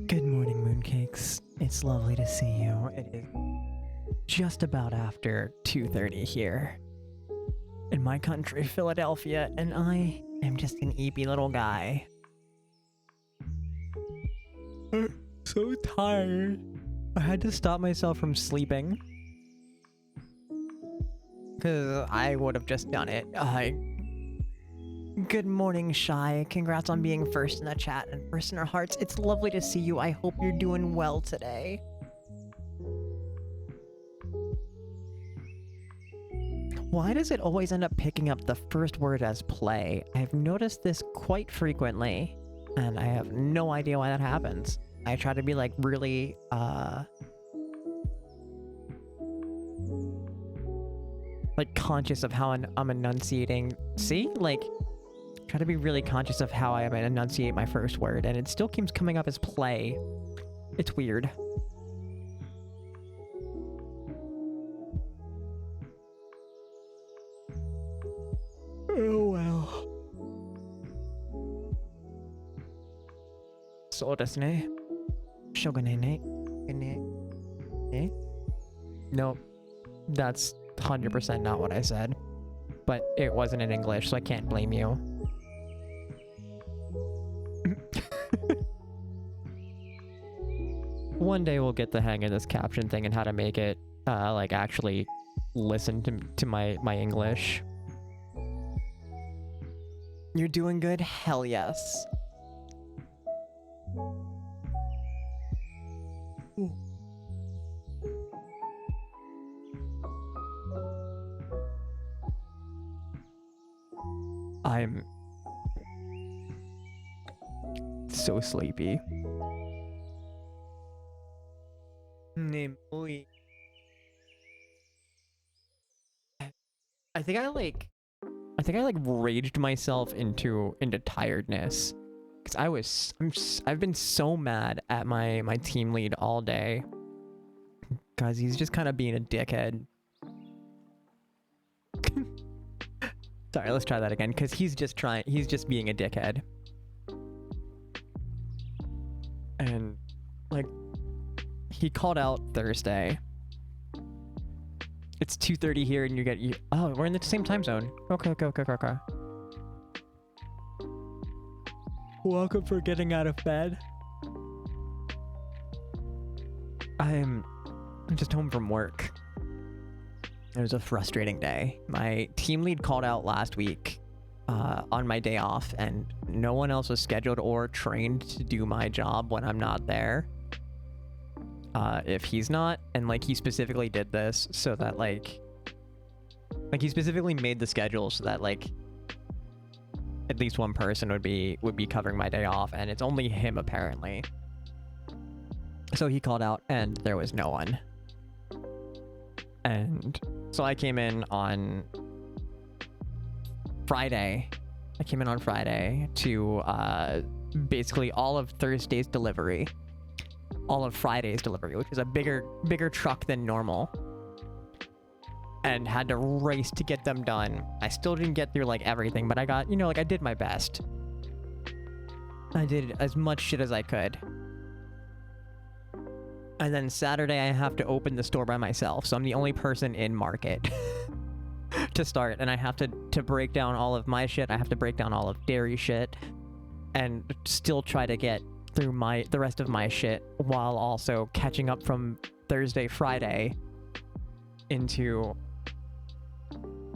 Good morning, mooncakes. It's lovely to see you. It is just about after 2:30 here in my country, Philadelphia, and I am just an eepy little guy. I'm so tired. I had to stop myself from sleeping because I would have just done it. Good morning, Shy. Congrats on being first in the chat and first in our hearts. It's lovely to see you. I hope you're doing well today. Why does it always end up picking up the first word as play? I've noticed this quite frequently, and I have no idea why that happens. I try to be like really, like conscious of how I'm enunciating. See? Like, try to be really conscious of how I enunciate my first word, and it still keeps coming up as play. It's weird. Oh well. So desu ne. Shogane ne. Ne. Nope. That's 100% not what I said. But it wasn't in English, so I can't blame you. One day we'll get the hang of this caption thing and how to make it, like, actually listen to my English. You're doing good? Hell yes. Ooh. I'm so sleepy. I think I like raged myself into tiredness because I've been so mad at my team lead all day because he's just kind of being a dickhead. Sorry, let's try that again, because he's just being a dickhead. And like, he called out Thursday. It's 2:30 here, and oh, we're in the same time zone. Okay. Welcome for getting out of bed. I'm just home from work. It was a frustrating day. My team lead called out last week on my day off, and no one else was scheduled or trained to do my job when I'm not there. If he's not, and like he specifically did this so that like he specifically made the schedule so that like at least one person would be covering my day off, and it's only him apparently. So he called out and there was no one. And so I came in on Friday. To basically all of Thursday's delivery, all of Friday's delivery, which is a bigger truck than normal, and had to race to get them done. I still didn't get through like everything, but I got, like I did my best. I did as much shit as I could. And then Saturday I have to open the store by myself, so I'm the only person in market to start, and I have to break down all of my shit. I have to break down all of dairy shit and still try to get through the rest of my shit while also catching up from Thursday, Friday into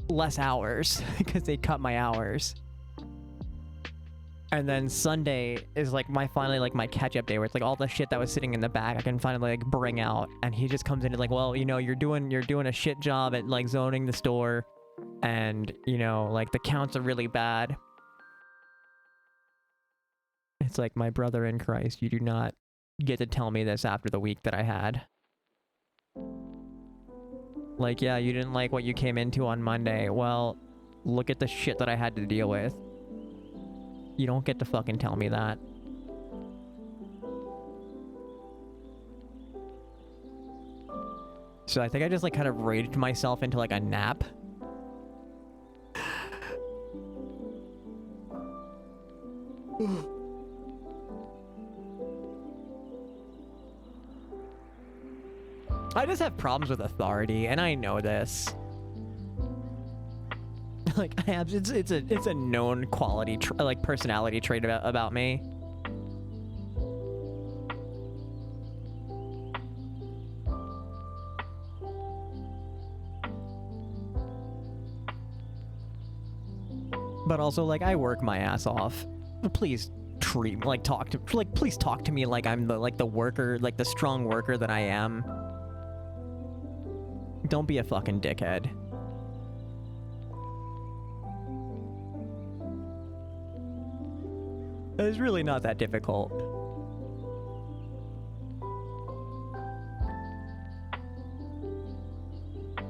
less hours because they cut my hours. And then Sunday is like my catch-up day where it's like all the shit that was sitting in the back I can finally like bring out, and he just comes in and like, well, you're doing a shit job at like zoning the store, and like the counts are really bad. It's like, my brother in Christ, you do not get to tell me this after the week that I had. Like, yeah, you didn't like what you came into on Monday. Well, look at the shit that I had to deal with. You don't get to fucking tell me that. So I think I just like kind of raged myself into like a nap. I just have problems with authority, and I know this. Like I have, it's a known quality, like personality trait about me. But also, like, I work my ass off. Please treat, like, please talk to me like I'm the worker, like the strong worker that I am. Don't be a fucking dickhead. It's really not that difficult.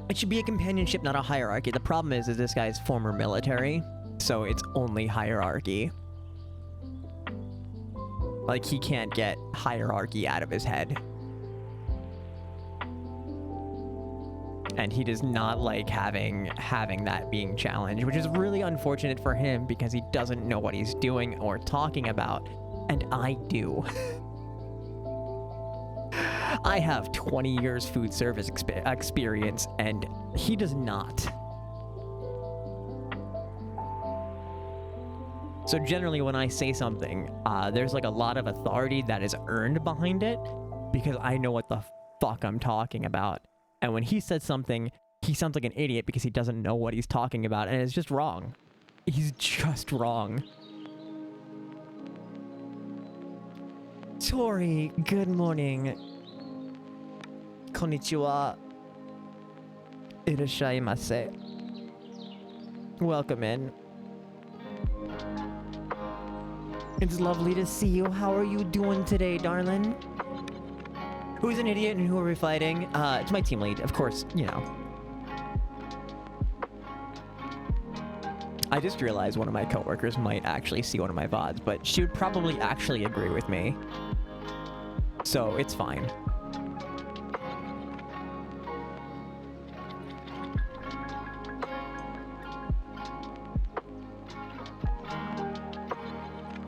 It should be a companionship, not a hierarchy. The problem is this guy's former military, so it's only hierarchy. Like, he can't get hierarchy out of his head. And he does not like having that being challenged, which is really unfortunate for him because he doesn't know what he's doing or talking about, and I do. I have 20 years food service experience, and he does not. So generally when I say something, there's like a lot of authority that is earned behind it because I know what the fuck I'm talking about. And when he said something, he sounds like an idiot because he doesn't know what he's talking about, and it's just wrong. He's just wrong. Tori, good morning. Konnichiwa. Irashaimase. Welcome in. It's lovely to see you. How are you doing today, darling? Who's an idiot and who are we fighting? It's my team lead, of course, you know. I just realized one of my coworkers might actually see one of my VODs, but she would probably actually agree with me. So, it's fine.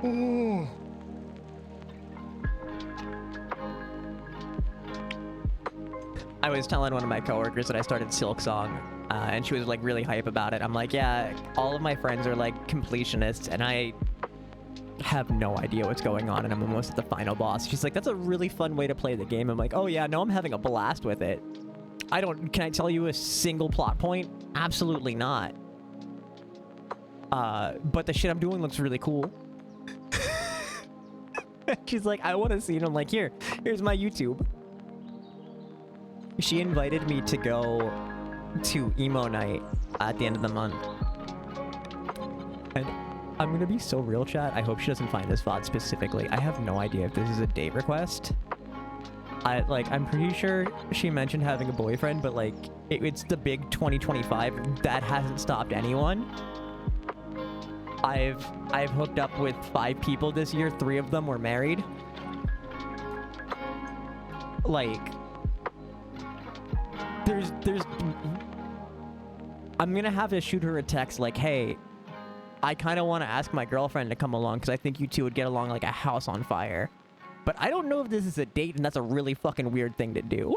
Ooh. I was telling one of my coworkers that I started Silk Song, and she was like really hype about it. I'm like, yeah, all of my friends are like completionists, and I have no idea what's going on, and I'm almost at the final boss. She's like, that's a really fun way to play the game. I'm like, oh yeah, no, I'm having a blast with it. Can I tell you a single plot point? Absolutely not. But the shit I'm doing looks really cool. She's like, I want to see it. I'm like, here's my YouTube. She invited me to go to emo night at the end of the month. And I'm gonna be so real, chat. I hope she doesn't find this VOD specifically. I have no idea if this is a date request. I'm pretty sure she mentioned having a boyfriend, but like, it's the big 2025. That hasn't stopped anyone. I've hooked up with 5 people this year. 3 of them were married. Like, there's I'm gonna have to shoot her a text like, hey, I kind of want to ask my girlfriend to come along because I think you two would get along like a house on fire. But I don't know if this is a date, and that's a really fucking weird thing to do.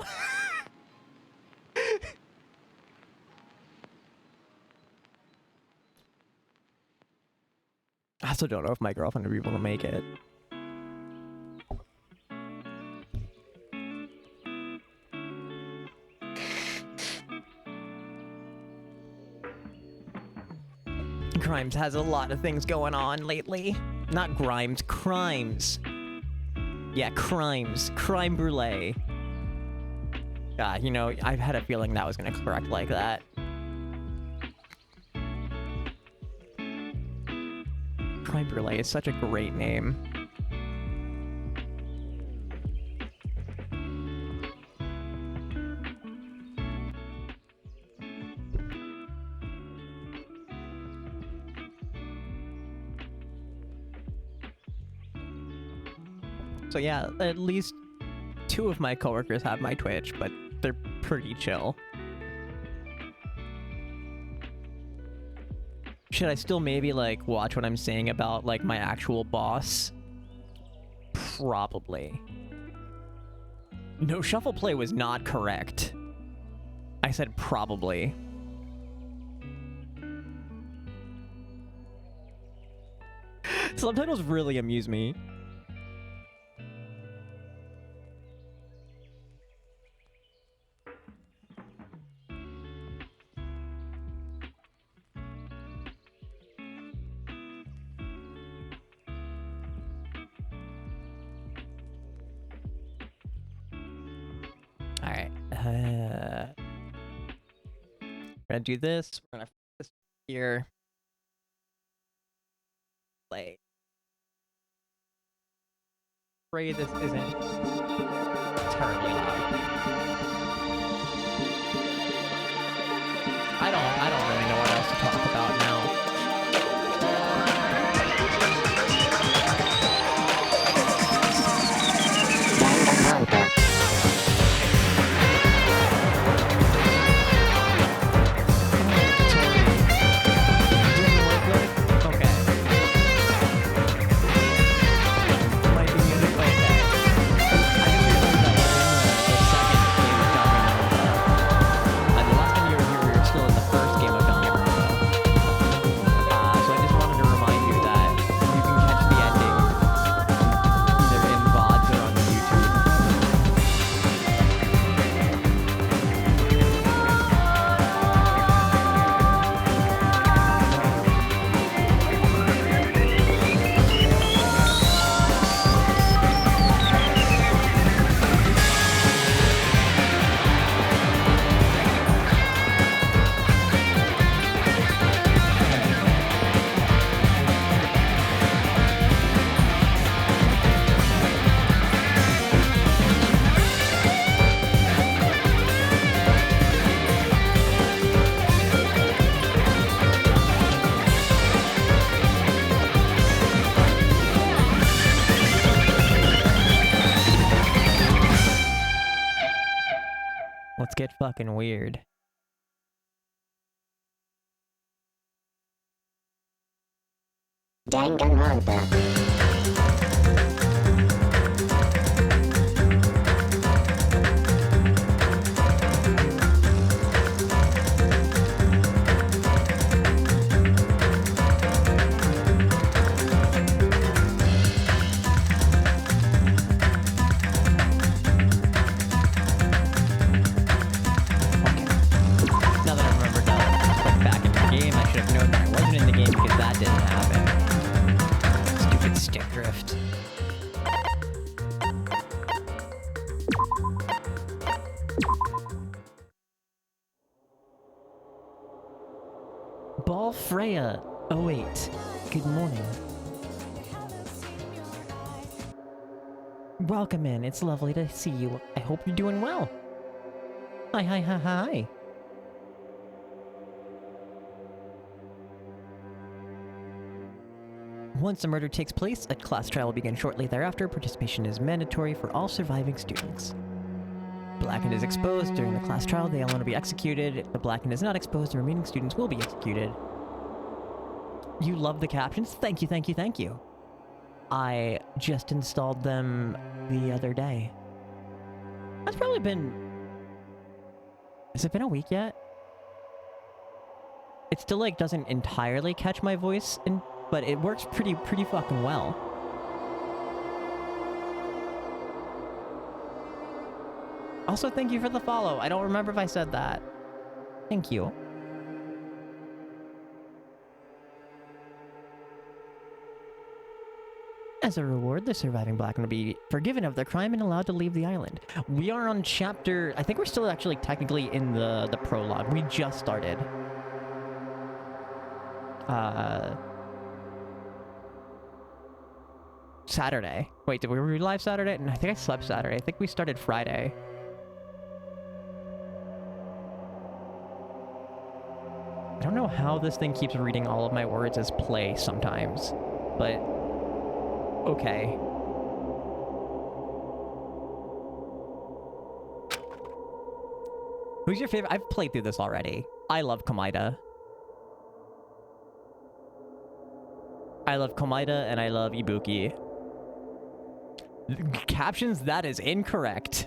I also don't know if my girlfriend would be able to make it. Grimes has a lot of things going on lately. Not Grimes, Crimes. Yeah, Crimes. Crime brulee. You know, I've had a feeling that was gonna correct like that. Crime brulee is such a great name. So yeah, at least 2 of my coworkers have my Twitch, but They're pretty chill. Should I still maybe, like, watch what I'm saying about, like, my actual boss? Probably. No, shuffle play was not correct. I said probably. Subtitles really amuse me. Alright. We're gonna do this. We're gonna put this here. Play. Pray this isn't terribly loud. I don't really know what else to talk about now. Let's get fucking weird. Dangan Ronpa. Freya, oh wait, good morning. Welcome in, it's lovely to see you. I hope you're doing well. Hi. Once a murder takes place, a class trial will begin shortly thereafter. Participation is mandatory for all surviving students. Blackened is exposed during the class trial, they all want to be executed. If the Blackened is not exposed, the remaining students will be executed. You love the captions? Thank you. I just installed them the other day. That's probably been... Has it been a week yet? It still, like, doesn't entirely catch my voice, but it works pretty fucking well. Also, thank you for the follow. I don't remember if I said that. Thank you. As a reward, the surviving Blackened will be forgiven of their crime and allowed to leave the island. We are on chapter... I think we're still actually technically in the prologue. We just started. Saturday. Wait, did we live Saturday? No, I think I slept Saturday. I think we started Friday. I don't know how this thing keeps reading all of my words as play sometimes, but... Okay. Who's your favorite? I've played through this already. I love Komaida. I love Komaida and I love Ibuki. Captions, that is incorrect.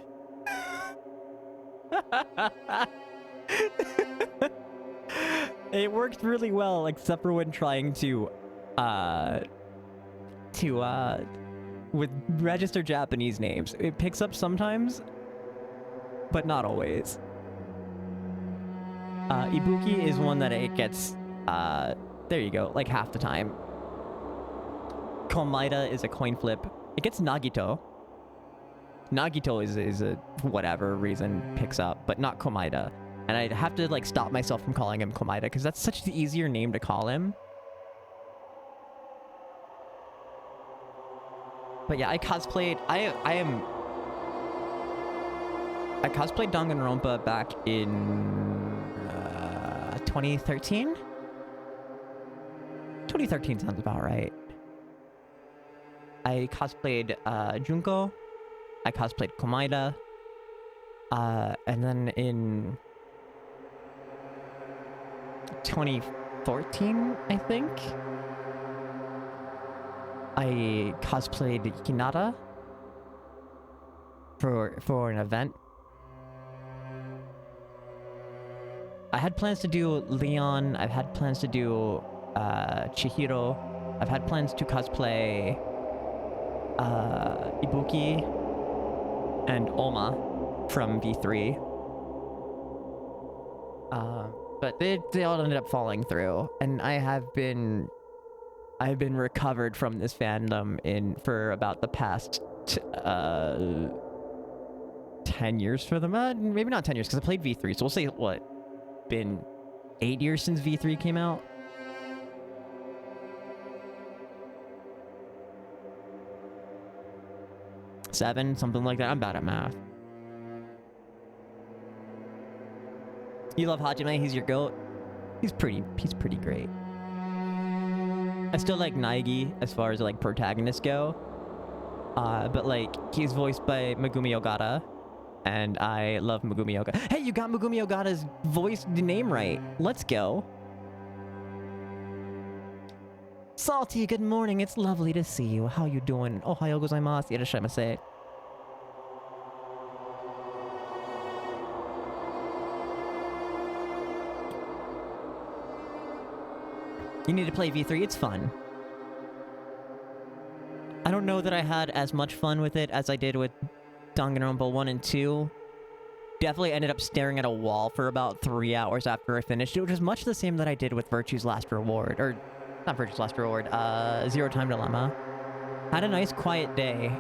It worked really well, except for when trying to with register Japanese names. It picks up sometimes, but not always. Ibuki is one that it gets, there you go, like half the time. Komaida is a coin flip. It gets Nagito. Nagito is a whatever reason picks up, but not Komaida. And I'd have to like stop myself from calling him Komaida because that's such the easier name to call him. But yeah, I cosplayed. I cosplayed Danganronpa back in 2013. 2013 sounds about right. I cosplayed Junko. I cosplayed Komaida. And then in 2014, I think, I cosplayed Hinata for an event. I had plans to do Leon. I've had plans to do Chihiro. I've had plans to cosplay Ibuki and Oma from V3. But they all ended up falling through, and I've been recovered from this fandom for about the past 10 years for them. Maybe not 10 years because I played V3, so we'll say what, been 8 years since V3 came out. Seven, something like that. I'm bad at math. You love Hajime, he's your goat. He's pretty great. I still like Naegi as far as like protagonists go. But like he's voiced by Megumi Ogata, and I love Megumi Ogata. Hey, you got Megumi Ogata's voice name right. Let's go. Salty, good morning. It's lovely to see you. How you doing? Ohayo gozaimasu. Irashaimase. You need to play V3, it's fun. I don't know that I had as much fun with it as I did with Danganronpa 1 and 2. Definitely ended up staring at a wall for about 3 hours after I finished it, which is much the same that I did with Virtue's Last Reward. Or, not Virtue's Last Reward, Zero Time Dilemma. Had a nice quiet day.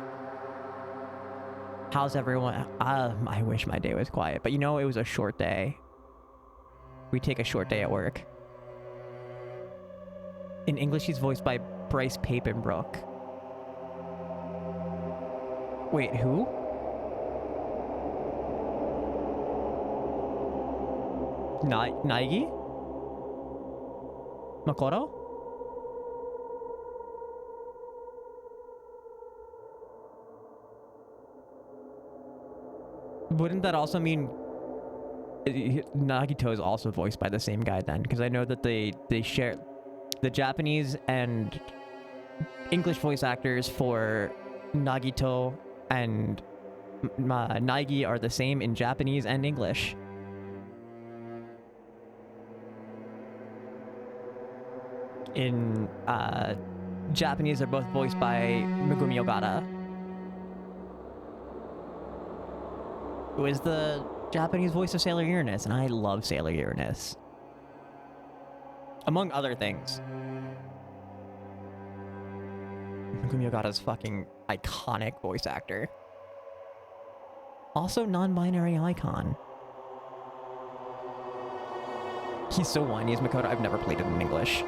How's everyone? I wish my day was quiet, but you know, it was a short day. We take a short day at work. In English, he's voiced by Bryce Papenbrook. Wait, who? Naegi? Makoto? Wouldn't that also mean Nagito is also voiced by the same guy then? Because I know that they share the Japanese and English voice actors for Nagito and Naegi are the same in Japanese and English. In Japanese, they're both voiced by Megumi Ogata, who is the Japanese voice of Sailor Uranus, and I love Sailor Uranus. Among other things. Megumi Ogata's fucking iconic voice actor. Also non-binary icon. He's so whiny as Makoto. I've never played it in English.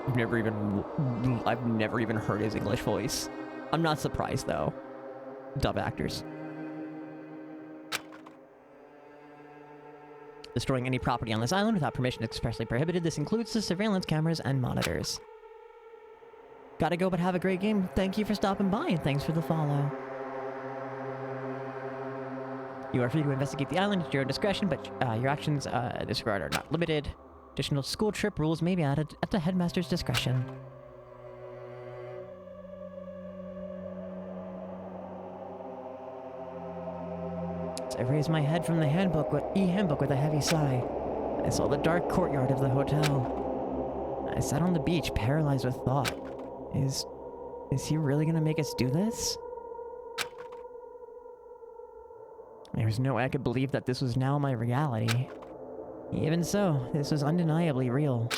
I've never even heard his English voice. I'm not surprised though. Dub actors. Destroying any property on this island without permission is expressly prohibited. This includes the surveillance cameras and monitors. Gotta go, but have a great game. Thank you for stopping by, and thanks for the follow. You are free to investigate the island at your own discretion, but your actions in this regard are not limited. Additional school trip rules may be added at the headmaster's discretion. So I raised my head from the e-handbook with a heavy sigh. I saw the dark courtyard of the hotel. I sat on the beach, paralyzed with thought. Is he really gonna make us do this? There was no way I could believe that this was now my reality. Even so, this was undeniably real.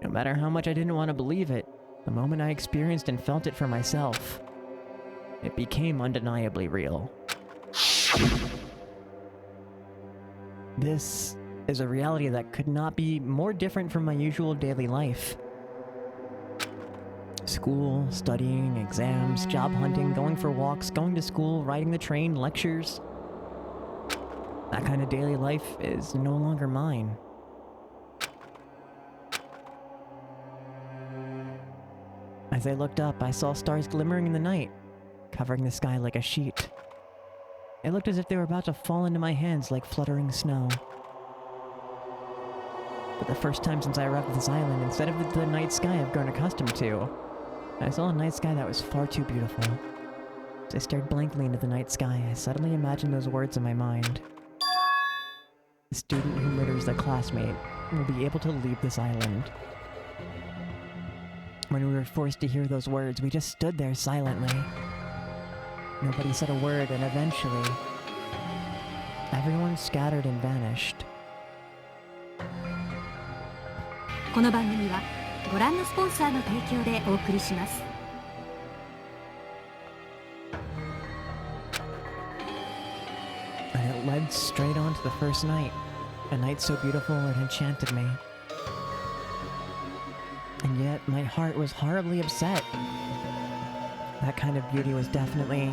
No matter how much I didn't want to believe it, the moment I experienced and felt it for myself, it became undeniably real. This is a reality that could not be more different from my usual daily life. School, studying, exams, job hunting, going for walks, going to school, riding the train, lectures. That kind of daily life is no longer mine. As I looked up, I saw stars glimmering in the night, covering the sky like a sheet. It looked as if they were about to fall into my hands like fluttering snow. For the first time since I arrived at this island, instead of the night sky I've grown accustomed to, I saw a night sky that was far too beautiful. As I stared blankly into the night sky, I suddenly imagined those words in my mind. The student who murders the classmate will be able to leave this island. When we were forced to hear those words, we just stood there silently. Nobody said a word, and eventually, everyone scattered and vanished. この番組はご覧のスポンサーの提供でお送りします。And it led straight on to the first night. A night so beautiful it enchanted me. And yet, my heart was horribly upset. That kind of beauty was definitely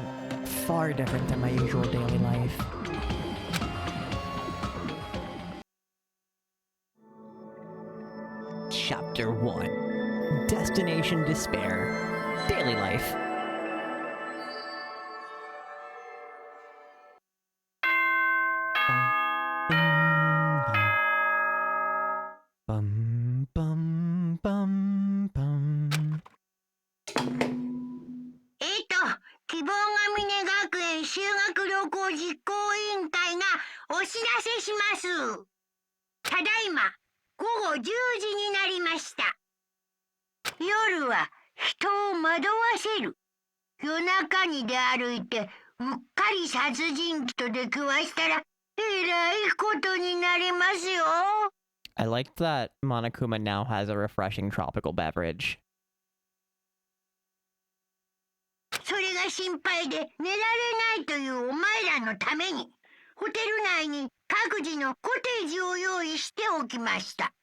far different than my usual daily life. Chapter 1. Destination Despair. Daily Life. Bum, bum, bum, bum. 希望ヶ峰学園修学旅行実行委員会がお知らせします。ただいま午後10時になりました。夜は人を惑わせる。夜中に出歩いてうっかり殺人鬼と出くわしたらえらいことになりますよ。I liked that Monokuma now has a refreshing tropical beverage. それが心配で寝られないというお前らのために、ホテル内に各自のコテージを用意しておきました。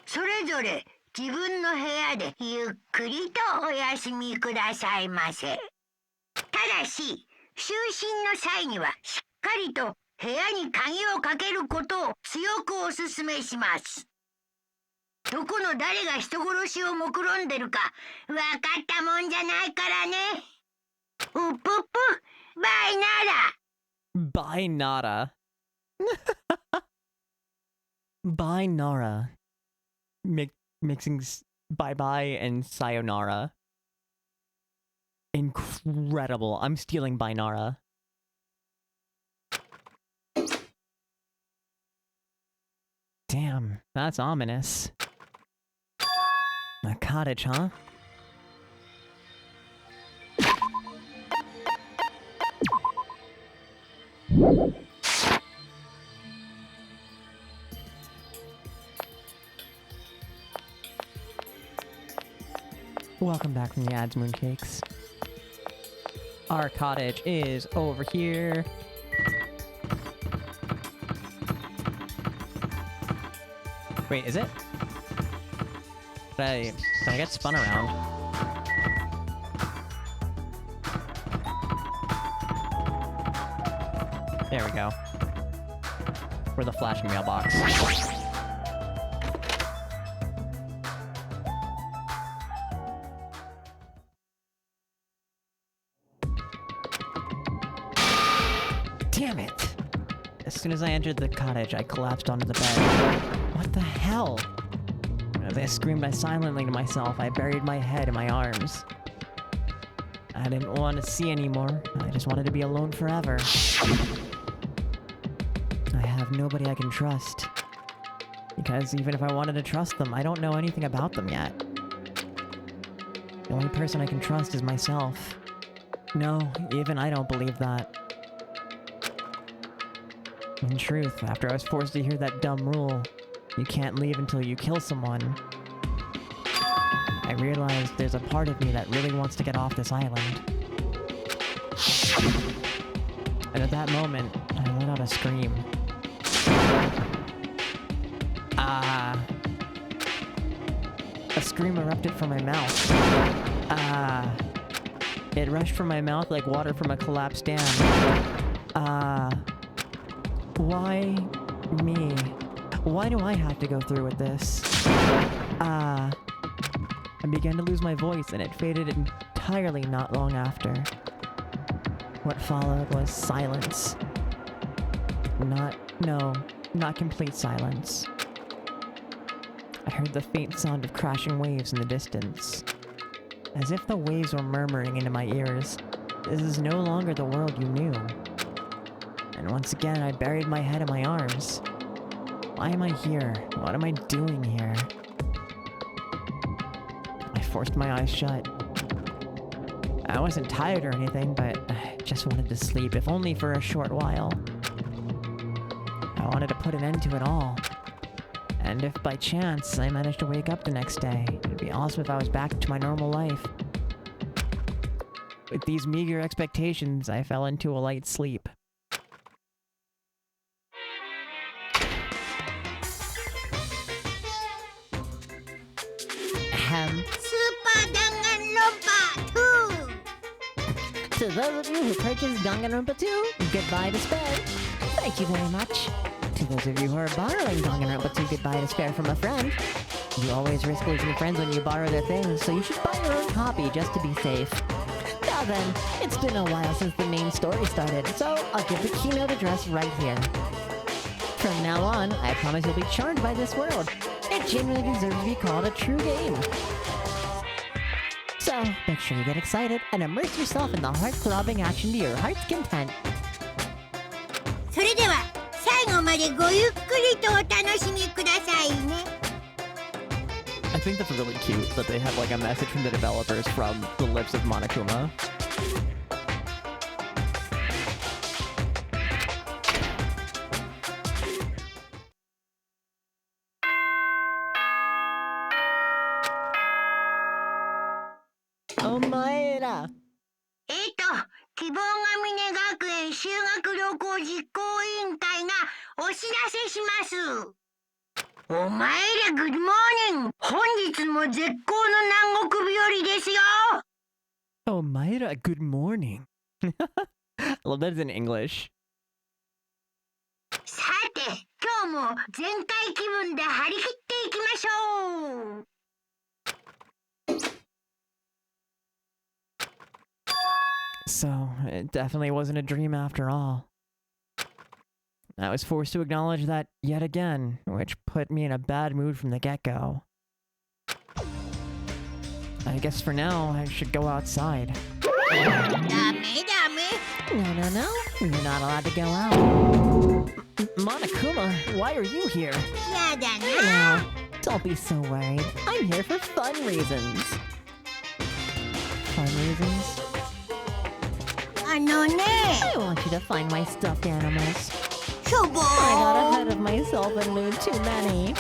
それぞれ自分の部屋でゆっくりとお休みくださいませ。ただし、就寝の際にはしっかりと部屋に鍵をかけることを強くお勧めします。どこの誰が人殺しを目論んでるか分かったもんじゃないからね。うぷぷ、バイナラ。Bye nada. Bye Nara. Mixing bye bye and sayonara. Incredible. I'm stealing Bye Nara. Damn, that's ominous. A cottage, huh? Welcome back from the ads, mooncakes. Our cottage is over here. Wait, is it? Did I get spun around? There we go. We're the flashing mailbox. Damn it. As soon as I entered the cottage, I collapsed onto the bed. What the hell? As I screamed silently to myself, I buried my head in my arms. I didn't want to see anymore. I just wanted to be alone forever. I have nobody I can trust. Because even if I wanted to trust them, I don't know anything about them yet. The only person I can trust is myself. No, even I don't believe that. In truth, after I was forced to hear that dumb rule, you can't leave until you kill someone, I realized there's a part of me that really wants to get off this island. And at that moment, I let out a scream. A scream erupted from my mouth. It rushed from my mouth like water from a collapsed dam. Why me? Why do I have to go through with this? I began to lose my voice, and it faded entirely not long after. What followed was silence. Not complete silence. I heard the faint sound of crashing waves in the distance. As if the waves were murmuring into my ears, this is no longer the world you knew. And once again, I buried my head in my arms. Why am I here? What am I doing here? I forced my eyes shut. I wasn't tired or anything, but I just wanted to sleep, if only for a short while. I wanted to put an end to it all. And if by chance I managed to wake up the next day, it'd be awesome if I was back to my normal life. With these meager expectations, I fell into a light sleep. Super Dangan Ronpa 2! To those of you who purchased Dangan Ronpa 2, goodbye to spare. Thank you very much. To those of you who are borrowing Dangan Ronpa 2, goodbye to spare from a friend. You always risk losing friends when you borrow their things, so you should buy your own copy just to be safe. Now then, it's been a while since the main story started, so I'll give the keynote address right here. From now on, I promise you'll be charmed by this world. It genuinely deserves to be called a true game. So, make sure you get excited and immerse yourself in the heart-throbbing action to your heart's content. それでは最後までごゆっくりとお楽しみくださいね。 I think that's really cute that they have like a message from the developers from the lips of Monokuma. Omaera! 希望ヶ峰学園修学旅行実行委員会がお知らせします。お前らグッドモーニング。本日も絶好の南国日和ですよ。 Oh, Mayra, good morning. I love that it's in English. さて、今日も全開気分で張り切っていきましょう。 So, it definitely wasn't a dream after all. I was forced to acknowledge that yet again, which put me in a bad mood from the get-go. I guess for now, I should go outside. ダメダメ。 No, you're not allowed to go out. Monokuma, why are you here? やだな。 No, don't be so worried. I'm here for fun reasons. Fun reasons? あのね。 I want you to find my stuffed animals. しょぼ I got ー。 ahead of myself and moved too many.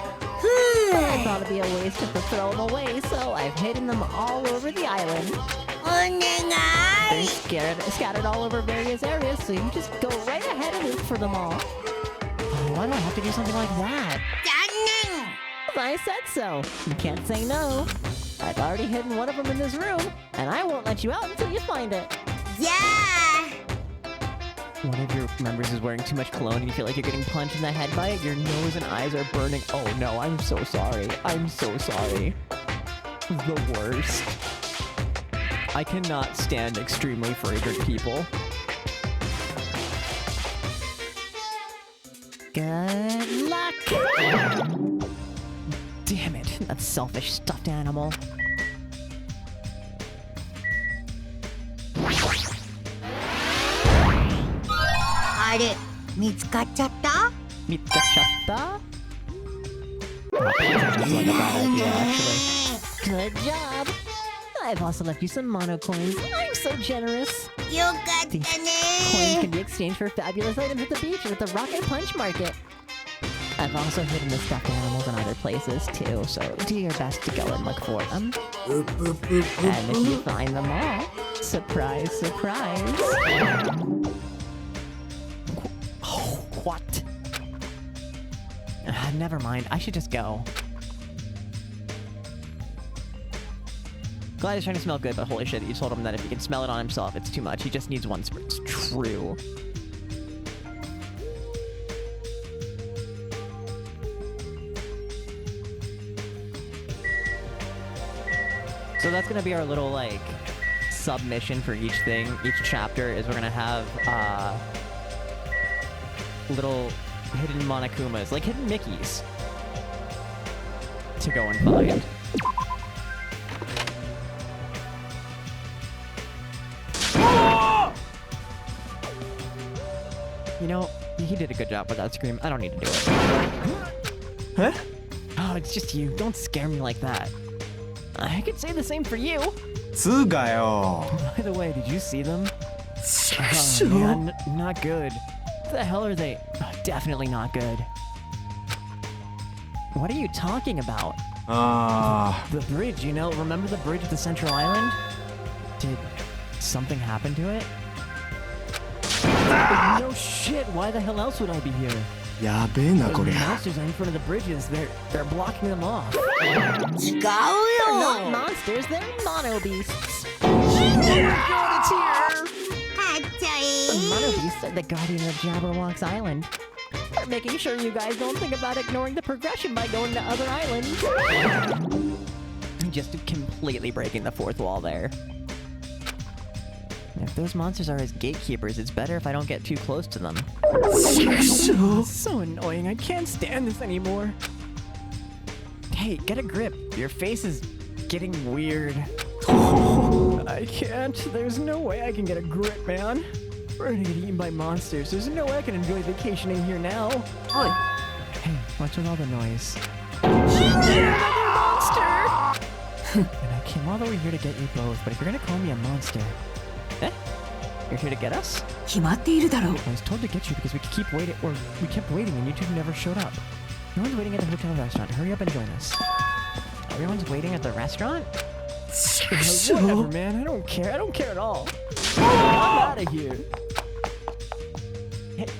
I thought it'd be a waste to throw them away, so I've hidden them all over the island. お願 They're い。 scattered all over various areas, so you just go right ahead and look for them all. Oh, why do I have to do something like that? 残念。 I said so. You can't say no. I've already hidden one of them in this room, and I won't let you out until you find it. じゃあ。 One of your members is wearing too much cologne and you feel like you're getting punched in the head by it, your nose and eyes are burning. Oh no, I'm so sorry. I'm so sorry. The worst. I cannot stand extremely fragrant people. Good luck! Damn it, that selfish stuffed animal. あれ、見つかっちゃった？ Mitsuchata? Oh, that sounds like a bad idea, actually. Good job! I've also left you some mono coins. I'm so generous! よかったね Coins can be exchanged for fabulous items at the beach or at the Rocket Punch Market. I've also hidden the stuffed animals in other places too, so do your best to go and look for them. And if you find them all, surprise, surprise! What? Never mind, I should just go. Glad he's trying to smell good, but holy shit, you told him that if he can smell it on himself, it's too much. He just needs one spritz. True. So that's gonna be our little, like, submission for each thing. Each chapter is we're gonna have, little hidden Monokumas, like hidden Mickeys, to go and find. You know, he did a good job with that scream. I don't need to do it. Huh? Oh, it's just you. Don't scare me like that. I could say the same for you. つうかよ By the way, did you see them? Oh, man, not good. The hell are they? Oh, definitely not good. What are you talking about? あ The bridge, you know? Remember the bridge at the Central Island? Did something happen to it? No shit, why the hell else would I be here? ーやべえな Those こりゃ monsters are in front of the bridges. They're blocking them off. 違う They're not よ monsters, they're mono beasts. かっちゃ The い mono beasts are the guardian of Jabberwock's Island. They're making sure you guys don't think about ignoring the progression by going to other islands. Just completely breaking the fourth wall there. If those monsters are his gatekeepers, it's better if I don't get too close to them. So annoying, I can't stand this anymore. Hey, get a grip. Your face is getting weird. I can't. There's no way I can get a grip, man. We're gonna get eaten by monsters. There's no way I can enjoy vacationing here now. Hey, what's with all the noise? Another monster! And I came all the way here to get you both, but if you're gonna call me a monster... Eh? You're here to get us? 決まっているだろう I was told to get you because we kept waiting and you two never showed up. No one's waiting at the hotel restaurant. Hurry up and join us. Everyone's waiting at the restaurant? Whatever, man. I don't care. I don't care at all. I'm out of here.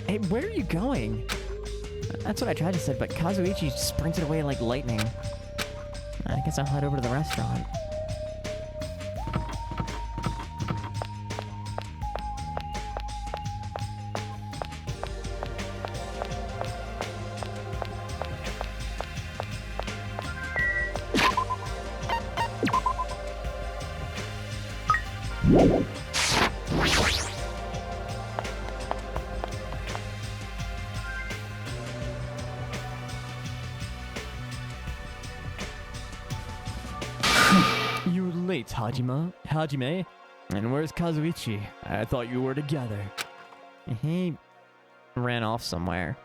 Hey, where are you going? That's what I tried to say, but Kazuichi sprinted away like lightning. I guess I'll head over to the restaurant. You're late, Hajime. And where's Kazuichi? I thought you were together. He ran off somewhere.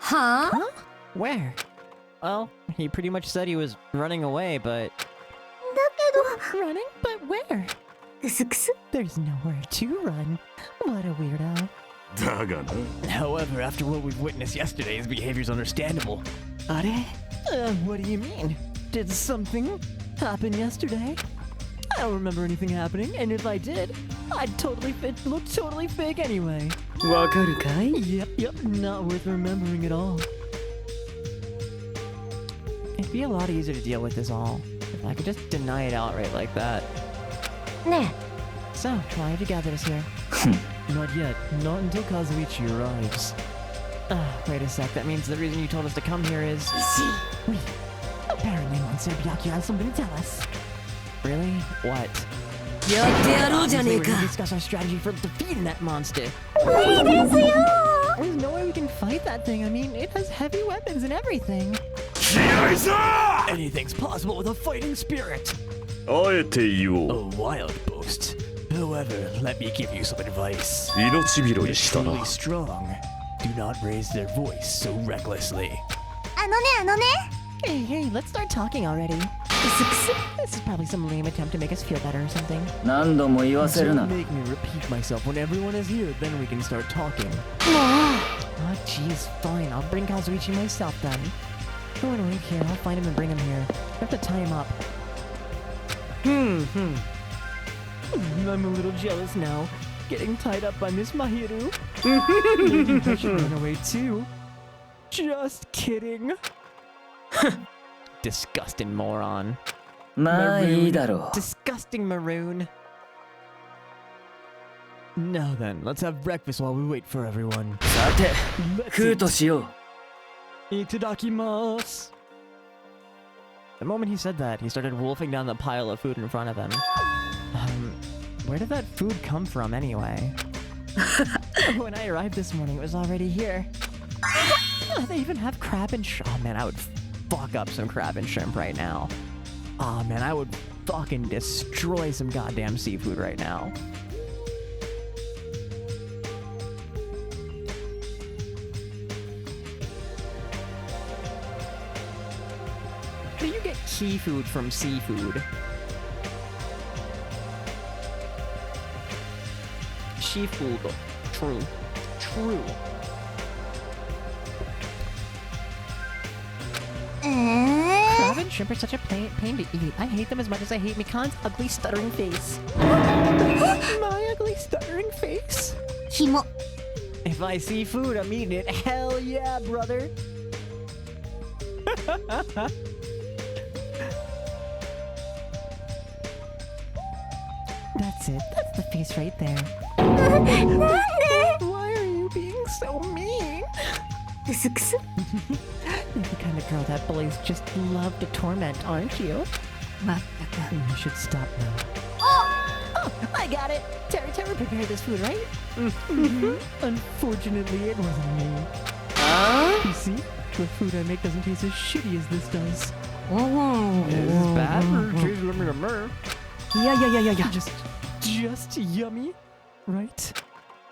はあ Huh? Where? Well, he pretty much said he was running away, but... Running? But where? うすくす There's nowhere to run. What a weirdo. だがな However, after what we've witnessed yesterday, his behavior's understandable. あれ What do you mean? Did something happen yesterday? I don't remember anything happening, and if I did, I'd look totally fake anyway. わかるかい Yep, not worth remembering at all. It'd be a lot easier to deal with this all if I could just deny it outright like that. ね So, why have you gathered us here? Not yet. Not until Kazuichi arrives. Wait a sec. That means the reason you told us to come here is... Wait. Apparently, Monster Byaku has something to tell us. Really? What? えやってやろうじゃね Obviously, え we're か gonna discuss our strategy for defeating that monster. いいですよ There's no way we can with that thing. I mean, it has heavy weapons and everything. Anything's possible with a fighting spirit. あえて言お A う wild boast. However, let me give you some advice. 命拾い You're した truly な strong. Do not raise their voice so recklessly. あのね Hey, hey, let's start talking already. This is probably some lame attempt to make us feel better or something. 何度も言わせる Don't な make me repeat myself when everyone is here, then we can start talking. Oh, jeez, fine. I'll bring Kazuichi myself then. Go and wait here. I'll find him and bring him here. I have to tie him up. I'm a little jealous now. Getting tied up by Miss Mahiru. Maybe I should run away too. Just kidding. Disgusting moron. まあいいだろ Disgusting maroon. Now then, let's have breakfast while we wait for everyone. うさて Let's 食うとしよう Itadakimasu. The moment he said that, he started wolfing down the pile of food in front of him. Where did that food come from anyway? When I arrived this morning, it was already here. They even have crab and shrimp. Oh man, I would fuck up some crab and shrimp right now. Oh man, I would fucking destroy some goddamn seafood right now. Do you get key food from seafood? Seafood. True. True. Crab and shrimp are such a pain to eat. I hate them as much as I hate Mikan's ugly stuttering face. My ugly stuttering face? ひも If I see food, I'm eating it. Hell yeah, brother. That's it. That's the face right there. なんで Why are you being so mean? クスクス You're the kind of girl that boys just love to torment, aren't you? まったく You should stop now. Oh, I got it. Terry prepared this food, right? Unfortunately, it wasn't me. あ You see, the food I make doesn't taste as shitty as this does. おお Is this bad or tastes like いやいやいやいやいや just yummy, right?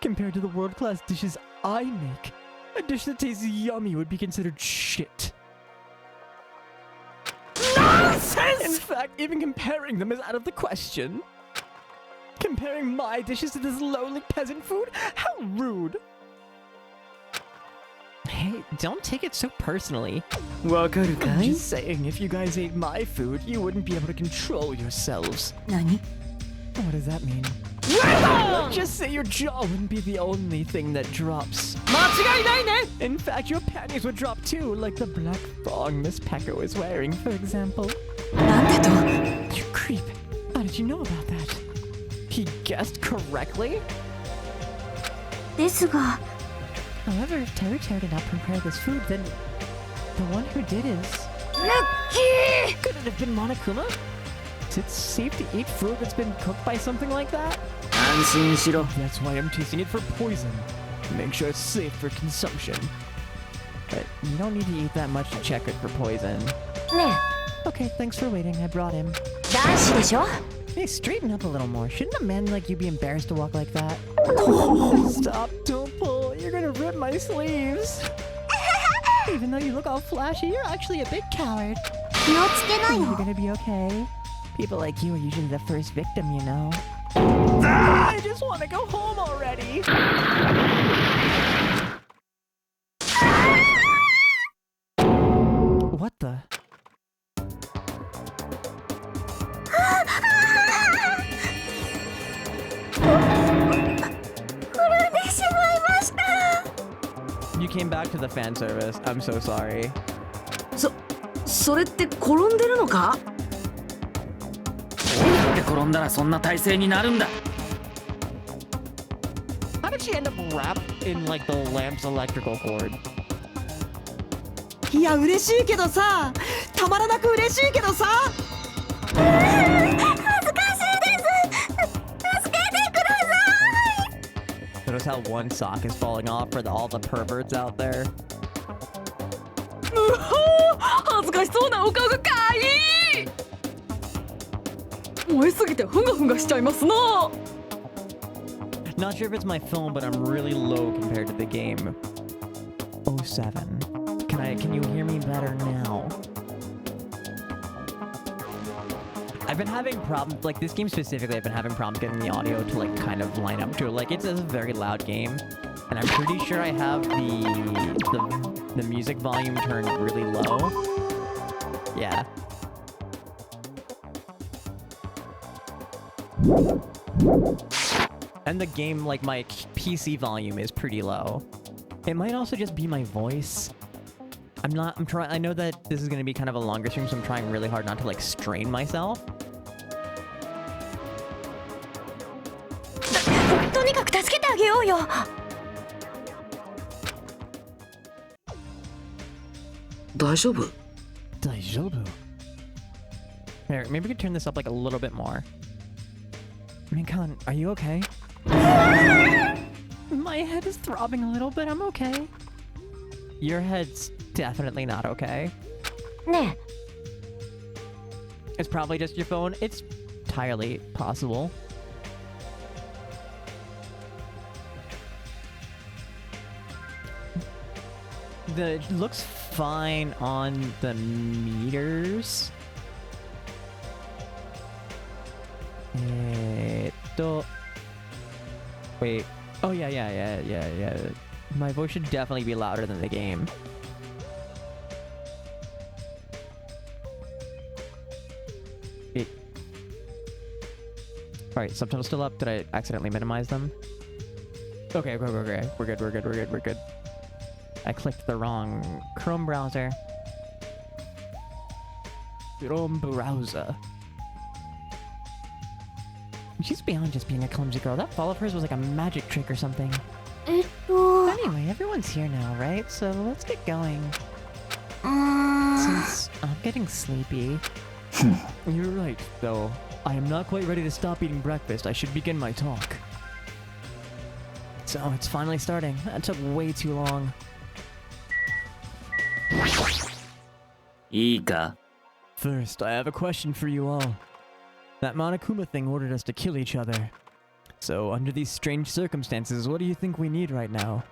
Compared to the world-class dishes I make, a dish that tastes yummy would be considered shit. Nonsense! In fact, even comparing them is out of the question. Comparing my dishes to this lowly peasant food? How rude! Hey, don't take it so personally. わかるか I'm い just saying, if you guys ate my food, you wouldn't be able to control yourselves. 何 What does that mean? Just say your jaw wouldn't be the only thing that drops. 間違いないね In fact, your panties would drop too, like the black thong Miss Pecco is wearing, for example. なんでと You creep. How did you know about that? He guessed correctly? ですが However, if Terry did not prepare this food, then the one who did is... ラッキー Could it have been Monokuma? Is it safe to eat food that's been cooked by something like that? 安心しろ That's why I'm tasting it for poison. Make sure it's safe for consumption. But you don't need to eat that much to check it for poison. ね Okay, thanks for waiting. I brought him. え男子でしょ Hey, straighten up a little more. Shouldn't a man like you be embarrassed to walk like that? Stop, don't pull. You're gonna rip my sleeves. Even though you look all flashy, you're actually a big coward. 気をつけな You're よ gonna be okay. People like you are usually the first victim, you know. I just want to go home already. What the? 転んでしまいました You came back to the fan service. I'm so sorry. それって転んでるのかどうやって転んだらそんな体勢になるんだ How did she end up wrapped in like the lamp's electrical cord? いや嬉しいけどさたまらなく嬉しいけどさ恥ずかしいです助けてください Kurosawa tell one sock is falling off for all the perverts out there. 恥ずかしそうなお顔がかいい。燃えすぎてふがふがしちゃいますな。 Not sure if it's my phone, but I'm really low compared to the game. 07. Can you hear me better now? I've been having problems, like this game specifically, I've been having problems getting the audio to like kind of line up to it. Like it's a very loud game, and I'm pretty sure I have the music volume turned really low. Yeah. And the game, like my PC volume is pretty low. It might also just be my voice. I'm trying, I know that this is going to be kind of a longer stream, so I'm trying really hard not to like strain myself. とにかく助けてあげようよ。大丈夫？ Daijoubu. Here, maybe we could turn this up like a little bit more. Minkan, are you okay? My head is throbbing a little bit, I'm okay. Your head's definitely not okay. ね It's probably just your phone. It's entirely possible. It looks fine on the meters. Wait. Oh yeah. My voice should definitely be louder than the game. Alright, subtitles still up. Did I accidentally minimize them? Okay. We're good. I clicked the wrong Chrome browser. Chrome browser. She's beyond just being a clumsy girl. That fall of hers was like a magic trick or something. えっと Anyway, everyone's here now, right? So let's get going. Since I'm getting sleepy. You're right, though. I am not quite ready to stop eating breakfast. I should begin my talk. So it's finally starting. That took way too long. いいか First, I have a question for you all. That Monokuma thing ordered us to kill each other. So, under these strange circumstances, what do you think we need right now?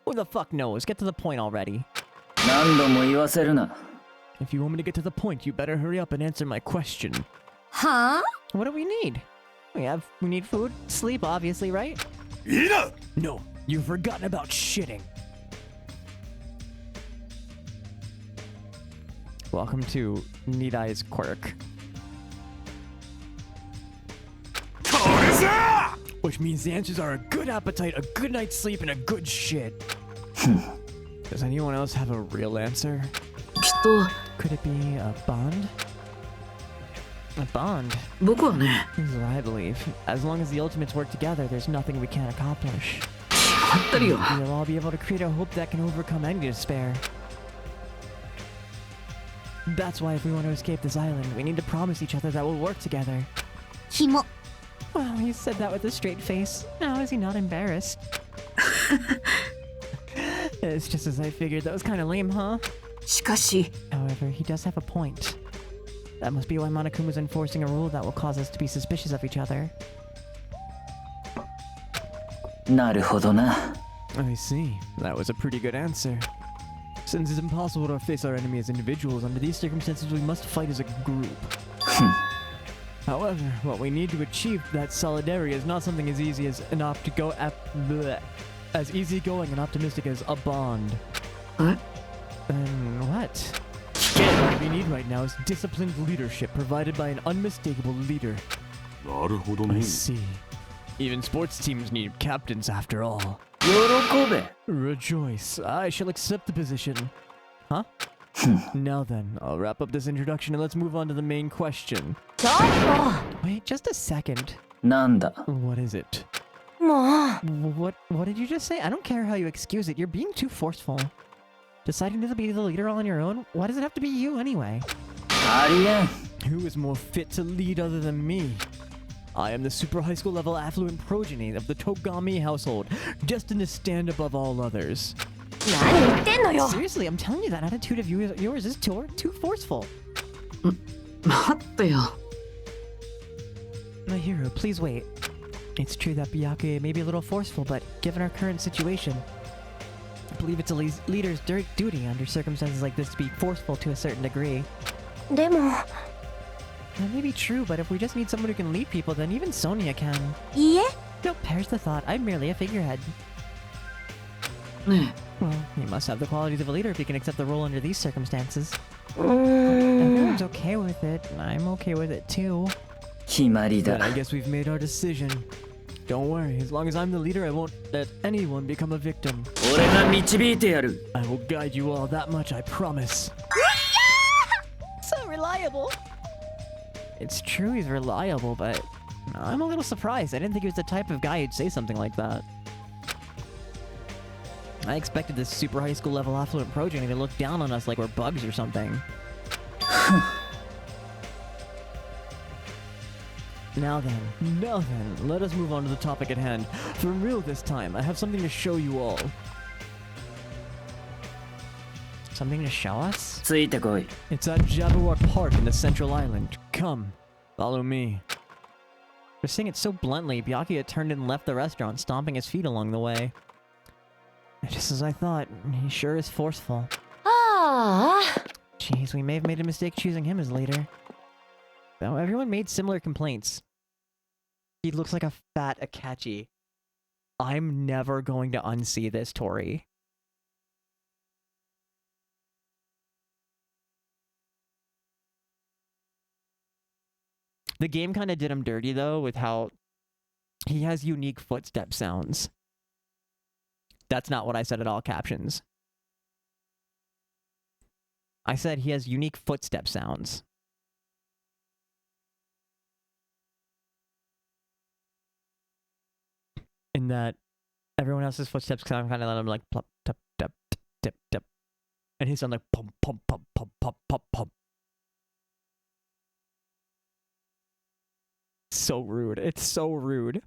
Who the fuck knows? Get to the point already. 何度も言わせるな If you want me to get to the point, you better hurry up and answer my question. はあ What do we need? We need food, sleep, obviously, right? いいな No, you've forgotten about shitting. Welcome to Need Eye's quirk. これさ Which means the answers are a good appetite, a good night's sleep, and a good shit. Does anyone else have a real answer? きっと Could it be a bond? A bond? 僕はね。 This is what I believe. As long as the Ultimates work together, there's nothing we can't accomplish. あったりよ。 We'll all be able to create a hope that can overcome any despair. That's why if we want to escape this island, we need to promise each other that we'll work together. ひも Well, he said that with a straight face. Now is he not embarrassed? It's just as I figured. That was kind of lame, huh? しかし However, he does have a point. That must be why Monokuma's enforcing a rule that will cause us to be suspicious of each other. なるほどな I see. That was a pretty good answer. Since it's impossible to face our enemy as individuals, under these circumstances we must fight as a group. However, what we need to achieve that solidarity is not something as easy as as easygoing and optimistic as a bond. え Then what? What we need right now is disciplined leadership provided by an unmistakable leader. なるほど I see. Even sports teams need captains after all. 喜べ Rejoice. I shall accept the position. Huh? Now then, I'll wrap up this introduction and let's move on to the main question. ちょっ Wait, just a second. なんだ What is it? ともう What did you just say? I don't care how you excuse it. You're being too forceful. Deciding to be the leader all on your own? Why does it have to be you anyway? ありえん Who is more fit to lead other than me? I am the super high school level affluent progeny of the Togami household, destined to stand above all others. 何言ってんのよ Seriously, I'm telling you that attitude of yours is too forceful. 待ってよ。 My hero, please wait. It's true that Byakuya may be a little forceful, but given our current situation, I believe it's a leader's duty under circumstances like this to be forceful to a certain degree. でも That may be true, but if we just need someone who can lead people, then even Sonia can. いいえ Nope, perish the thought. I'm merely a figurehead. ね Well, he must have the qualities of a leader if he can accept the role under these circumstances. うーん Everyone's okay with it, and I'm okay with it too. 決まり Then だ I guess we've made our decision. Don't worry, as long as I'm the leader, I won't let anyone become a victim. 俺が導いてやる I will guide you all, that much I promise. So reliable. It's true he's reliable, but I'm a little surprised. I didn't think he was the type of guy who'd say something like that. I expected this super high school level affluent progeny to look down on us like we're bugs or something. Now then, let us move on to the topic at hand. For real this time, I have something to show you all. Something to show us? ついてこい It's at Jabberwock Park in the Central Island. Come, follow me. For saying it so bluntly, Byakuya turned and left the restaurant, stomping his feet along the way. Just as I thought, he sure is forceful. ああ Jeez, we may have made a mistake choosing him as leader. Though everyone made similar complaints. He looks like a fat Akachi. I'm never going to unsee this, Tori. The game kind of did him dirty, though, with how he has unique footstep sounds. That's not what I said at all captions. I said he has unique footstep sounds. In that everyone else's footsteps sound kind of like plop, tap, tap, tip, tip. And he sounds like pump, pump, pump, pump, pump, pump, pump. So rude. It's so rude.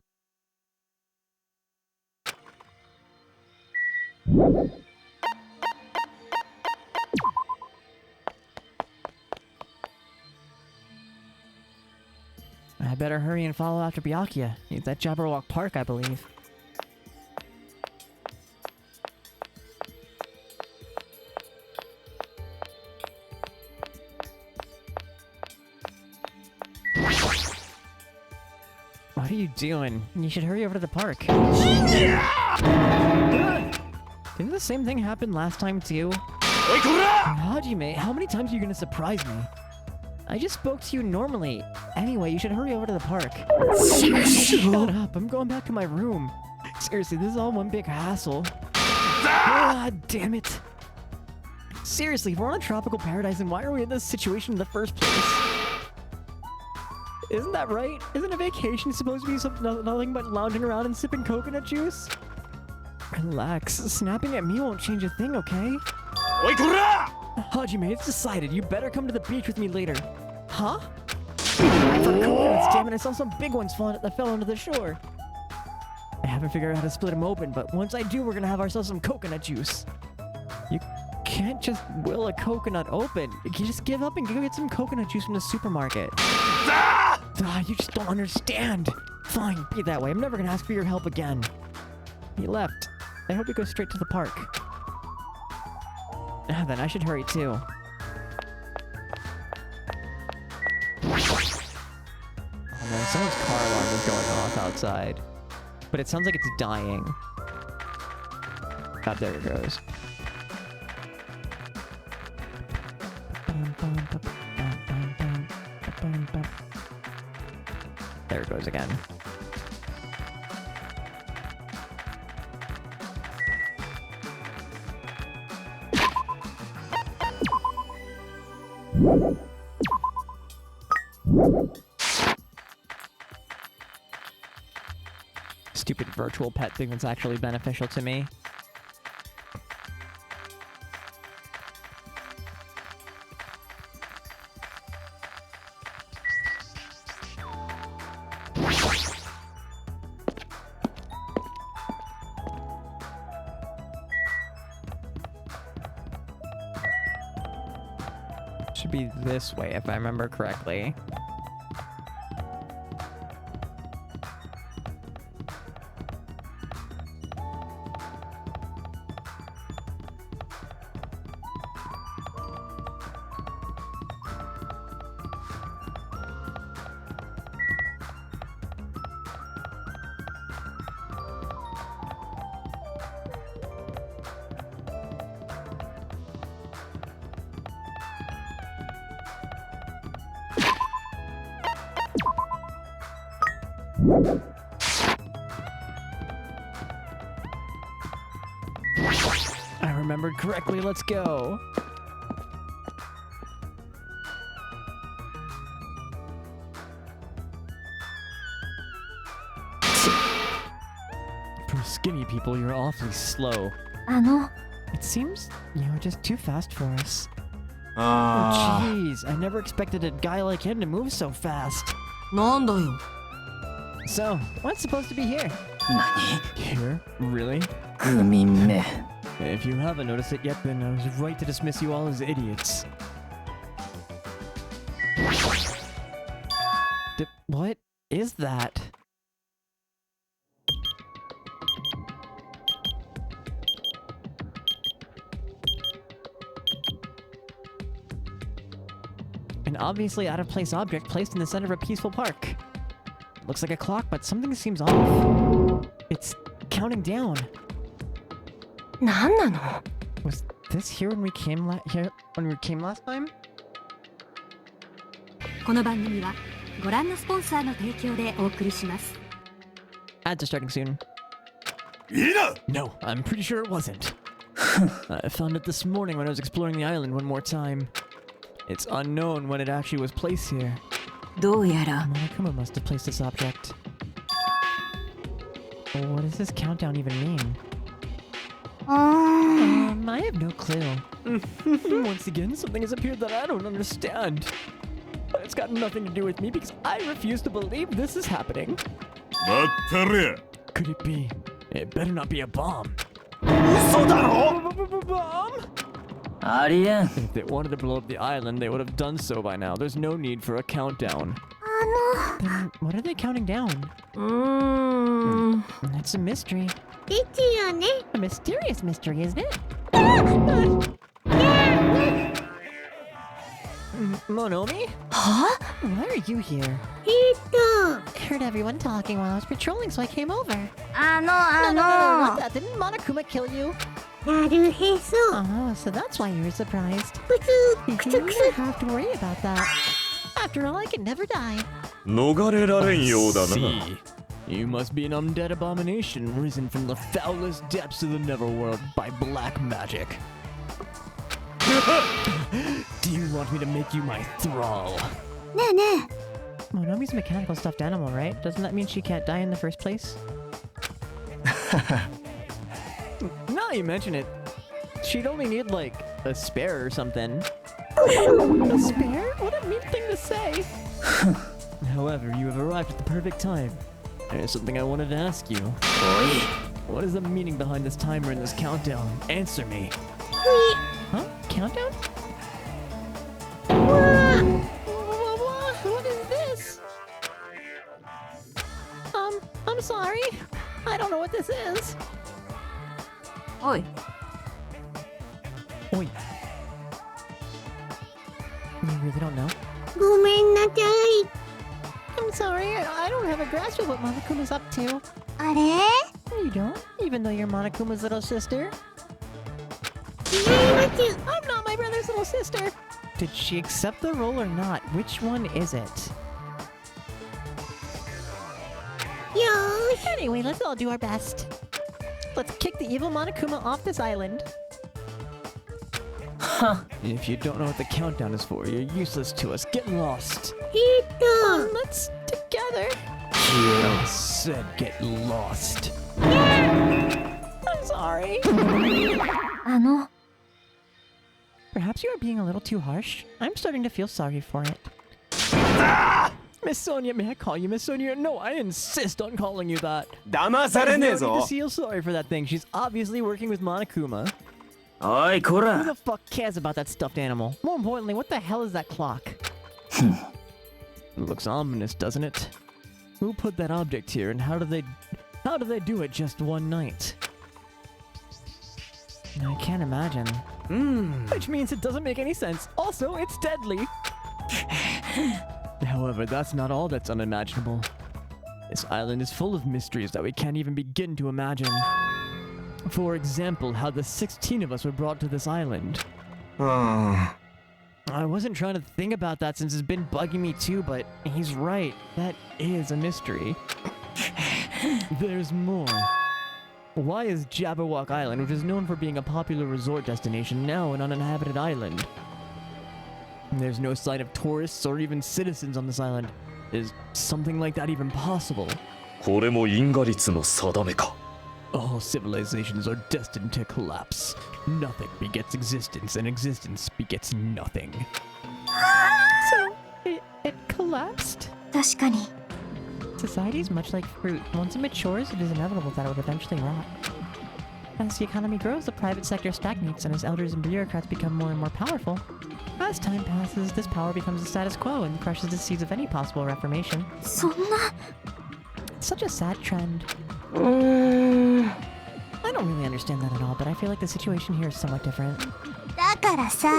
I better hurry and follow after Byakuya. He's at Jabberwock Park, I believe. What are you doing? You should hurry over to the park. Didn't the same thing happen last time too? Hajime, how many times are you gonna surprise me? I just spoke to you normally. Anyway, you should hurry over to the park. Shut up, I'm going back to my room. Seriously, this is all one big hassle. God damn it. Seriously, if we're on a tropical paradise, then why are we in this situation in the first place? Isn't that right? Isn't a vacation supposed to be nothing but lounging around and sipping coconut juice? Relax. Snapping at me won't change a thing, okay? Hajime, it's decided. You better come to the beach with me later. Huh? For coconuts, damn it, I saw some big ones that fell onto the shore. I haven't figured out how to split them open, but once I do, we're gonna have ourselves some coconut juice. You can't just will a coconut open. You just give up and go get some coconut juice from the supermarket. You just don't understand. Fine, be that way. I'm never gonna ask for your help again. He left. I hope he goes straight to the park. Then I should hurry too. Oh man, someone's car alarm is going off outside. But it sounds like it's dying. Oh, there it goes. There it goes again. Stupid virtual pet thing that's actually beneficial to me. to be this way, if I remember correctly. I remembered correctly, let's go. For skinny people, you're awfully slow. あの It seems you're just too fast for us. Oh, あ jeez, I never expected a guy like him to move so fast. なんだよ。 So, what's supposed to be here? 何 Here? Really? グミめ If you haven't noticed it yet, then I was right to dismiss you all as idiots. What is that? An obviously out-of-place object placed in the center of a peaceful park. Looks like a clock, but something seems off. It's counting down. なんなの Was this here when we came last time? この番組はご覧のスポンサーの提供でお送りします。 Ads are starting soon. いいな No, I'm pretty sure it wasn't. I found it this morning when I was exploring the island one more time. It's unknown when it actually was placed here. どうやら Monokuma must have placed this object. What does this countdown even mean? I have no clue. Once again, something has appeared that I don't understand. But it's got nothing to do with me because I refuse to believe this is happening. まったり Could it be? It better not be a bomb. 嘘だろ Bomb? ありえん If they wanted to blow up the island, they would have done so by now. There's no need for a countdown. Then what are they counting down? うーん That's a mystery. ですよね。 A mysterious mystery, isn't it? Monomi? Huh? Why are you here? I heard everyone talking while I was patrolling, so I came over. No, not that. Didn't Monokuma kill you? なるへそ。 Oh, so that's why you were surprised. くつ You くつ didn't くつ。 have to worry about that. After all, I can never die. 逃れられんようだな See. You must be an undead abomination risen from the foulest depths of the netherworld by black magic. Do you want me to make you my thrall? ねえねえ。 Monomi's a mechanical stuffed animal, right? Doesn't that mean she can't die in the first place? Now you mention it, she'd only need like a spare or something. A spare? What a mean thing to say. However, you have arrived at the perfect time. There's something I wanted to ask you. おい What is the meaning behind this timer and this countdown? Answer me. Huh? Countdown? What is this? I'm sorry. I don't know what this is. おい Oi. You really don't know? ごめんなさい。 I'm sorry. I don't have a grasp of what Monokuma's up to. あれ You don't? Even though you're Monokuma's little sister? 違います。 I'm not my brother's little sister. Did she accept the role or not? Which one is it? よーし。 Anyway, let's all do our best. Let's kick the evil Monokuma off this island. If you don't know what the countdown is for, you're useless to us. Get lost. Let's together. I said get lost. I'm sorry. あの Perhaps you are being a little too harsh. I'm starting to feel sorry for it. Miss Sonia, may I call you Miss Sonia? No, I insist on calling you that. 騙されねえ There's no ぞ need to feel sorry for that thing. She's obviously working with Monokuma. おいこ Who ら the fuck cares about that stuffed animal? More importantly, what the hell is that clock? It looks ominous, doesn't it? Who put that object here, and how do they do it just one night? I can't imagine. Which means it doesn't make any sense. Also, it's deadly. However, that's not all that's unimaginable. This island is full of mysteries that we can't even begin to imagine. For example, how the 16 of us were brought to this island. I wasn't trying to think about that since it's been bugging me too, but he's right. That is a mystery. There's more. Why is Jabberwock Island, which is known for being a popular resort destination, now an uninhabited island? There's no sign of tourists or even citizens on this island. Is something like that even possible? これも因果律の定めか。 All civilizations are destined to collapse. Nothing begets existence, and existence begets nothing. So, it collapsed? 確かに Society is much like fruit. Once it matures, it is inevitable that it would eventually rot. As the economy grows, the private sector stagnates, and as elders and bureaucrats become more and more powerful. As time passes, this power becomes the status quo and crushes the seeds of any possible reformation. そんな It's such a sad trend. I don't really understand that at all, but I feel like the situation here is somewhat different. だからさ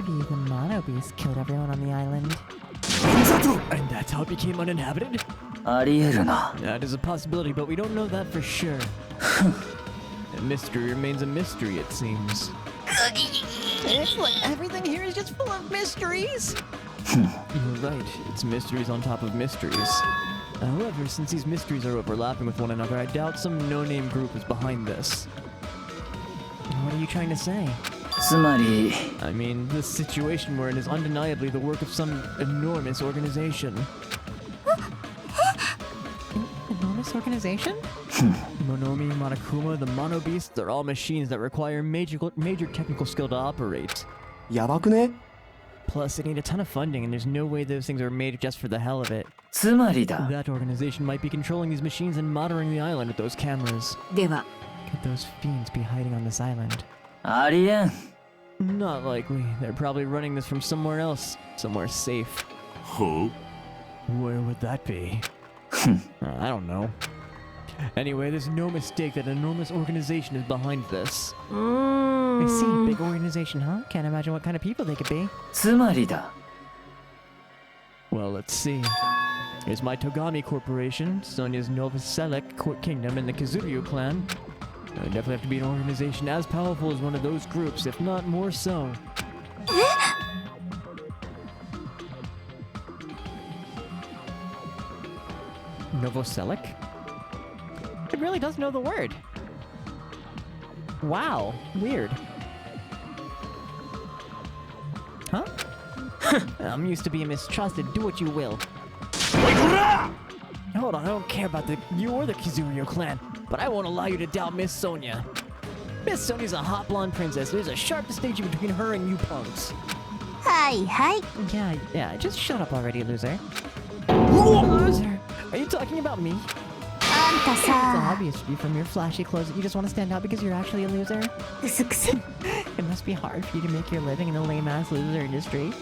Maybe the mono beast killed everyone on the island. And that's how it became uninhabited? ありえるな That is a possibility, but we don't know that for sure. A mystery remains a mystery, it seems. It's like everything here is just full of mysteries. You're right, it's mysteries on top of mysteries. However, since these mysteries are overlapping with one another, I doubt some no-name group is behind this. What are you trying to say? つまり I mean, this situation we're in is undeniably the work of some enormous organization. Enormous organization? Monomi, Monokuma, the Mono Beasts, they're all machines that require major technical skill to operate. やばくね Plus, they need a ton of funding, and there's no way those things are made just for the hell of it. つまりだ That organization might be controlling these machines and monitoring the island with those cameras. では Could those fiends be hiding on this island? ありえん Not likely. They're probably running this from somewhere else. Somewhere safe. ほう Where would that be? I don't know. Anyway, there's no mistake that an enormous organization is behind this. I see. Big organization, huh? Can't imagine what kind of people they could be. つまりだ Well, let's see. Here's my Togami Corporation, Sonya's Nova Select Kingdom, and the Kazuryu clan. There would definitely have to be an organization as powerful as one of those groups, if not more so. Novoselic? It really does know the word. Wow, weird. Huh? I'm used to being mistrusted. Do what you will. Hold on, I don't care about you or the Kizuryo clan, but I won't allow you to doubt Miss Sonia. Miss Sonia's a hot blonde princess. There's a sharp distinction between her and you punks. はいはい Yeah, just shut up already, loser. Loser? Are you talking about me? あんた It's さ obvious to you from your flashy clothes that you just want to stand out because you're actually a loser. くすくす It must be hard for you to make your living in the lame-ass loser industry.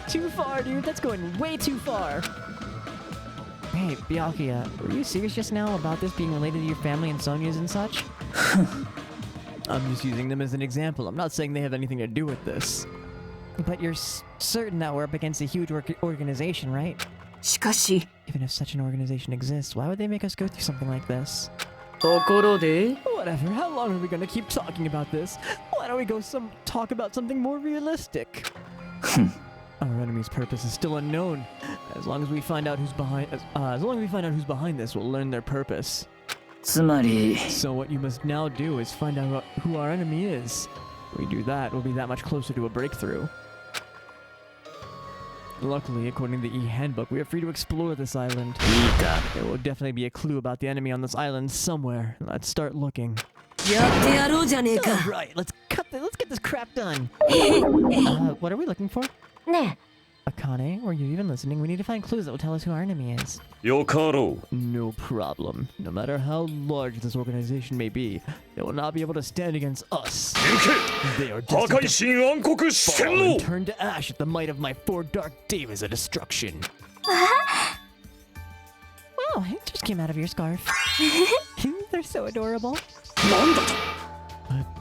Too far, dude. That's going way too far. Hey, Byakuya, were you serious just now about this being related to your family and Sonya's and such? I'm just using them as an example. I'm not saying they have anything to do with this. But you're certain that we're up against a huge organization, right? しかし Even if such an organization exists, why would they make us go through something like this? ところで Whatever. How long are we gonna keep talking about this? Why don't we go talk about something more realistic? Our enemy's purpose is still unknown. As long as we find out who's behind this, we'll learn their purpose. つまり So what you must now do is find out who our enemy is. If we do that, we'll be that much closer to a breakthrough. Luckily, according to the E-Handbook, we are free to explore this island. いいか There will definitely be a clue about the enemy on this island somewhere. Let's start looking. やってやろうじゃねえか Right, let's get this crap done. What are we looking for? ねえ Akane, were you even listening? We need to find clues that will tell us who our enemy is. よかろう。 No problem. No matter how large this organization may be, they will not be able to stand against us. 行け They are 破 destined 壊 to 神暗黒四 fall 天 and 王 turn to ash at the might of my 4 dark demons of destruction. Wow, it just came out of your scarf. They're so adorable. なんだ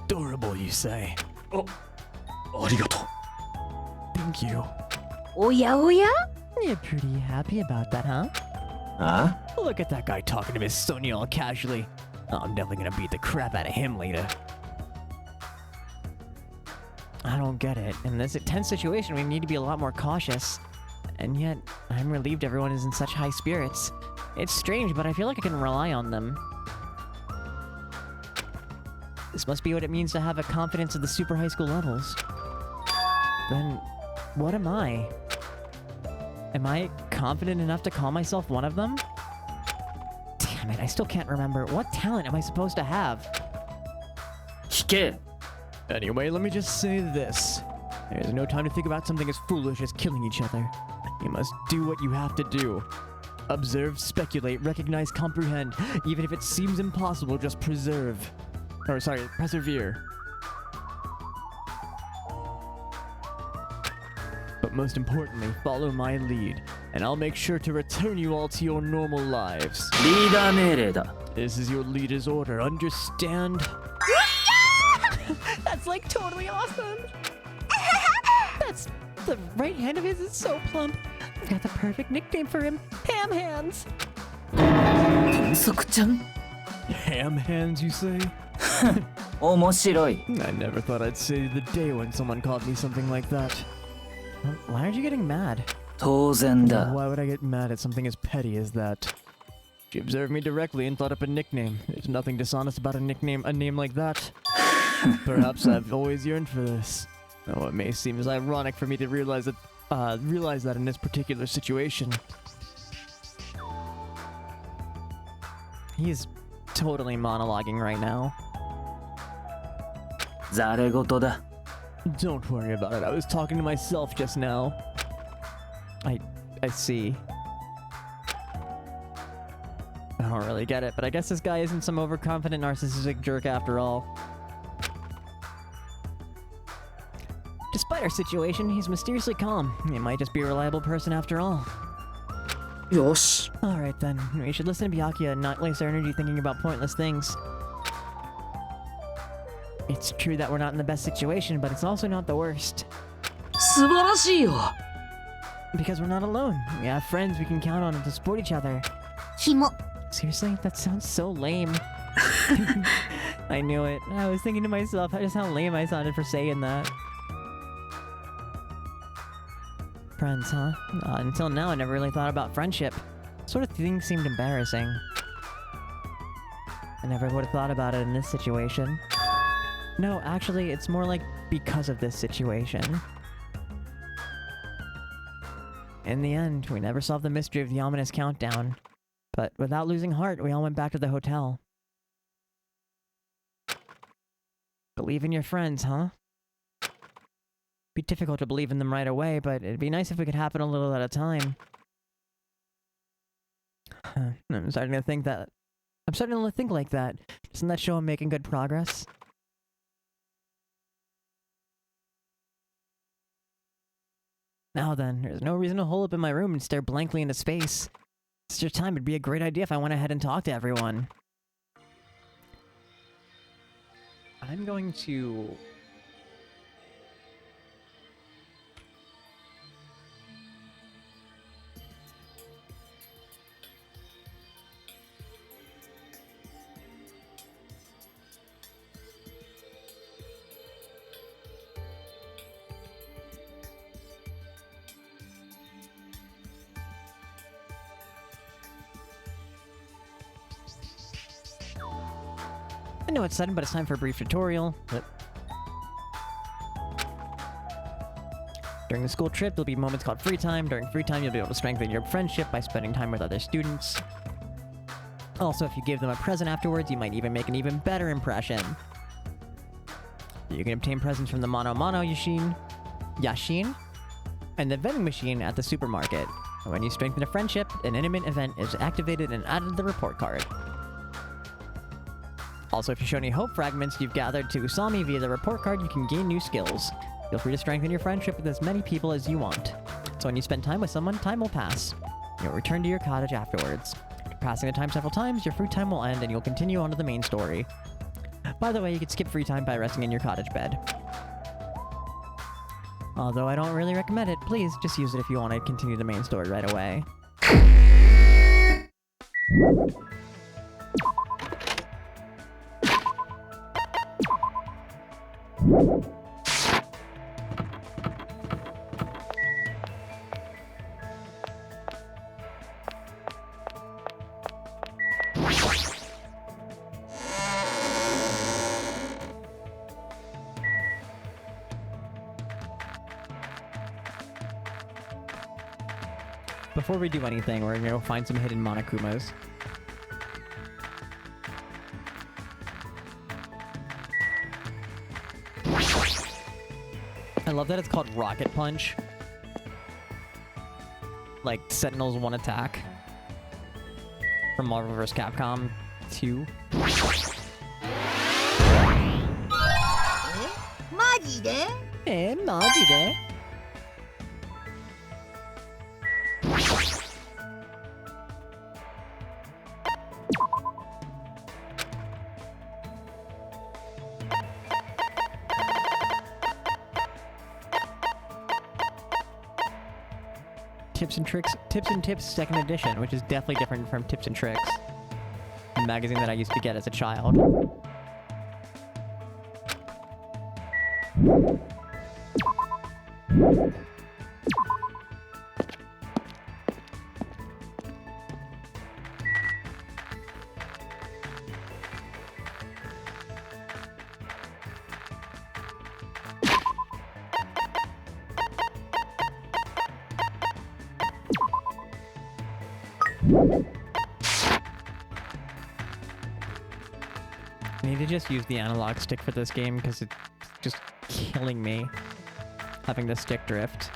Adorable, you say? とありがとう。 Thank you. おやおや You're pretty happy about that, huh? あ Look at that guy talking to Miss Sonia all casually. Oh, I'm definitely gonna beat the crap out of him later. I don't get it. In this tense situation, we need to be a lot more cautious. And yet, I'm relieved everyone is in such high spirits. It's strange, but I feel like I can rely on them. This must be what it means to have a confidence at the super high school levels. Then, what am I? Am I confident enough to call myself one of them? Damn it, I still can't remember. What talent am I supposed to have? 聞け Anyway, let me just say this. There's no time to think about something as foolish as killing each other. You must do what you have to do. Observe, speculate, recognize, comprehend. Even if it seems impossible, just persevere. But most importantly, follow my lead, and I'll make sure to return you all to your normal lives. リーダー命令だ This is your leader's order, understand? That's like totally awesome! That's... the right hand of his is so plump. I've got the perfect nickname for him. Ham Hands! 豚足ちゃん Ham Hands, you say? 面白い I never thought I'd say the day when someone called me something like that. Why aren't you getting mad? 当然だ Why would I get mad at something as petty as that? She observed me directly and thought up a nickname. There's nothing dishonest about a name like that. Perhaps I've always yearned for this. Though it may seem as ironic for me to realize that in this particular situation. He's totally monologuing right now. ざれ言だ Don't worry about it. I was talking to myself just now. I see. I don't really get it, but I guess this guy isn't some overconfident narcissistic jerk after all. Despite our situation, he's mysteriously calm. He might just be a reliable person after all. よし Alright then, we should listen to Byakuya and not waste our energy thinking about pointless things. It's true that we're not in the best situation, but it's also not the worst. 素晴らしいよ Because we're not alone. We have friends we can count on to support each other. ひも Seriously? That sounds so lame. I knew it. I was thinking to myself just how lame I sounded for saying that. Friends, huh? Until now, I never really thought about friendship. Sort of things seemed embarrassing. I never would have thought about it in this situation. No, actually, it's more like because of this situation. In the end, we never solved the mystery of the ominous countdown. But without losing heart, we all went back to the hotel. Believe in your friends, huh? Be difficult to believe in them right away, but it'd be nice if we could happen a little at a time. I'm starting to think like that. Doesn't that show I'm making good progress? Now then, there's no reason to hole up in my room and stare blankly into space. It's your time. It'd be a great idea if I went ahead and talked to everyone. I'm going to... I know it's sudden, but it's time for a brief tutorial. During the school trip, there'll be moments called free time. During free time, you'll be able to strengthen your friendship by spending time with other students. Also, if you give them a present afterwards, you might even make an even better impression. You can obtain presents from the Mono Yashin. and the vending machine at the supermarket. When you strengthen a friendship, an intimate event is activated and added to the report card. Also, if you show any hope fragments you've gathered to Usami via the report card, you can gain new skills. Feel free to strengthen your friendship with as many people as you want. So when you spend time with someone, time will pass. You'll return to your cottage afterwards. After passing the time several times, your free time will end and you'll continue on to the main story. By the way, you can skip free time by resting in your cottage bed. Although I don't really recommend it, please just use it if you want to continue the main story right away. Before we do anything, we're gonna go find some hidden Monokumas. I love that it's called Rocket Punch. Like Sentinel's one attack. From Marvel vs. Capcom 2. マジで マジで? Tips and Tips second edition, which is definitely different from Tips and Tricks, the magazine that I used to get as a child. I need to just use the analog stick for this game because it's just killing me having the stick drift.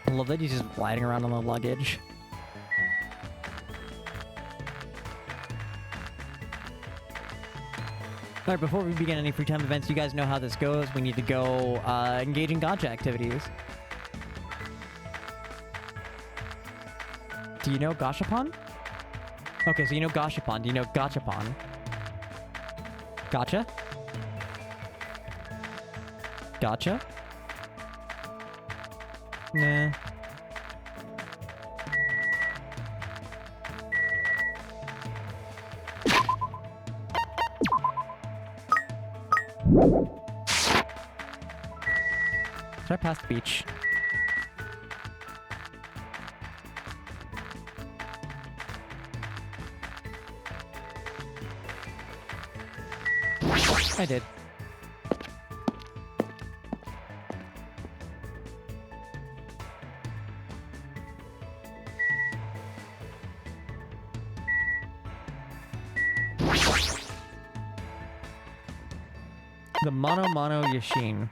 I love that he's just riding around on the luggage. Alright, before we begin any free time events, you guys know how this goes. We need to go engage in gacha activities. Do you know Gashapon? Okay, so you know Gashapon. Do you know Gachapon? Gotcha? Gotcha? Nah. Should I pass the beach? I did. The Mono Yashin.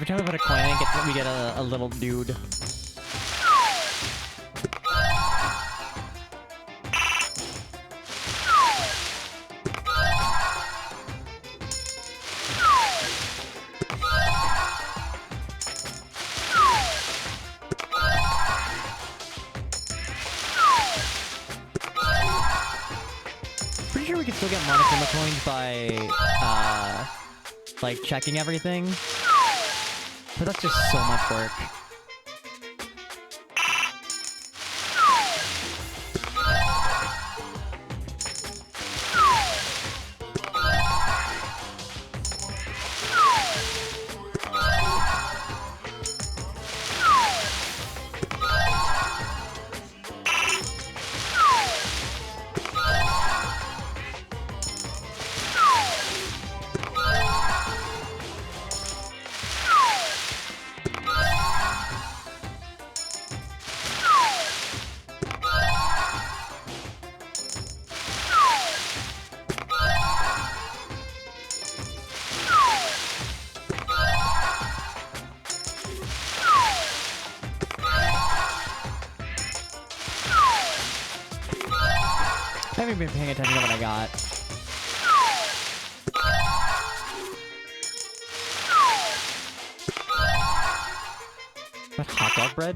every time we put a coin in, we get a little dude. Pretty sure we can still get Monokuma coins by, like, checking everything. But that's just so much work. I haven't been paying attention to what I got. What, hot dog bread?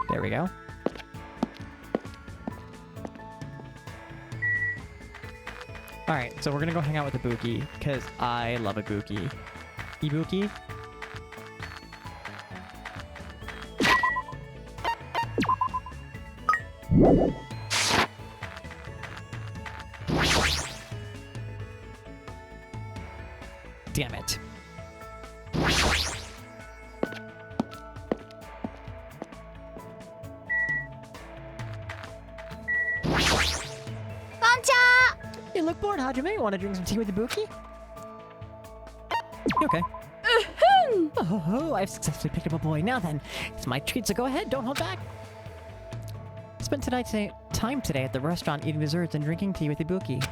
There we go. Alright, so we're gonna go hang out with Ibuki, because I love Ibuki. Ibuki? Damn it. You look bored, Hajime. Want to drink some tea with Ibuki? Okay. Oh, I've successfully picked up a boy. Now then, it's my treat, so go ahead. Don't hold back. Spent time today at the restaurant eating desserts and drinking tea with Ibuki.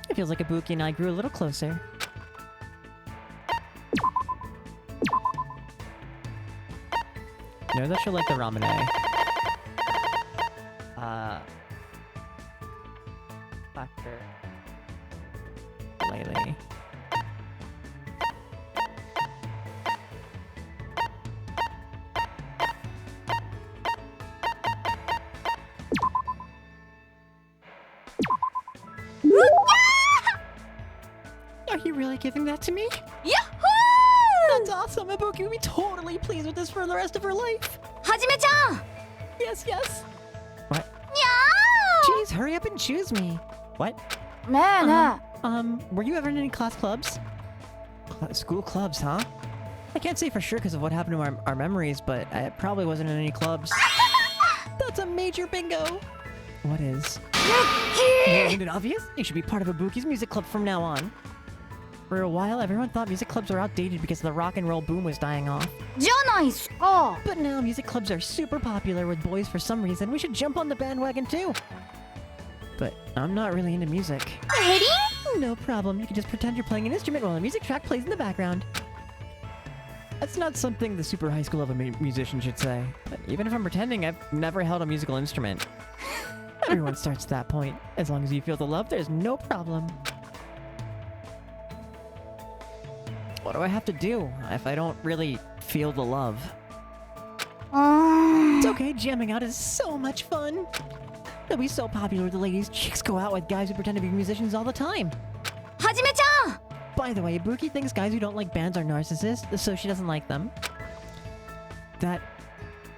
It feels like Ibuki and I grew a little closer. No, that she'll like the ramune. Factor. Lately. Are you really giving that to me? Yahoo! That's awesome! Ibuki will be totally pleased with this for the rest of her life! Hajime-chan! Yes, yes! What? Meow! Jeez, hurry up and choose me! What? Man, Were you ever in any class clubs? School clubs, huh? I can't say for sure because of what happened to our memories, but I probably wasn't in any clubs. That's a major bingo! What is? Isn't it obvious? You should be part of Ibuki's music club from now on. For a while, everyone thought music clubs were outdated because the rock and roll boom was dying off. じゃないっすか。 But now music clubs are super popular with boys for some reason. We should jump on the bandwagon too. But I'm not really into music. No problem. You can just pretend you're playing an instrument while a music track plays in the background. That's not something the super high school level musician should say. But even if I'm pretending, I've never held a musical instrument. Everyone starts at that point. As long as you feel the love, there's no problem. What do I have to do if I don't really feel the love? It's okay, jamming out is so much fun. It'll be so popular with the ladies. Chicks go out with guys who pretend to be musicians all the time. Hajime-chan! By the way, Ibuki thinks guys who don't like bands are narcissists, so she doesn't like them. That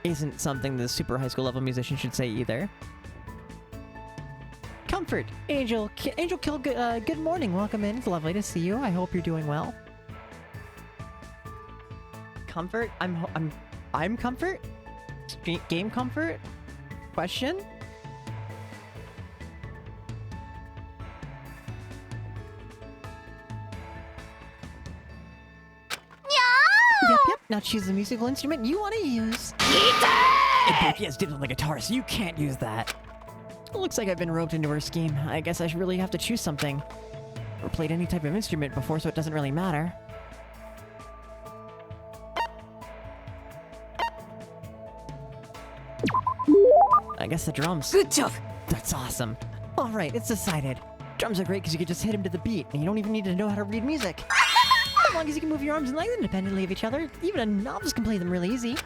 isn't something the super high school level musician should say either. Comfort! Angel Kill, good morning. Welcome in. It's lovely to see you. I hope you're doing well. comfort? I'm comfort? Game comfort? Question? Yep. Now choose the musical instrument you want to use. Ibuki has dibs on the guitar, so you can't use that. Looks like I've been roped into her scheme. I guess I should really have to choose something. Or played any type of instrument before, so it doesn't really matter. I guess the drums. Good job. That's awesome. All right, it's decided. Drums are great because you can just hit them to the beat, and you don't even need to know how to read music. As long as you can move your arms and legs independently of each other, even a novice can play them really easy.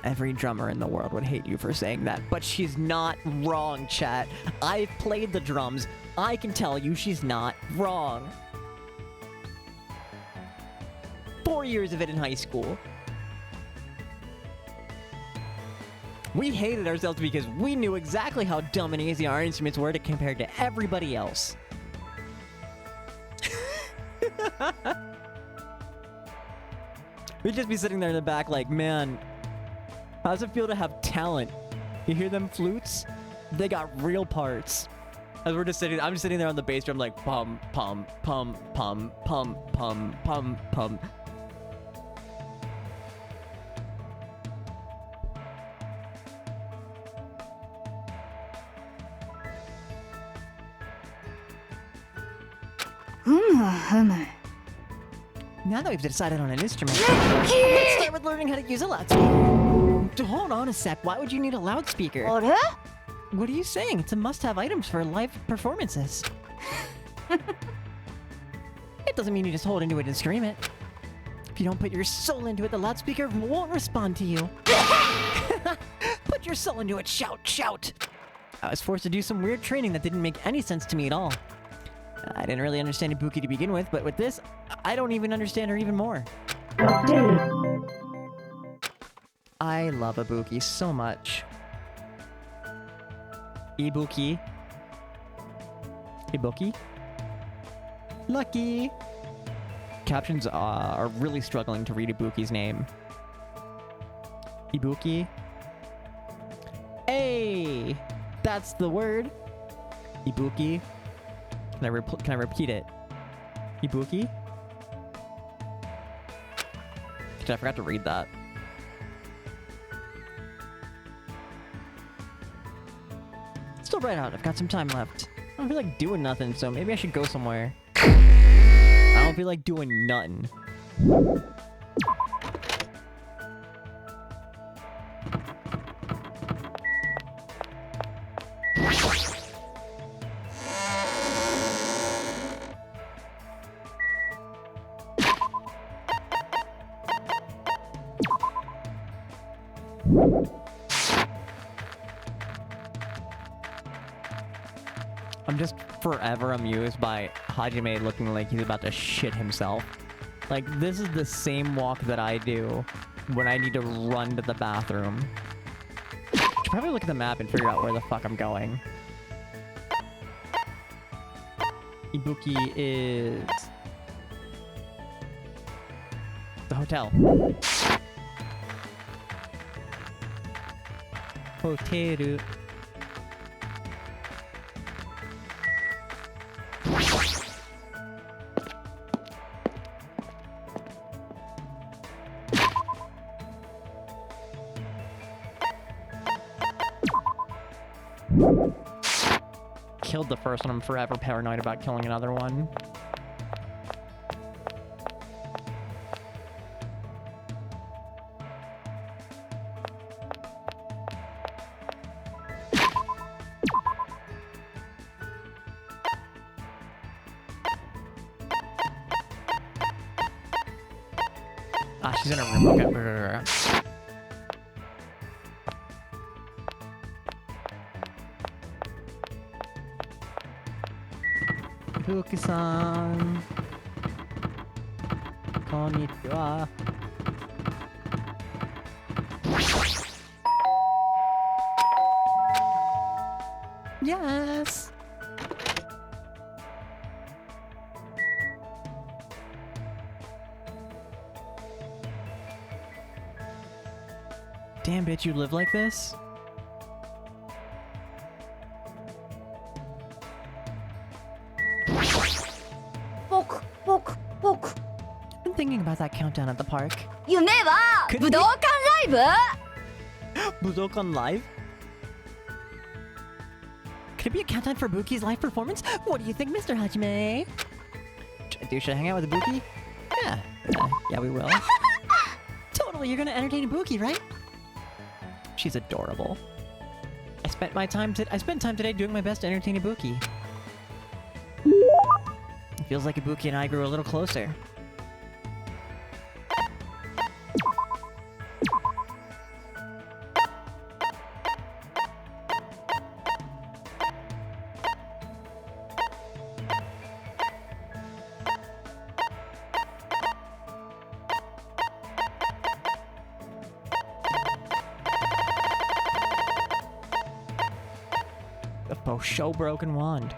Every drummer in the world would hate you for saying that, but she's not wrong, chat. I've played the drums. I can tell you she's not wrong. 4 years of it in high school. We hated ourselves because we knew exactly how dumb and easy our instruments were compared to everybody else. We'd just be sitting there in the back like, man, how does it feel to have talent? You hear them flutes? They got real parts. As we're just sitting, I'm just sitting there on the bass drum like pum, pum, pum, pum, pum, pum, pum, pum. Now that we've decided on an instrument, let's start with learning how to use a loudspeaker. Hold on a sec, why would you need a loudspeaker? What are you saying? It's a must-have item for live performances. It doesn't mean you just hold into it and scream it. If you don't put your soul into it, the loudspeaker won't respond to you. Put your soul into it, shout, shout! I was forced to do some weird training that didn't make any sense to me at all. I didn't really understand Ibuki to begin with, but with this, I don't even understand her even more. I love Ibuki so much. Ibuki. Ibuki? Lucky! Captions are really struggling to read Ibuki's name. Ibuki? Hey! That's the word! Ibuki? Can I repeat it? Ibuki? I forgot to read that. Still bright out. I've got some time left. I don't feel like doing nothing, so maybe I should go somewhere. I don't feel like doing nothing. I'm just forever amused by Hajime looking like he's about to shit himself. Like, this is the same walk that I do when I need to run to the bathroom. I should probably look at the map and figure out where the fuck I'm going. Ibuki is... the hotel. Hoteru. Killed the first one. I'm forever paranoid about killing another one. Ah, she's in a room. Okay. Ibuki-san. Konnichiwa. Yes. Damn, bitch, you live like this? Poke, poke, poke. I've been thinking about that countdown at the park. 夢は Could 武道館ライブ Budokan Live? Could it be a countdown for Buki's live performance? What do you think, Mr. Hajime? Should I hang out with Buki? Yeah. Yeah, we will. Totally, you're gonna entertain Buki, right? She's adorable. I spent time today doing my best to entertain Ibuki. It feels like Ibuki and I grew a little closer. The show broken wand.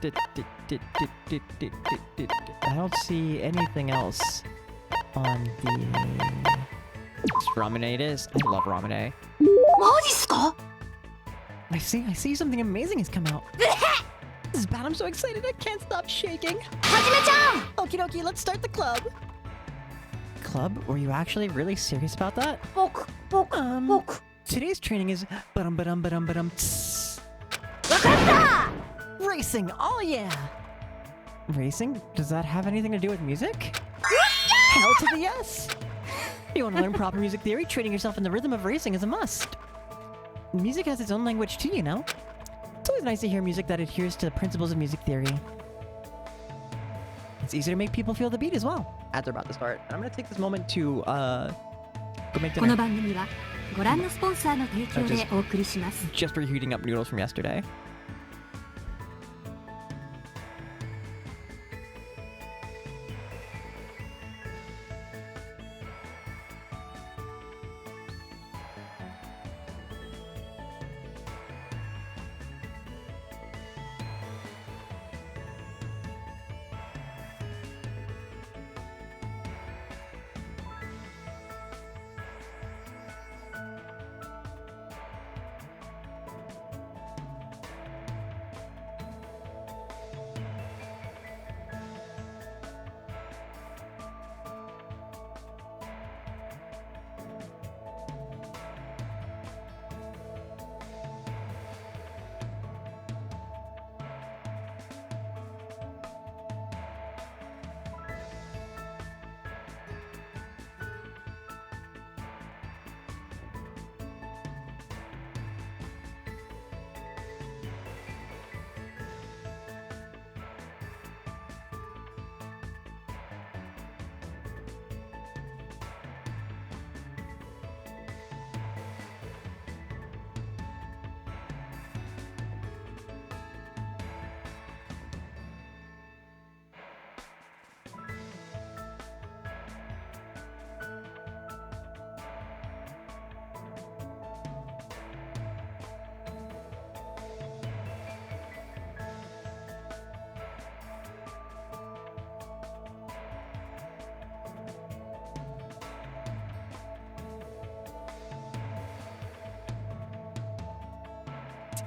I don't see anything else on the... Ramune it is. I love Ramune. マジっすか I see something amazing has come out. This is bad, I'm so excited, I can't stop shaking. はじめちゃん Okie dokie, let's start the club. Club? Were you actually really serious about that? ポクポクポク Today's training is tss. わかった Racing, oh yeah! Racing? Does that have anything to do with music? Hell to the yes! You want to learn proper music theory? Training yourself in the rhythm of racing is a must. Music has its own language too, you know? It's always nice to hear music that adheres to the principles of music theory. It's easy to make people feel the beat as well. Ads are about to start. I'm gonna take this moment to, go make この dinner. 番組はご覧のスポンサーの提供でお送りします Just reheating up noodles from yesterday.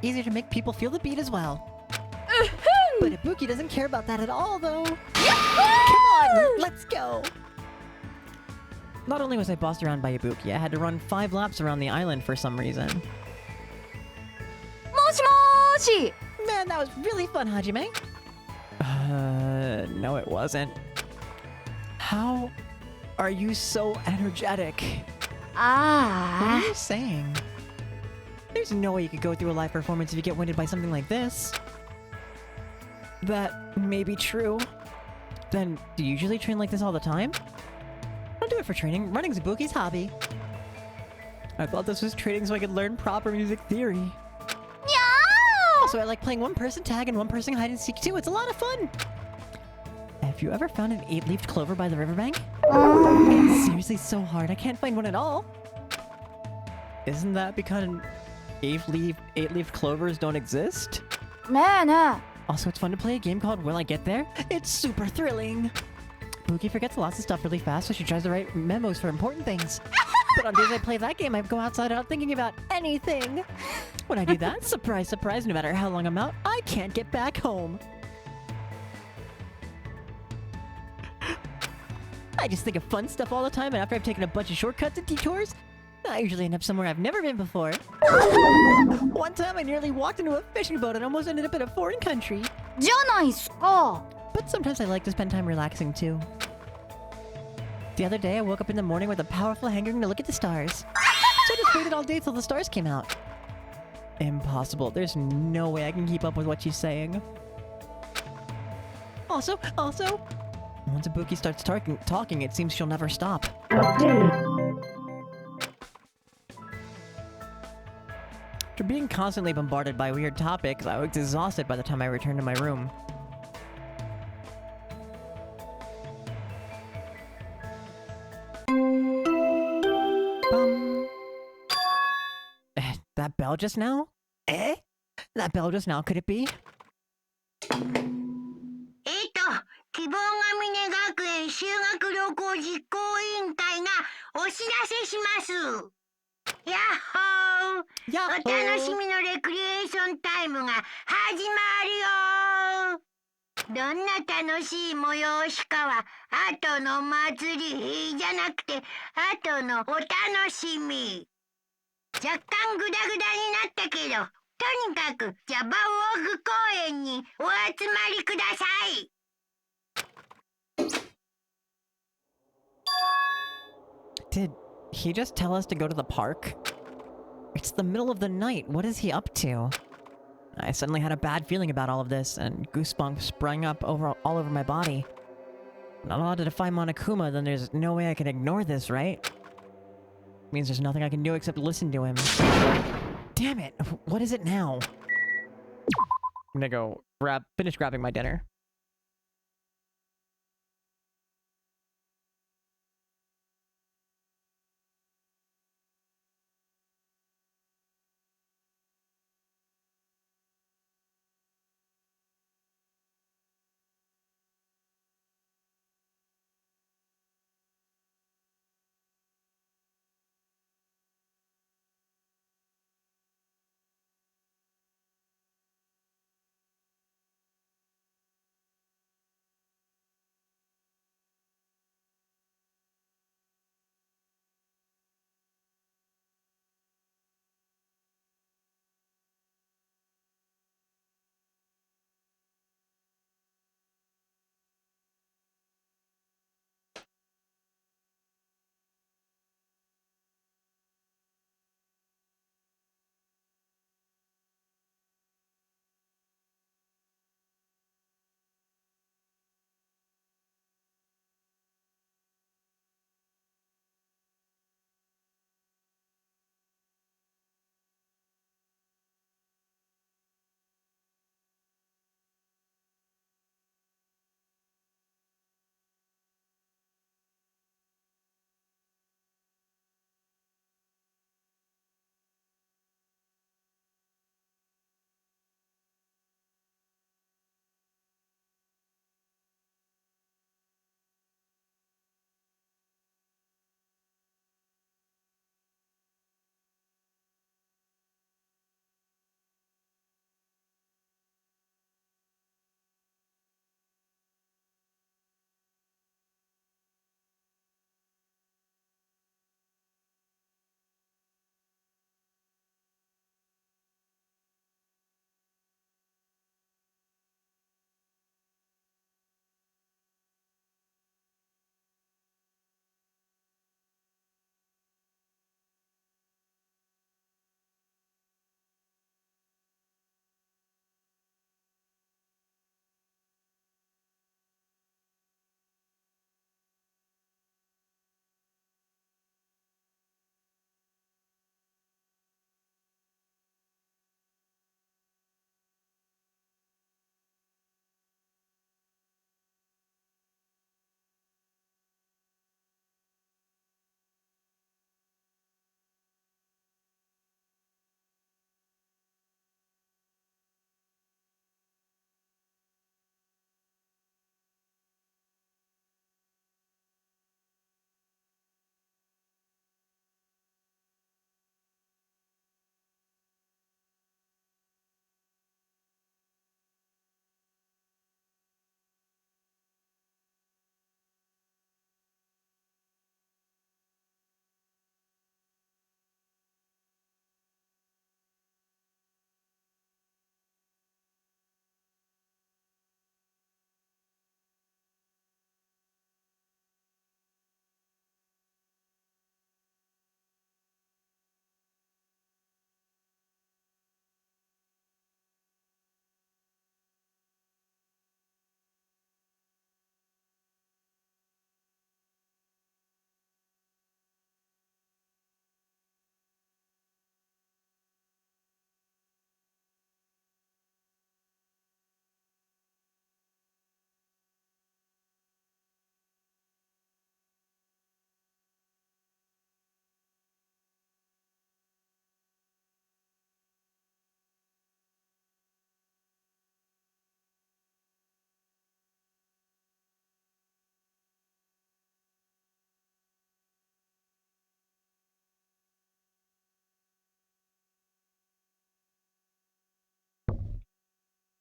Easier to make people feel the beat as well. But Ibuki doesn't care about that at all, though. Come on, let's go. Not only was I bossed around by Ibuki, I had to run 5 laps around the island for some reason. もしもーし Man, that was really fun, Hajime. No it wasn't. How are you so energetic? What あ are you saying? There's no way you could go through a live performance if you get winded by something like this. That may be true. Then, do you usually train like this all the time? Don't do it for training. Running's Ibuki's hobby. I thought this was training so I could learn proper music theory. Also, I like playing one-person tag and one-person hide-and-seek too. It's a lot of fun. Have you ever found an 8-leafed clover by the riverbank? It's seriously so hard. I can't find one at all. Isn't that because 8-leaf clovers don't exist? ねえねえ Also, it's fun to play a game called Will I Get There? It's super thrilling! Pookie forgets lots of stuff really fast, so she tries to write memos for important things. But on days I play that game, I go outside without thinking about anything. When I do that, surprise, surprise, no matter how long I'm out, I can't get back home. I just think of fun stuff all the time, and after I've taken a bunch of shortcuts and detours, I usually end up somewhere I've never been before. One time I nearly walked into a fishing boat and almost ended up in a foreign country. じゃないっすか。 But sometimes I like to spend time relaxing too. The other day I woke up in the morning with a powerful hankering to look at the stars. So I just waited all day till the stars came out. Impossible. There's no way I can keep up with what she's saying. Also, once Ibuki starts talking, it seems she'll never stop. After being constantly bombarded by weird topics, I was exhausted by the time I returned to my room. That bell just now? That bell just now, could it be? 希望ヶ峰学園修学旅行実行委員会がお知らせします。やっほー。やっほー。お楽しみのレクリエーションタイムが始まるよ。どんな楽しい催しかは後の祭りじゃなくて後のお楽しみ。若干グダグダになったけど、とにかくジャバウォーク公園にお集まりください。Did he just tell us to go to the park? It's the middle of the night. What is he up to? I suddenly had a bad feeling about all of this, and goosebumps sprang up all over my body. Not allowed to defy Monokuma, then there's no way I can ignore this, right? Means there's nothing I can do except listen to him. Damn it! What is it now? I'm gonna go finish grabbing my dinner.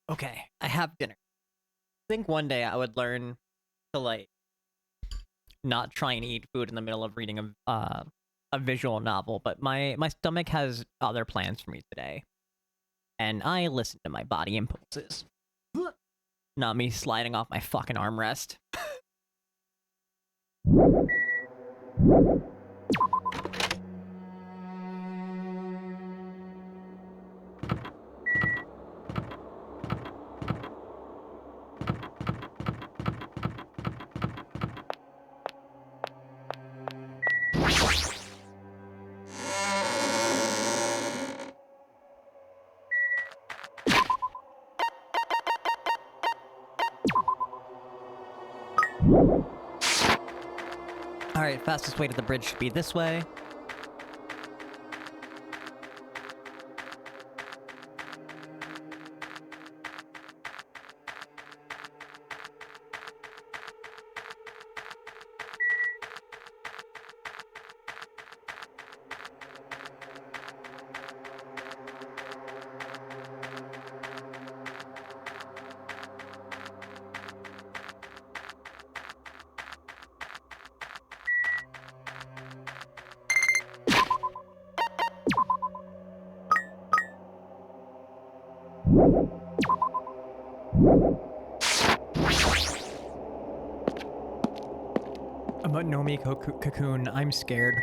Okay, I have dinner. I think one day I would learn to like not try and eat food in the middle of reading a visual novel, but my stomach has other plans for me today. And I listen to my body impulses. Not me sliding off my fucking armrest. Alright, fastest way to the bridge should be this way. About Nomi Cocoon, I'm scared.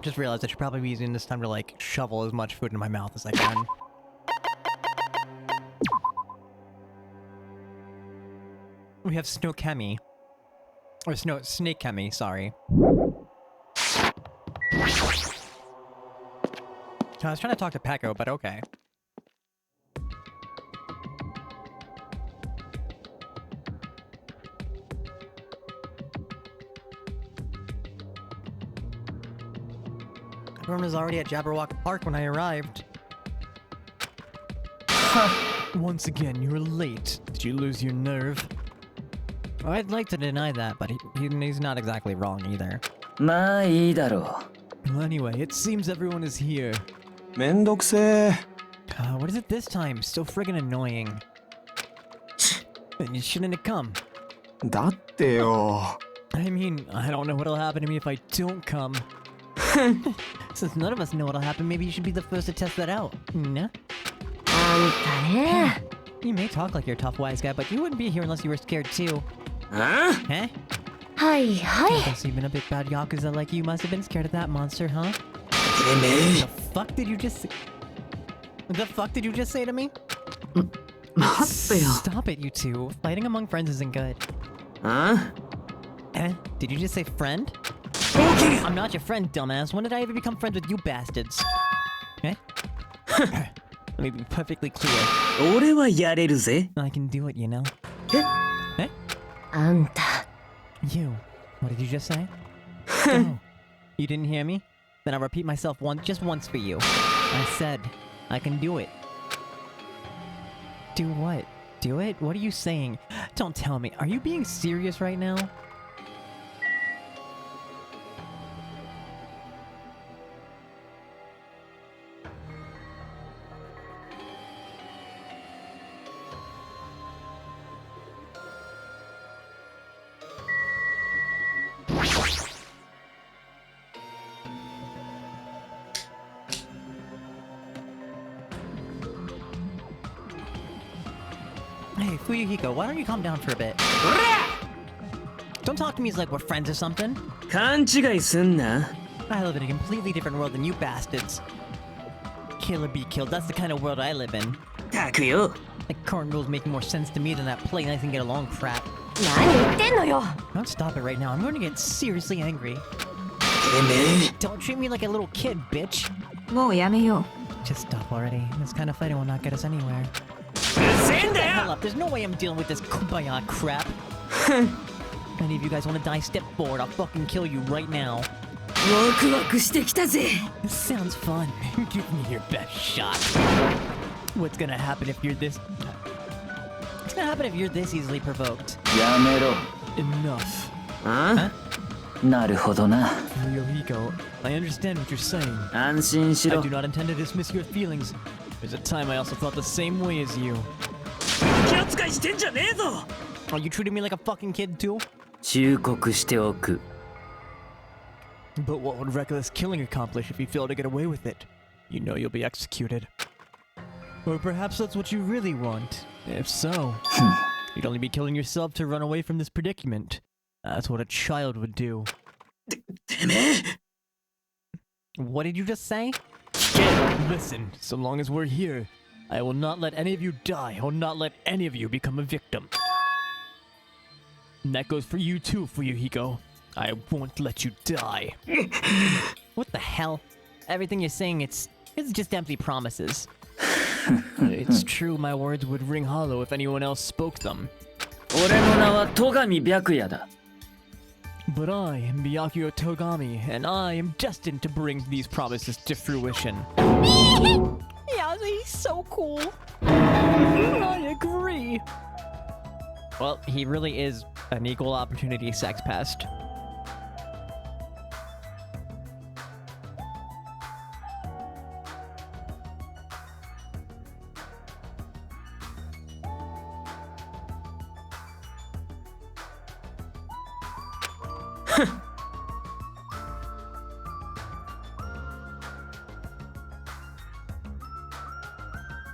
Just realized I should probably be using this time to like shovel as much food in my mouth as I can. We have Snow Kemi. Or Snake Kemi, sorry. I was trying to talk to Peko, but okay. Everyone was already at Jabberwock Park when I arrived. Once again, you're late. Did you lose your nerve? I'd like to deny that, but he's not exactly wrong either. まあいいだろ Well, anyway, it seems everyone is here. めんどくせえ。 What is it this time? So friggin' annoying. Then you shouldn't have come. だってよ。 I mean, I don't know what'll happen to me if I don't come. Since none of us know what'll happen, maybe you should be the first to test that out. Nah? あんたね。 You may talk like you're a tough wise guy, but you wouldn't be here unless you were scared too. あ Huh? はいはい。 Guess even a big bad Yakuza like you must have been scared of that monster, huh? てめえ The fuck did you just say? The fuck did you just say to me? 待ってよ。 Stop it, you two. Fighting among friends isn't good. あ Eh? Did you just say friend? I'm not your friend, dumbass. When did I ever become friends with you bastards? Eh? Let me be perfectly clear. 俺はやれるぜ I can do it, you know? え あんた。 You. What did you just say? Oh. You didn't hear me? Then I'll repeat myself just once for you. I said, I can do it. Do what? Do it? What are you saying? Don't tell me. Are you being serious right now? Hey, Fuyuhiko, why don't you calm down for a bit? Don't talk to me as like we're friends or something. 勘違いすんな I live in a completely different world than you bastards. Kill or be killed, that's the kind of world I live in. たくよ Like current rules making more sense to me than that play nice and get along crap. 何言ってんのよ。 Don't stop it right now. I'm going to get seriously angry. てめえ Don't treat me like a little kid, bitch. もうやめよ Just stop already. This kind of fighting will not get us anywhere. うるせえんだ Hell よ up. There's no way I'm dealing with this kumbaya crap. Any of you guys want to die, step forward. I'll fucking kill you right now. ワクワクしてきたぜ。 This sounds fun. Give me your best shot. What's gonna happen if you're this... What's gonna happen if you're this easily provoked? やめろ。 Enough. あなるほどな。 Yohiko, I understand what you're saying. 安心し I ろ do not intend to dismiss your feelings. There's a time I also felt the same way as you. 気扱いしてんじゃねえぞ Are you treating me like a fucking kid too? 忠告しておく But what would reckless killing accomplish if you fail to get away with it? You know you'll be executed. Or perhaps that's what you really want. If so, you'd only be killing yourself to run away from this predicament. That's what a child would do. てめえ What did you just say? Listen, so long as we're here, I will not let any of you die. I will not let any of you become a victim. And that goes for you too, Fuyuhiko. I won't let you die. What the hell? Everything you're saying, it's just empty promises. It's true, my words would ring hollow if anyone else spoke them. 俺の名は戸上白夜だ But I am Byakuyo Togami, and I am destined to bring these promises to fruition. Yeah, he's so cool. I agree. Well, he really is an equal opportunity sex pest.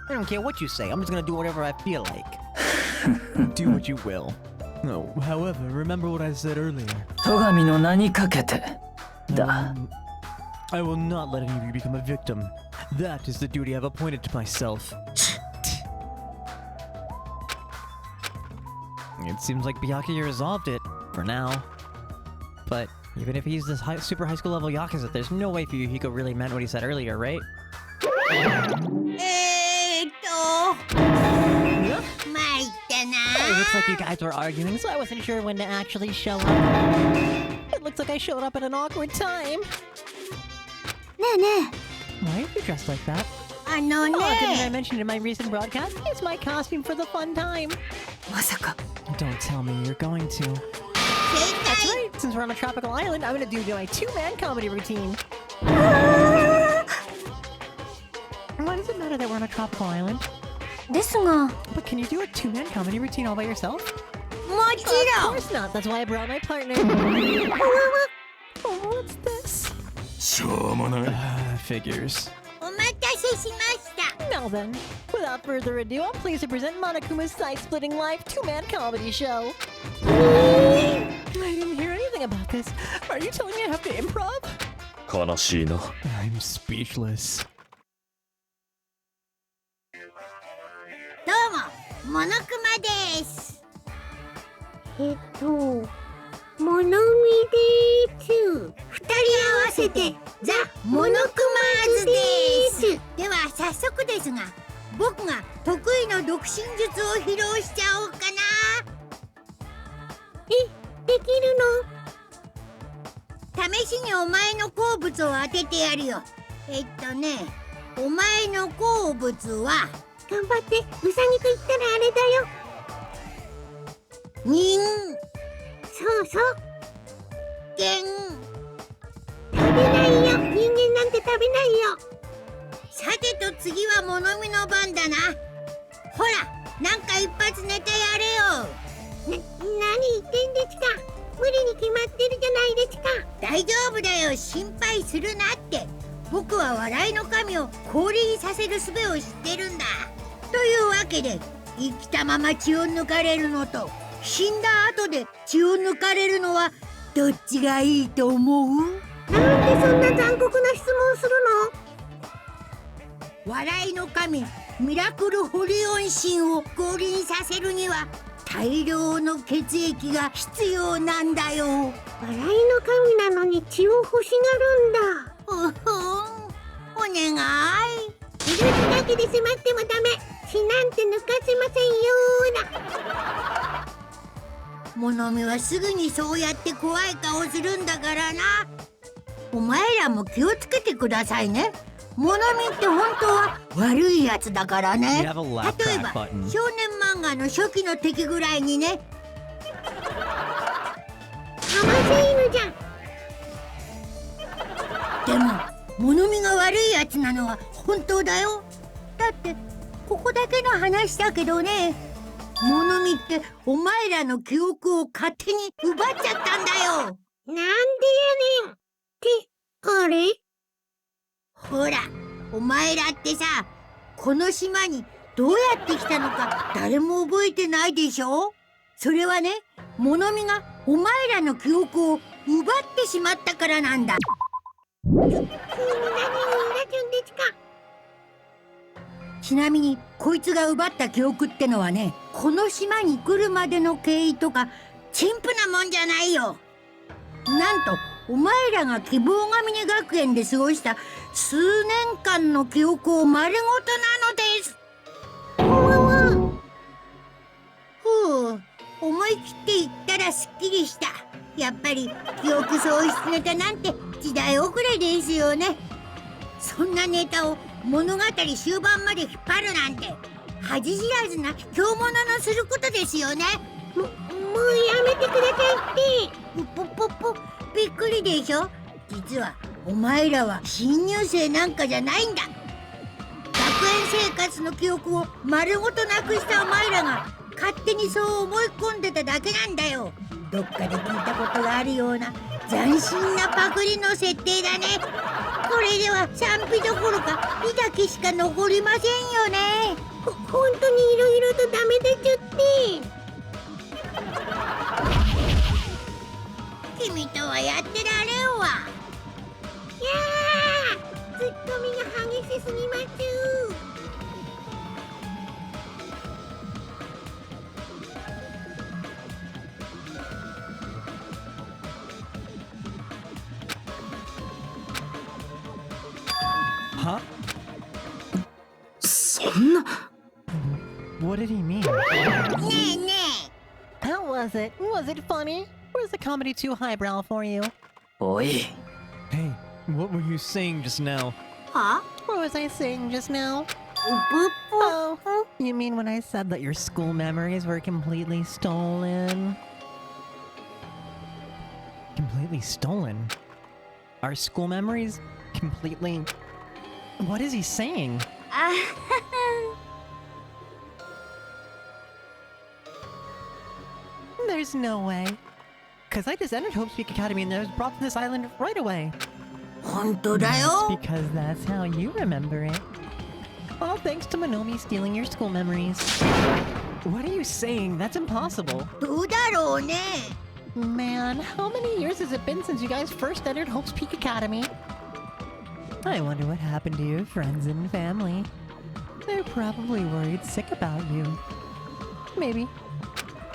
I don't care what you say. I'm just gonna do whatever I feel like. Do what you will. No, however, remember what I said earlier. 戸上の名にかけてだ。 I will not let any of you become a victim. That is the duty I've appointed to myself. It seems like Byakuya resolved it, for now. But even if he's this super high school level Yakuza, there's no way Fuyuhiko really meant what he said earlier, right? 参ったな It looks like you guys were arguing, so I wasn't sure when to actually show up. It looks like I showed up at an awkward time. ねえね Why are you dressed like that? あの Oh, didn't I ね mention in my recent broadcast? It's my costume for the fun time. まさか Don't tell me you're going to. 正 That's 解 right. Since we're on a tropical island, I'm gonna do my two-man comedy routine. Why does it matter that we're on a tropical island? え。ですが、 But can you do a two-man comedy routine all by yourself? もち Of ろん course not. That's why I brought my partner. Oh, what's this? しょうもない。 Figures. お待たせしました Now then, without further ado, I'm pleased to present Monokuma's side-splitting live two-man comedy show. I didn't hear anything about this. Are you telling me I have to improv? 悲しいな。 I'm speechless. どうもモノクマですモノミです二人合わせてザ・モノクマーズですでは早速ですが僕が得意の独身術を披露しちゃおうかなできるの試しにお前の好物を当ててやるよお前の好物は頑張ってウサギと言ったらあれだよそうそうゲン食べないよ人間なんて食べないよさてと次はモノミの番だなほらなんか一発ネタやれよ何言ってんですか無理に決まってるじゃないですか大丈夫だよ心配するなって僕は笑いの神を降臨させる術を知ってるんだというわけで生きたまま血を抜かれるのと死んだ後で血を抜かれるのはどっちがいいと思う？なんでそんな残酷な質問するの？笑いの神ミラクルホリオン神を降臨させるには大量の血液が必要なんだよ。笑いの神なのに血を欲しがるんだ。お願い。命だけで迫ってもダメ。血なんて抜かせませんよーだ。物見はすぐにそうやって怖い顔するんだからな。お前らも気をつけてくださいね。物見って本当は悪いやつだからね。例えば少年漫画の初期の敵ぐらいにね。かませ犬じゃん。でも物見が悪いやつなのは本当だよ。だってここだけの話だけどね、物見ってお前らの記憶を勝手に奪っちゃったんだよ。なんでやねん。ってあれ？ほら、お前らってさ、この島にどうやって来たのか誰も覚えてないでしょ。それはね、物見がお前らの記憶を奪ってしまったからなんだ。何を言い出すんですか？ちなみにこいつが奪った記憶ってのはね、この島に来るまでの経緯とか陳腐なもんじゃないよ。なんとお前らが希望ヶ峰学園で過ごした数年間の記憶を丸ごとなのです。ふう、思い切って言ったらすっきりした。やっぱり記憶喪失ネタなんて時代遅れですよね。そんなネタを物語終盤まで引っ張るなんて恥知らずな強者のすることですよね。もうやめてくださいって。ぽびっくりでしょ。実はお前らは新入生なんかじゃないんだ。学園生活の記憶を丸ごとなくしたお前らが勝手にそう思い込んでただけなんだよ。どっかで聞いたことがあるような斬新なパクリの設定だね。これでは賛否どころか美だけしか残りませんよね。本当にいろいろとダメでちゅって。君とはやってられんわ。いやー、ツッコミが激しすぎまちゅHuh? そんな。What did he mean? ねえね How was it? Was it funny? Was the comedy too highbrow for you? おい、 Hey, what were you saying just now? え。は？ What was I saying just now? うぷっぷ。 Oh, you mean when I said that your school memories were completely stolen? Completely stolen? Our school memories? Completely... What is he saying? あ There's no way. Because I just entered Hope Speak Academy and I was brought to this island right away. 本当だ That's よ。 because that's how you remember it. All thanks to Monomi stealing your school memories. What are you saying? That's impossible. どうだろうね。 Man, how many years has it been since you guys first entered Hope's Peak Academy? I wonder what happened to your friends and family. They're probably worried sick about you. Maybe.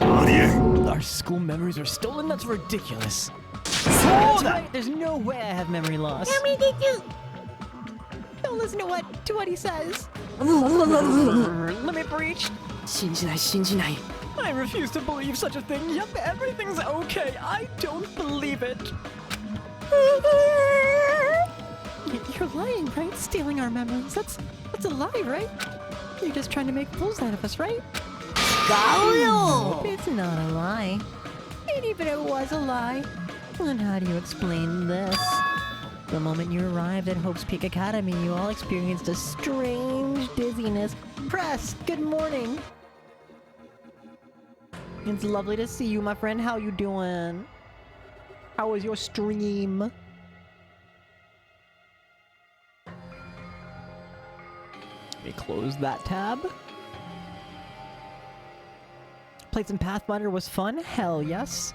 Our school memories are stolen? That's ridiculous. That's right. There's no way I have memory loss. ダメでちゅ。 Don't listen to what he says. Let me preach. 信じない信じない。 I refuse to believe such a thing. Yep, everything's okay. I don't believe it. You're lying, right? Stealing our memories. That's a lie, right? You're just trying to make fools out of us, right? 違うよ。 It's not a lie. And even if it was a lie, then how do you explain this? The moment you arrived at Hope's Peak Academy, you all experienced a strange dizziness. Press, good morning. It's lovely to see you, my friend. How you doing? How was your stream? Let me close that tab. Played some Pathfinder, was fun? Hell yes.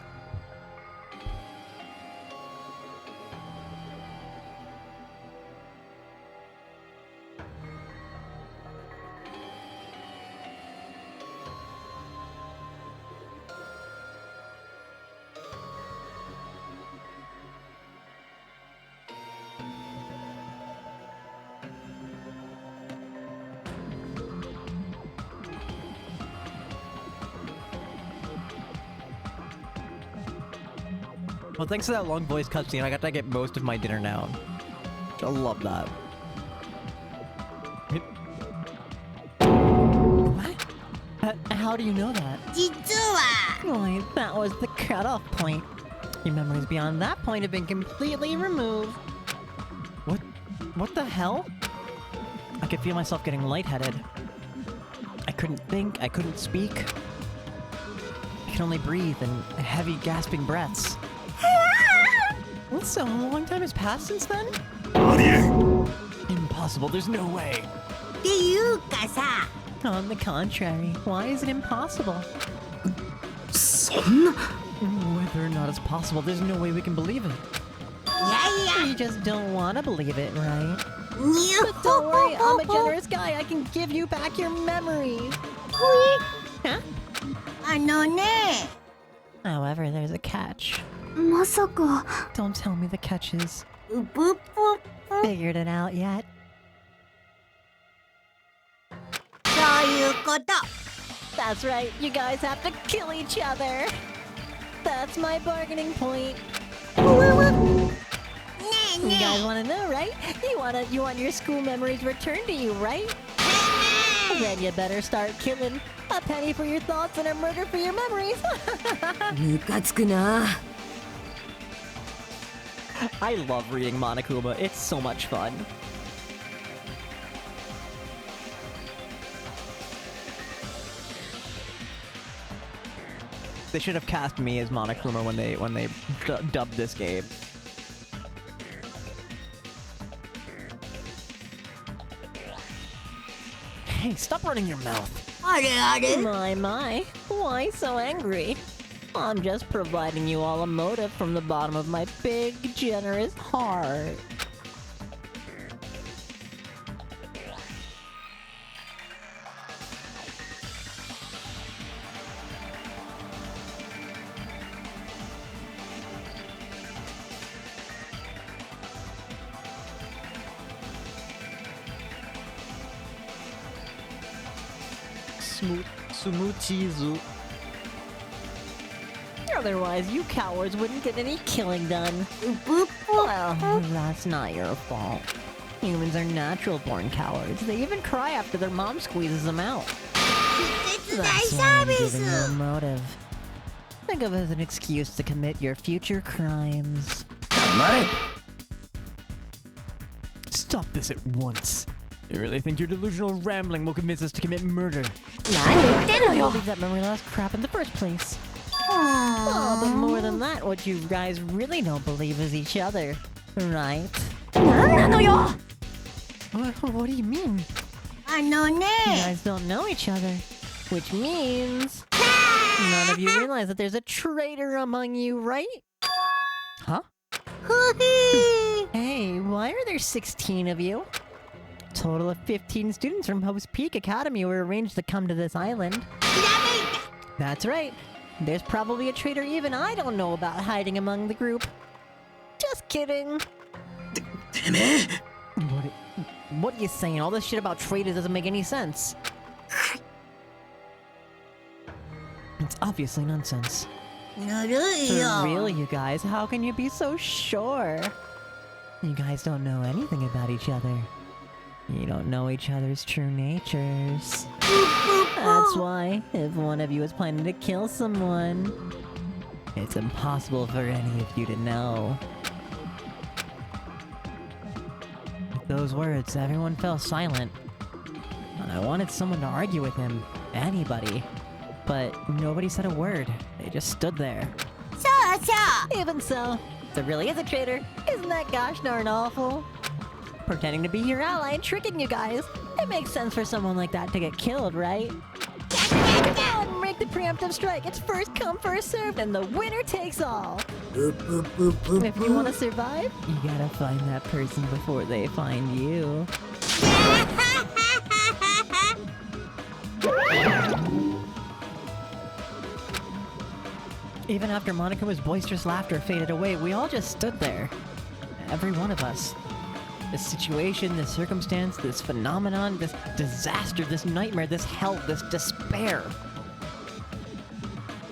Well, thanks to that long voice cutscene, I got to get most of my dinner down. I love that. What? How do you know that? 実は Why, that was the cutoff point. Your memories beyond that point have been completely removed. What the hell? I could feel myself getting lightheaded. I couldn't think, I couldn't speak. I could only breathe in heavy gasping breaths. What, so a long time has passed since then? Impossible, there's no way. っていうかさ On the contrary, why is it impossible? そんな Whether or not it's possible, there's no way we can believe it. いやいや You just don't want to believe it, right? にゅ But don't worry, I'm a generous guy. I can give you back your memories. Huh? あのね However, there's a catch. まさか Don't tell me the catch is うぷぷぷ figured it out yet. そういうこと That's right, you guys have to kill each other. That's my bargaining point. ねえ You ね guys want to know, right? You want your school memories returned to you, right? Then you better start killing. A penny for your thoughts and a murder for your memories. ムカつくな I love reading Monokuma, it's so much fun. They should have cast me as Monokuma when they dubbed this game. Hey, stop running your mouth. あれあれ My, why so angry? I'm just providing you all a motive from the bottom of my big, generous heart. Sumuchizu. Otherwise, you cowards wouldn't get any killing done. うぷぷ Well, that's not your fault. Humans are natural-born cowards. They even cry after their mom squeezes them out. 手伝い That's サ why ー I'm ビ giving you a ス motive. Think of it as an excuse to commit your future crimes. 黙れ Stop this at once. You really think your delusional rambling will convince us to commit murder? 何言ってんの You よ believe that memory loss crap in the first place. Oh, but more than that, what you guys really don't believe is each other, right? 何なのよ What do you mean? あのね You guys don't know each other, which means none of you realize that there's a traitor among you, right? Huh? ふひ Hey, why are there 16 of you? Total of 15 students from Hope's Peak Academy were arranged to come to this island. ひらめいた That's right. There's probably a traitor even I don't know about hiding among the group. Just kidding. てめえ What are you saying? All this shit about traitors doesn't make any sense. It's obviously nonsense. ぬるいよ For real, you guys, how can you be so sure? You guys don't know anything about each other. You don't know each other's true natures. That's why, if one of you is planning to kill someone, it's impossible for any of you to know. With those words, everyone fell silent. I wanted someone to argue with him. Anybody. But nobody said a word. They just stood there. そうそう Even so, if there really is a traitor, isn't that gosh darn awful? Pretending to be your ally and tricking you guys. It makes sense for someone like that to get killed, right? Go and make the preemptive strike. It's first come, first served, and the winner takes all. うぷぷぷ If you want to survive, you gotta find that person before they find you. Even after Monaco's boisterous laughter faded away, we all just stood there. Every one of us. This situation, this circumstance, this phenomenon, this disaster, this nightmare, this hell, this despair.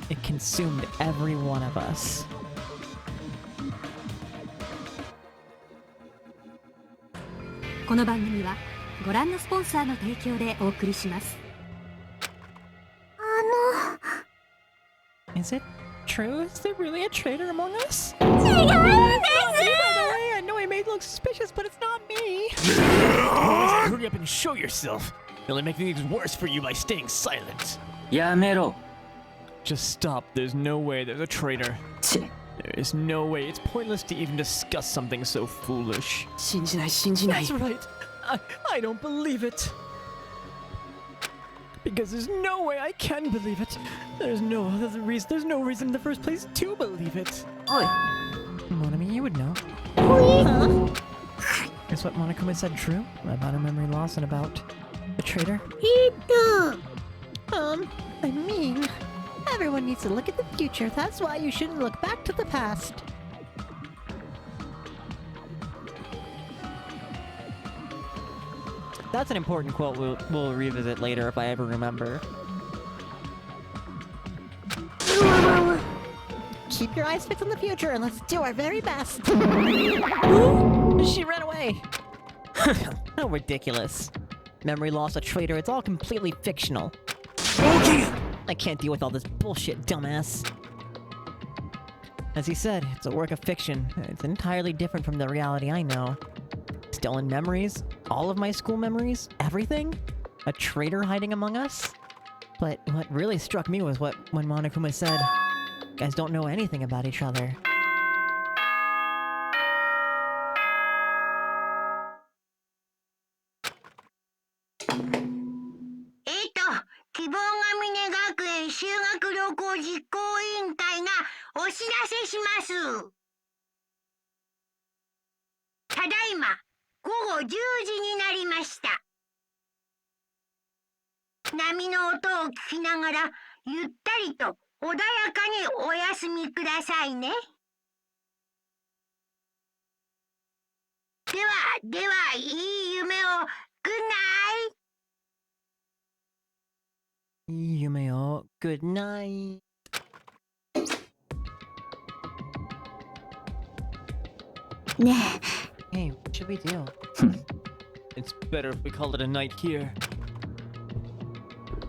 It consumed every one of us. この番組はご覧のスポンサーの提供でお送りします。Is it true? Is there really a traitor among us? 違うんです。 By the way, I know I may look suspicious, but it's not me. Hurry up and show yourself. They'll make things worse for you by staying silent. やめろ。 Just stop. There's no way there's a traitor. ち There is no way. It's pointless to even discuss something so foolish. 信じない信じない。 That's right. I don't believe it. Because there's no way I can believe it. There's no reason in the first place to believe it. おい、 Monami, you would know. Is what Monokuma said true? About her memory loss and about the traitor? I mean, everyone needs to look at the future. That's why you shouldn't look back to the past. That's an important quote we'll revisit later if I ever remember. Keep your eyes fixed on the future and let's do our very best. She ran away! How ridiculous. Memory loss, a traitor, it's all completely fictional. I can't deal with all this bullshit, dumbass. As he said, it's a work of fiction. It's entirely different from the reality I know. Stolen memories, all of my school memories, everything? A traitor hiding among us? But what really struck me was when Monokuma said, "You guys don't know anything about each other." Yumeo, good night. Hey, what should we do? It's better if we call it a night here.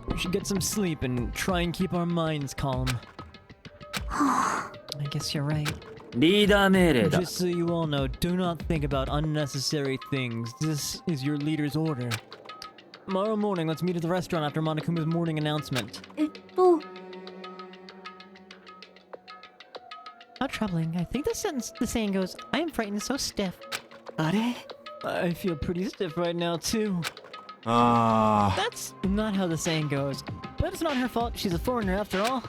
We should get some sleep and try and keep our minds calm. I guess you're right. リーダー命令だ。 Just so you all know, do not think about unnecessary things. This is your leader's order. Tomorrow morning, let's meet at the restaurant after Monokuma's morning announcement. How troubling. I think the saying goes, I am frightened so stiff. あれ I feel pretty stiff right now, too. That's not how the saying goes. But it's not her fault. She's a foreigner after all.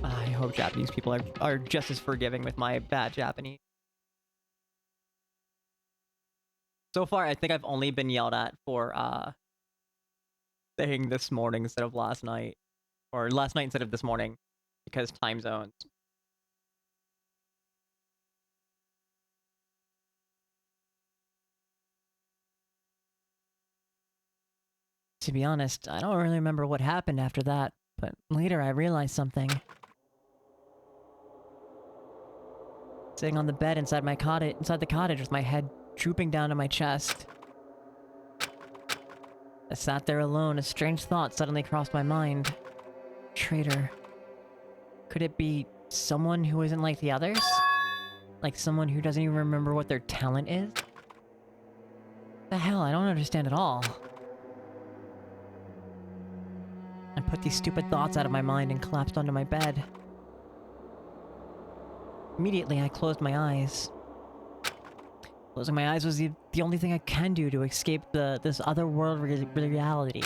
I hope Japanese people are just as forgiving with my bad Japanese. So far, I think I've only been yelled at for saying this morning instead of last night. Or last night instead of this morning. Because time zones. To be honest, I don't really remember what happened after that, but later I realized something. Sitting on the bed inside the cottage with my head drooping down to my chest. I sat there alone, a strange thought suddenly crossed my mind. Traitor. Could it be someone who isn't like the others? Like someone who doesn't even remember what their talent is? The hell, I don't understand at all. I put these stupid thoughts out of my mind and collapsed onto my bed. Immediately, I closed my eyes. Closing my eyes was the only thing I can do to escape this otherworld reality.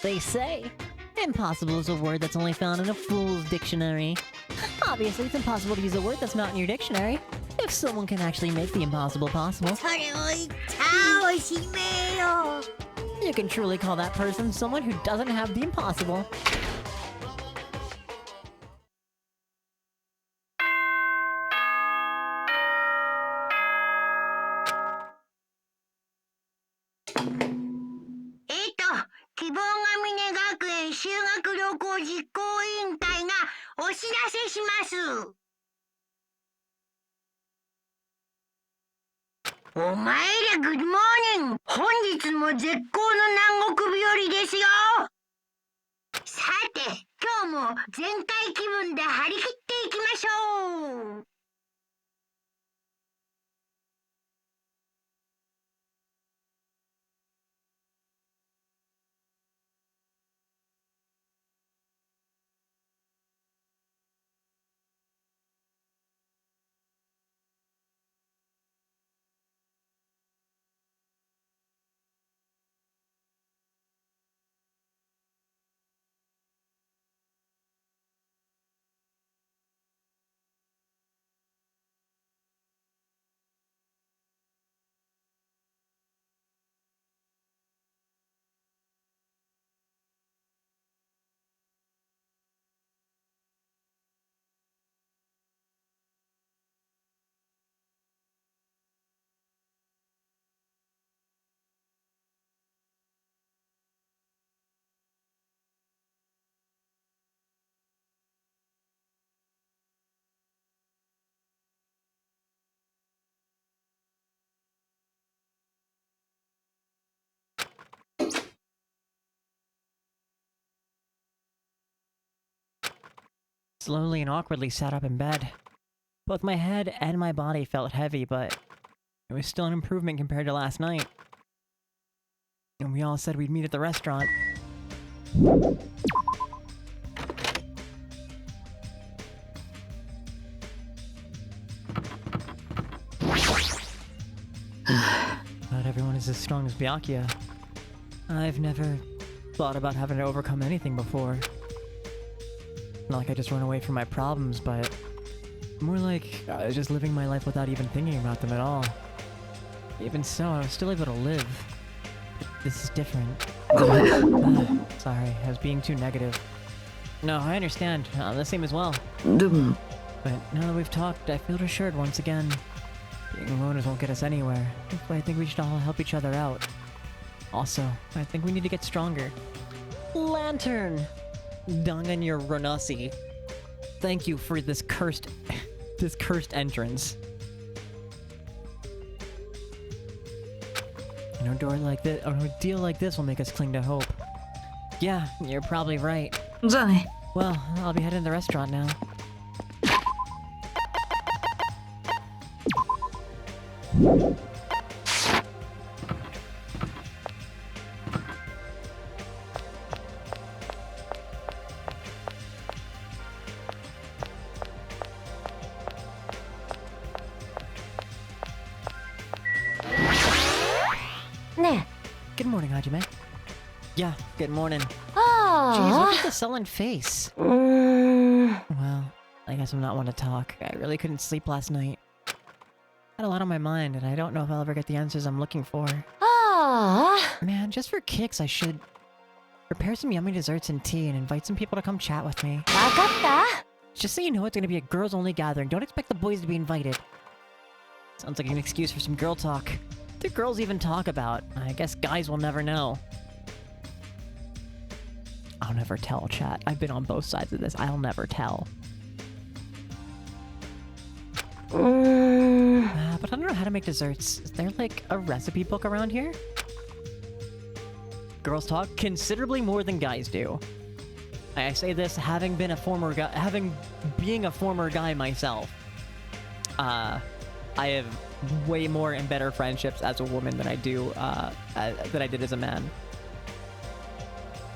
They say, impossible is a word that's only found in a fool's dictionary. Obviously, it's impossible to use a word that's not in your dictionary. If someone can actually make the impossible possible, you can truly call that person someone who doesn't have the impossible. 強行実行委員会がお知らせします。お前らグッドモーニング。本日も絶好の南国日和ですよ。さて、今日も全開気分で張り切っていきましょう。Slowly and awkwardly sat up in bed. Both my head and my body felt heavy, but it was still an improvement compared to last night. And we all said we'd meet at the restaurant. Not everyone is as strong as Byakuya. I've never thought about having to overcome anything before. Not like I just run away from my problems, but more like I was just living my life without even thinking about them at all. Even so, I was still able to live. But this is different. Sorry, I was being too negative. No, I understand. I'm the same as well. But now that we've talked, I feel assured once again. Being loners won't get us anywhere. That's why I think we should all help each other out. Also, I think we need to get stronger. Lantern! Dangan, your Ronasi. Thank you for this cursed entrance. An ordeal like this will make us cling to hope. Yeah, you're probably right. Well, I'll be heading to the restaurant now. Good morning, Hajime. Yeah, good morning. Jeez, look at the sullen face. Well, I guess I'm not one to talk. I really couldn't sleep last night. Had a lot on my mind, and I don't know if I'll ever get the answers I'm looking for. Man, just for kicks, I should prepare some yummy desserts and tea and invite some people to come chat with me. Just so you know, it's gonna be a girls-only gathering. Don't expect the boys to be invited. Sounds like an excuse for some girl talk. What do girls even talk about? I guess guys will never know. I'll never tell, chat. I've been on both sides of this. I'll never tell. But I don't know how to make desserts. Is there like a recipe book around here? Girls talk considerably more than guys do. I say this having been a former guy, being a former guy myself. I have way more and better friendships as a woman than I do than I did as a man.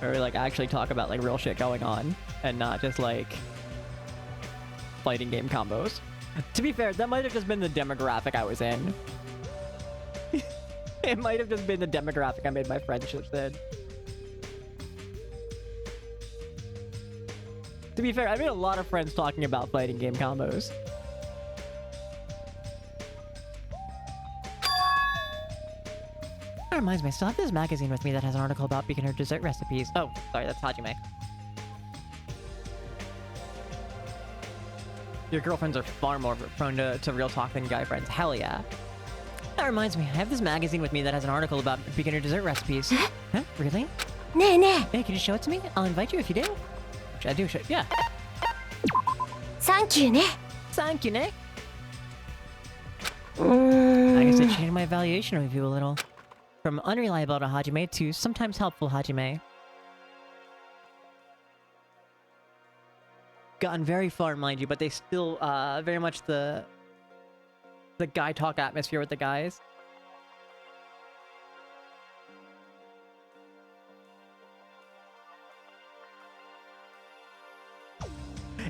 Or like actually talk about like real shit going on and not just like fighting game combos. To be fair, that might have just been the demographic I was in. It might have just been the demographic I made my friendships in. To be fair, I made a lot of friends talking about fighting game combos. That reminds me, I still have this magazine with me that has an article about beginner dessert recipes. Oh, sorry, that's Hajime. Your girlfriends are far more prone to real talk than guy friends. Hell yeah. That reminds me, I have this magazine with me that has an article about beginner dessert recipes. Huh? Really? Hey, can you show it to me? I'll invite you if you do. I do. Yeah. サンキューね Thank you, Nick. うーん I guess I changed my evaluation of you a little. From unreliable to Hajime to sometimes helpful Hajime. Gotten very far, mind you, but they still very much the guy talk atmosphere with the guys.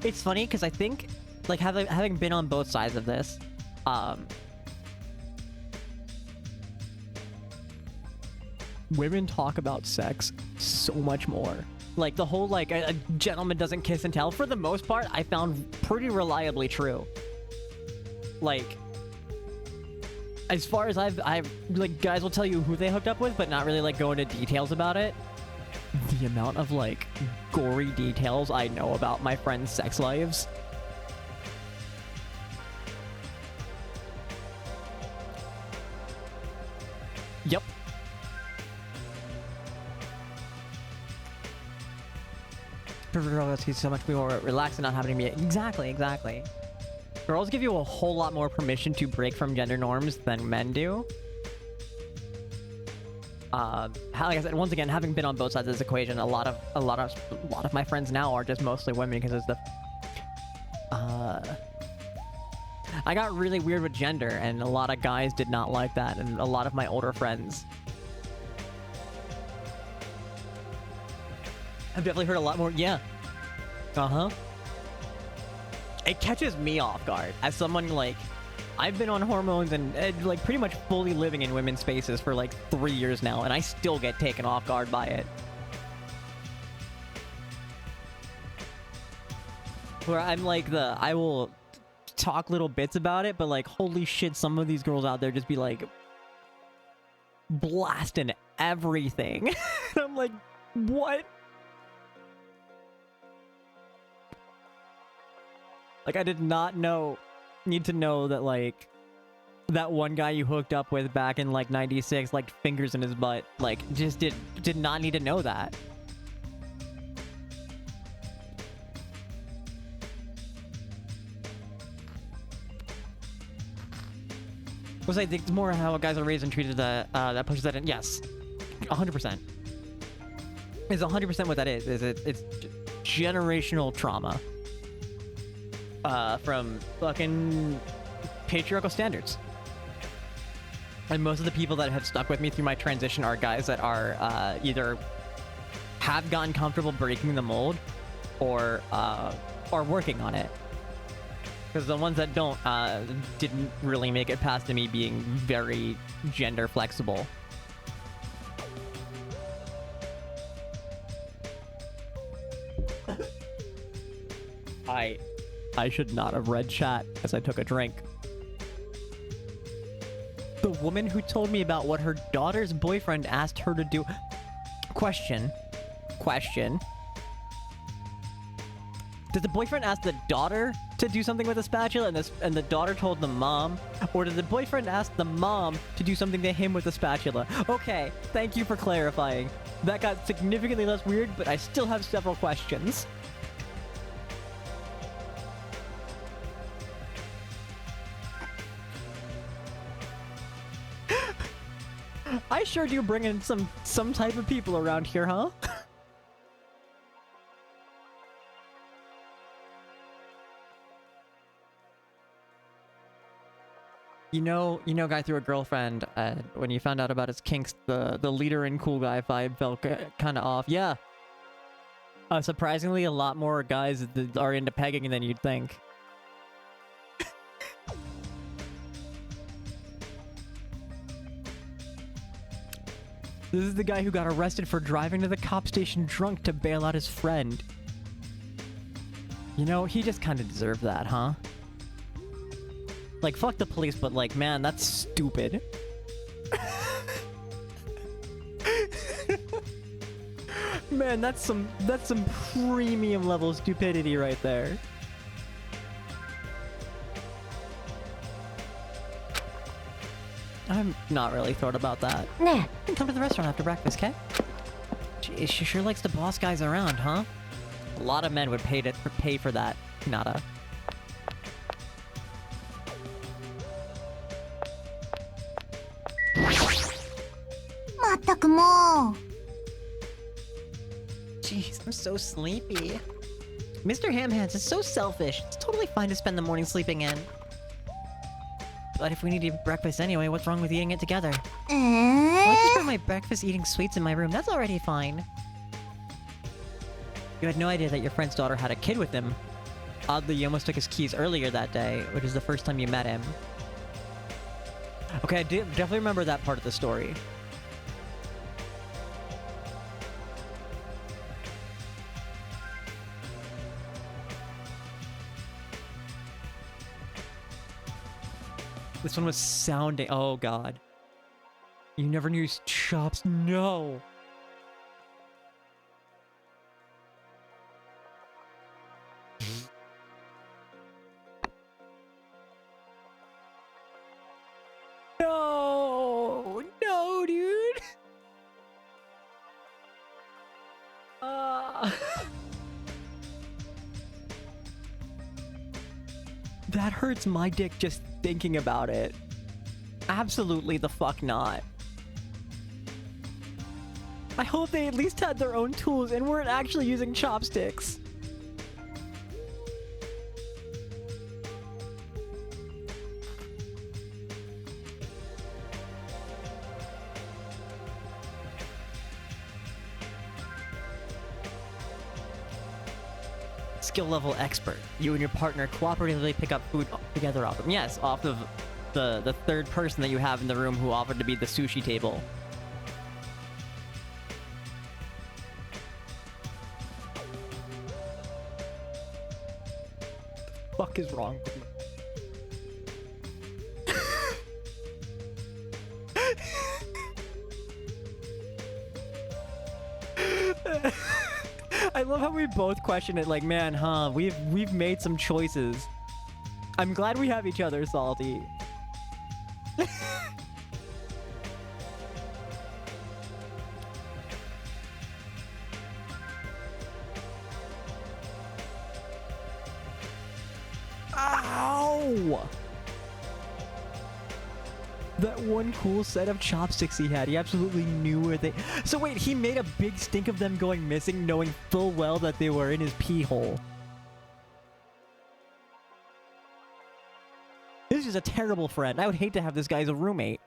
It's funny because I think, like, having been on both sides of this, women talk about sex so much more. Like, the whole, like, a gentleman doesn't kiss and tell, for the most part, I found pretty reliably true. Like, as far as I've like, guys will tell you who they hooked up with, but not really, like, go into details about it. The amount of, like, gory details I know about my friends' sex lives. Yep. He's so much more relaxed and not having to be... Exactly. Girls give you a whole lot more permission to break from gender norms than men do. Like I said, once again, having been on both sides of this equation, a lot of my friends now are just mostly women because it's the... I got really weird with gender, and a lot of guys did not like that, and a lot of my older friends. I've definitely heard a lot more. Yeah. It catches me off guard as someone, like, I've been on hormones and like pretty much fully living in women's spaces for like 3 years now, and I still get taken off guard by it. Where I'm like I will talk little bits about it, but like, holy shit, some of these girls out there just be like blasting everything. And I'm like, what? Like, I did not need to know that, like, that one guy you hooked up with back in, like, 96, like, fingers in his butt. Like, just did not need to know that. Was I think it's more how guys are raised and treated that pushes that in. Yes, 100%. It's 100% what that is. It's generational trauma. From fucking patriarchal standards. And most of the people that have stuck with me through my transition are guys that are either have gotten comfortable breaking the mold or are working on it. Because the ones that don't didn't really make it past to me being very gender flexible. I should not have read chat as I took a drink. The woman who told me about what her daughter's boyfriend asked her to do... Question. Did the boyfriend ask the daughter to do something with a spatula and the daughter told the mom? Or did the boyfriend ask the mom to do something to him with a spatula? Okay, thank you for clarifying. That got significantly less weird, but I still have several questions. I sure do bring in some type of people around here, huh? You know, guy through a girlfriend, when you found out about his kinks, the leader and cool guy vibe felt kind of off. Yeah. Surprisingly, a lot more guys that are into pegging than you'd think. This is the guy who got arrested for driving to the cop station drunk to bail out his friend. You know, he just kind of deserved that, huh? Like, fuck the police, but like, man, that's stupid. Man, that's some premium level stupidity right there. I'm not really thrilled about that. Nah. Come to the restaurant after breakfast, okay? Jeez, she sure likes to boss guys around, huh? A lot of men would pay for that, Hinata. まったくもう。 Jeez, I'm so sleepy. Mr. Hamhands is so selfish. It's totally fine to spend the morning sleeping in. But if we need to eat breakfast anyway, what's wrong with eating it together? I just spend my breakfast eating sweets in my room. That's already fine. You had no idea that your friend's daughter had a kid with him. Oddly, you almost took his keys earlier that day, which is the first time you met him. Okay, I definitely remember that part of the story. This one was sounding... Oh, God. You never used chops? No! No! No, dude! That hurts my dick just thinking about it. Absolutely the fuck not. I hope they at least had their own tools and weren't actually using chopsticks. Skill level expert. You and your partner cooperatively pick up food together off them. Yes, off of the third person that you have in the room who offered to be the sushi table. What the fuck is wrong with you? I love how we both question it like, man, huh? We've made some choices. I'm glad we have each other, Salty. Ow! That one cool set of chopsticks he had, he absolutely knew where they... So wait, he made a big stink of them going missing, knowing full well that they were in his pee hole. This is a terrible friend. I would hate to have this guy as a roommate.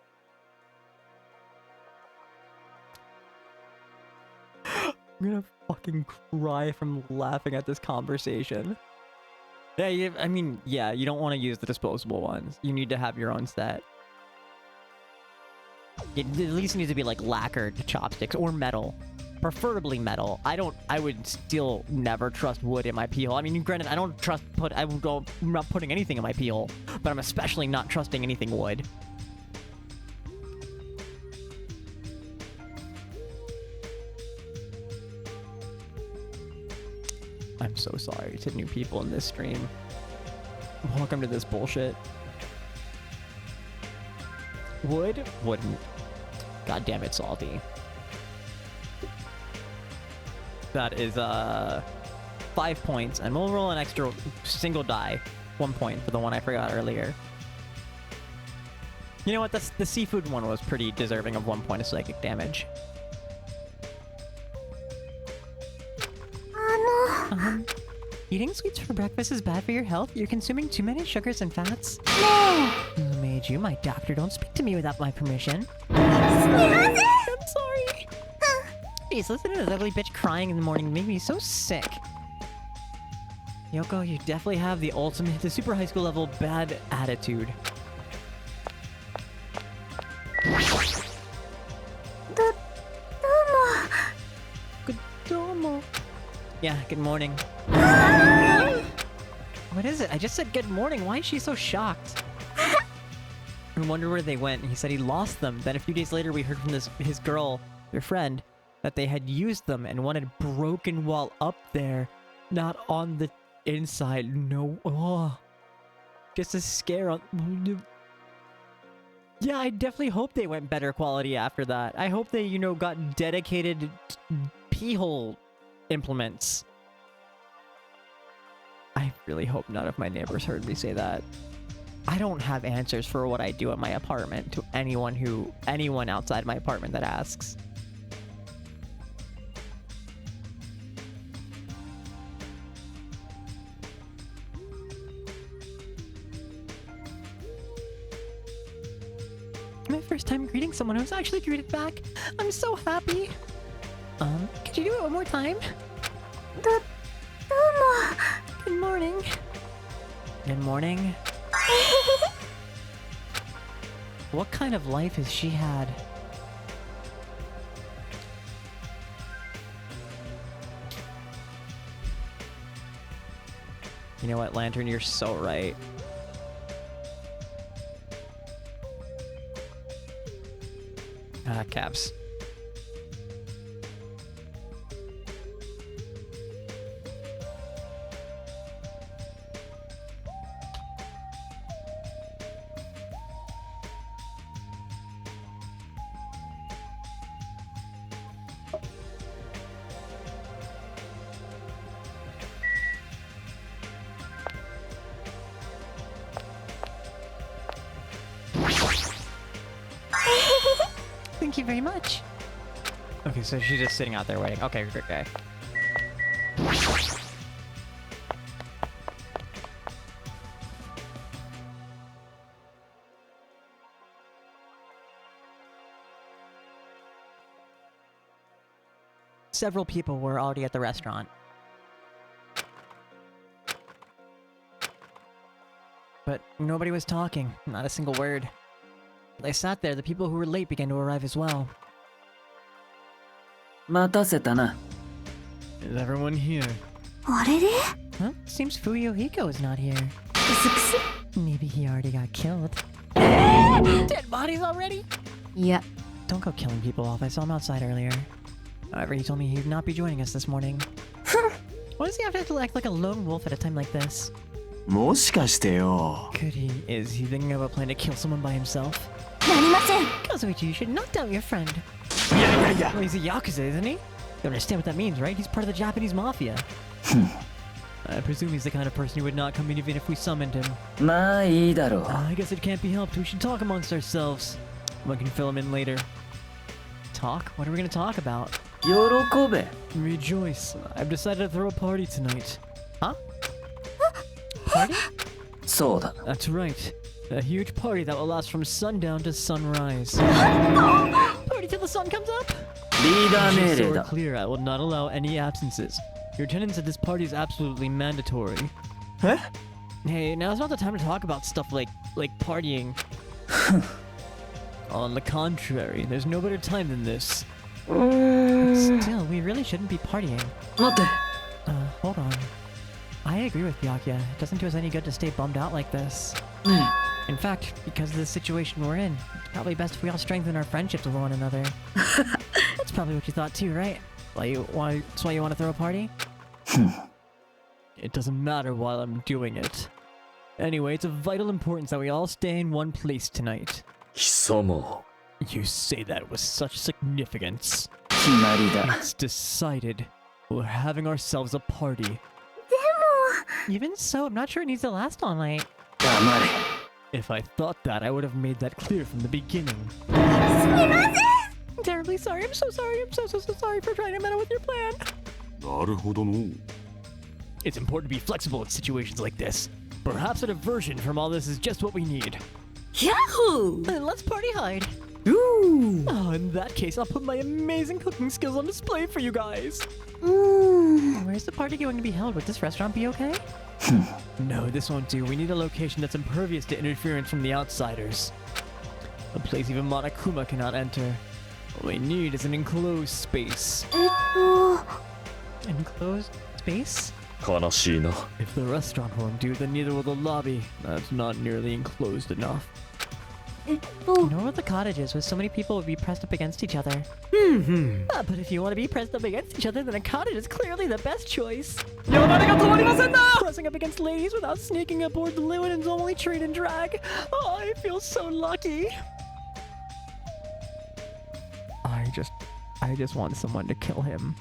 I'm gonna fucking cry from laughing at this conversation. Yeah, I mean, yeah, you don't want to use the disposable ones. You need to have your own set. It at least needs to be like lacquered chopsticks or metal, preferably metal. I would still never trust wood in my pee hole. I mean, granted, I'm not putting anything in my pee hole, but I'm especially not trusting anything wood. I'm so sorry to new people in this stream. Welcome to this bullshit. Wood? Wouldn't. God damn it, Salty. That is 5 points, and we'll roll an extra single die. 1 point for the one I forgot earlier. You know what? The seafood one was pretty deserving of 1 point of psychic damage. Eating sweets for breakfast is bad for your health. You're consuming too many sugars and fats. No! Who made you my doctor? Don't speak to me without my permission. I'm sorry. Jeez, listen to this ugly bitch crying in the morning. It made me so sick. Yoko, you definitely have the super high school level bad attitude. Good domo. Yeah, good morning. What is it? I just said good morning. Why is she so shocked? I wonder where they went. He said he lost them. Then a few days later, we heard from his girl, your friend, that they had used them and one had broken while up there, not on the inside. No. Oh. Just a scare on... Yeah, I definitely hope they went better quality after that. I hope they, got dedicated pee hole implements. I really hope none of my neighbors heard me say that. I don't have answers for what I do at my apartment to anyone outside my apartment that asks. My first time greeting someone, I was actually greeted back. I'm so happy. Could you do it one more time? Good morning. Good morning. What kind of life has she had? You know what, Lantern, you're so right. Caps. Thank you very much. Okay, so she's just sitting out there waiting. Okay, okay. Several people were already at the restaurant. But nobody was talking, not a single word. They sat there, the people who were late began to arrive as well. 待たせたな。 Is everyone here? あれれ Huh? Seems Fuyuhiko is not here. Maybe he already got killed. Dead bodies already? Yeah. Don't go killing people off. I saw him outside earlier. However, he told me he'd not be joining us this morning. Why does he have to act like a lone wolf at a time like this? もしかしてよ。 Could he? Is he thinking of a plan to kill someone by himself? なりません Kazuichi, you should not doubt your friend. Yeah. Well, he's a Yakuza, isn't he? You understand what that means, right? He's part of the Japanese mafia. I presume he's the kind of person who would not come in even if we summoned him. まあいいだろう。 I guess it can't be helped. We should talk amongst ourselves. One can fill him in later. Talk? What are we gonna talk about? 喜べ。 Rejoice. I've decided to throw a party tonight. Huh? Party? そうだ。 That's right. A huge party that will last from sundown to sunrise. Party till the sun comes up? リーダー命 Just so 令 we're だ。 clear, I will not allow any absences. Your attendance at this party is absolutely mandatory. え Hey, now's not the time to talk about stuff like partying. On the contrary, there's no better time than this. Still, we really shouldn't be partying. 待って Hold on. I agree with Byakuya. It doesn't do us any good to stay bummed out like this. In fact, because of the situation we're in, it's probably best if we all strengthen our friendships with one another. That's probably what you thought too, right? That's why you want to throw a party? It doesn't matter while I'm doing it. Anyway, it's of vital importance that we all stay in one place tonight. 貴様。 You say that with such significance. 決まりだ。 It's decided. We're having ourselves a party. Even so, I'm not sure it needs to last all night. 黙れ。 If I thought that, I would have made that clear from the beginning. I'm terribly sorry. I'm so sorry. I'm so sorry for trying to meddle with your plan. なるほどの。 It's important to be flexible in situations like this. Perhaps a diversion from all this is just what we need. Yahoo! Let's party hard. Ooh. Oh, in that case, I'll put my amazing cooking skills on display for you guys. Where's the party going to be held? Would this restaurant be okay? No, this won't do. We need a location that's impervious to interference from the outsiders. A place even Monokuma cannot enter. What we need is an enclosed space. Enclosed space? 悲しいな。 If the restaurant won't do, then neither will the lobby. That's not nearly enclosed enough. Nor would the cottages, with so many people would be pressed up against each other. But if you want to be pressed up against each other, then a cottage is clearly the best choice. Pressing up against ladies without sneaking aboard the Lewin's only trade and drag. Oh, I feel so lucky. I just want someone to kill him.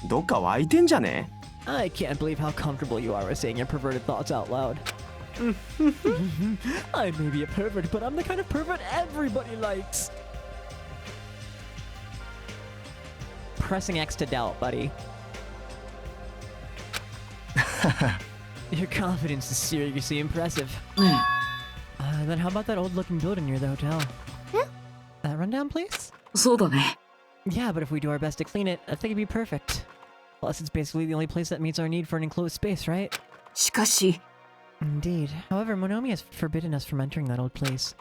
どっか湧いてんじゃね あ I can't believe how comfortable you are with saying your perverted thoughts out loud. I may be a pervert, but I'm the kind of pervert everybody likes. Pressing X to doubt, buddy. Your confidence is seriously impressive. Then how about that old-looking building near the hotel? That rundown place? そうだね。 Yeah, but if we do our best to clean it, I think it'd be perfect. Plus, it's basically the only place that meets our need for an enclosed space, right? しかし、 Indeed. However, Monomi has forbidden us from entering that old place.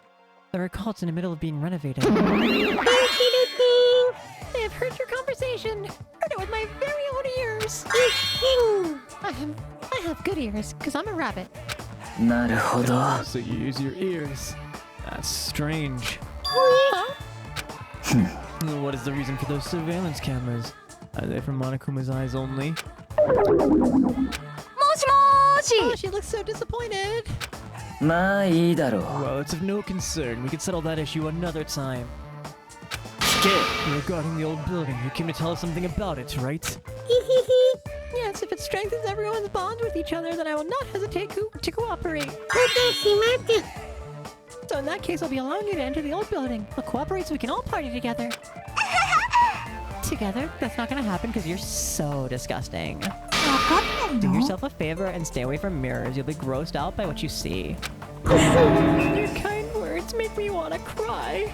I recall it's in the middle of being renovated. Ding, ding, ding. I have heard your conversation. Heard it with my very own ears. Ding. I have good ears, because I'm a rabbit. なるほど。 So you use your ears. That's strange. What is the reason for those surveillance cameras? Are they from Monokuma's eyes only? もしもーし Oh, she looks so disappointed. まあいいだろう。 Well, it's of no concern. We could settle that issue another time. 聞け。 Regarding the old building, you came to tell us something about it, right? Yes, if it strengthens everyone's bond with each other, then I will not hesitate to cooperate. 私待て。 So in that case, I'll be allowing you to enter the old building. I'll cooperate so we can all party together. Together? That's not gonna happen because you're so disgusting. わかってん Do の yourself a favor and stay away from mirrors. You'll be grossed out by what you see. Your kind words make me want to cry.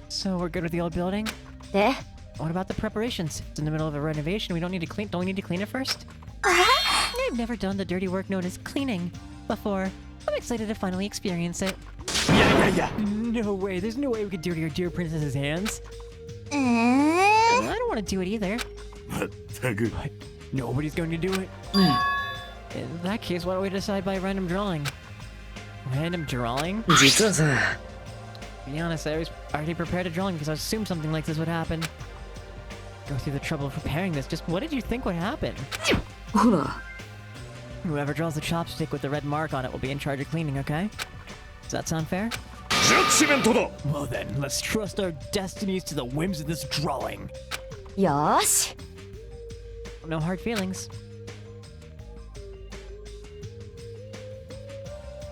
So we're good with the old building? で What about the preparations? It's in the middle of a renovation. We don't need to clean. Don't we need to clean it first? I've never done the dirty work known as cleaning before. I'm excited to finally experience it. No way. There's no way we could dirty your dear princess's hands. I don't want to do it either. Nobody's going to do it. In that case, why don't we decide by random drawing? Random drawing? 実はさ、 To be honest, I was already prepared a drawing because I assumed something like this would happen. Go through the trouble of preparing this. Just what did you think would happen? ほら、 Whoever draws the chopstick with the red mark on it will be in charge of cleaning, okay? Does that sound fair? Well then, let's trust our destinies to the whims of this drawing. よーし No hard feelings.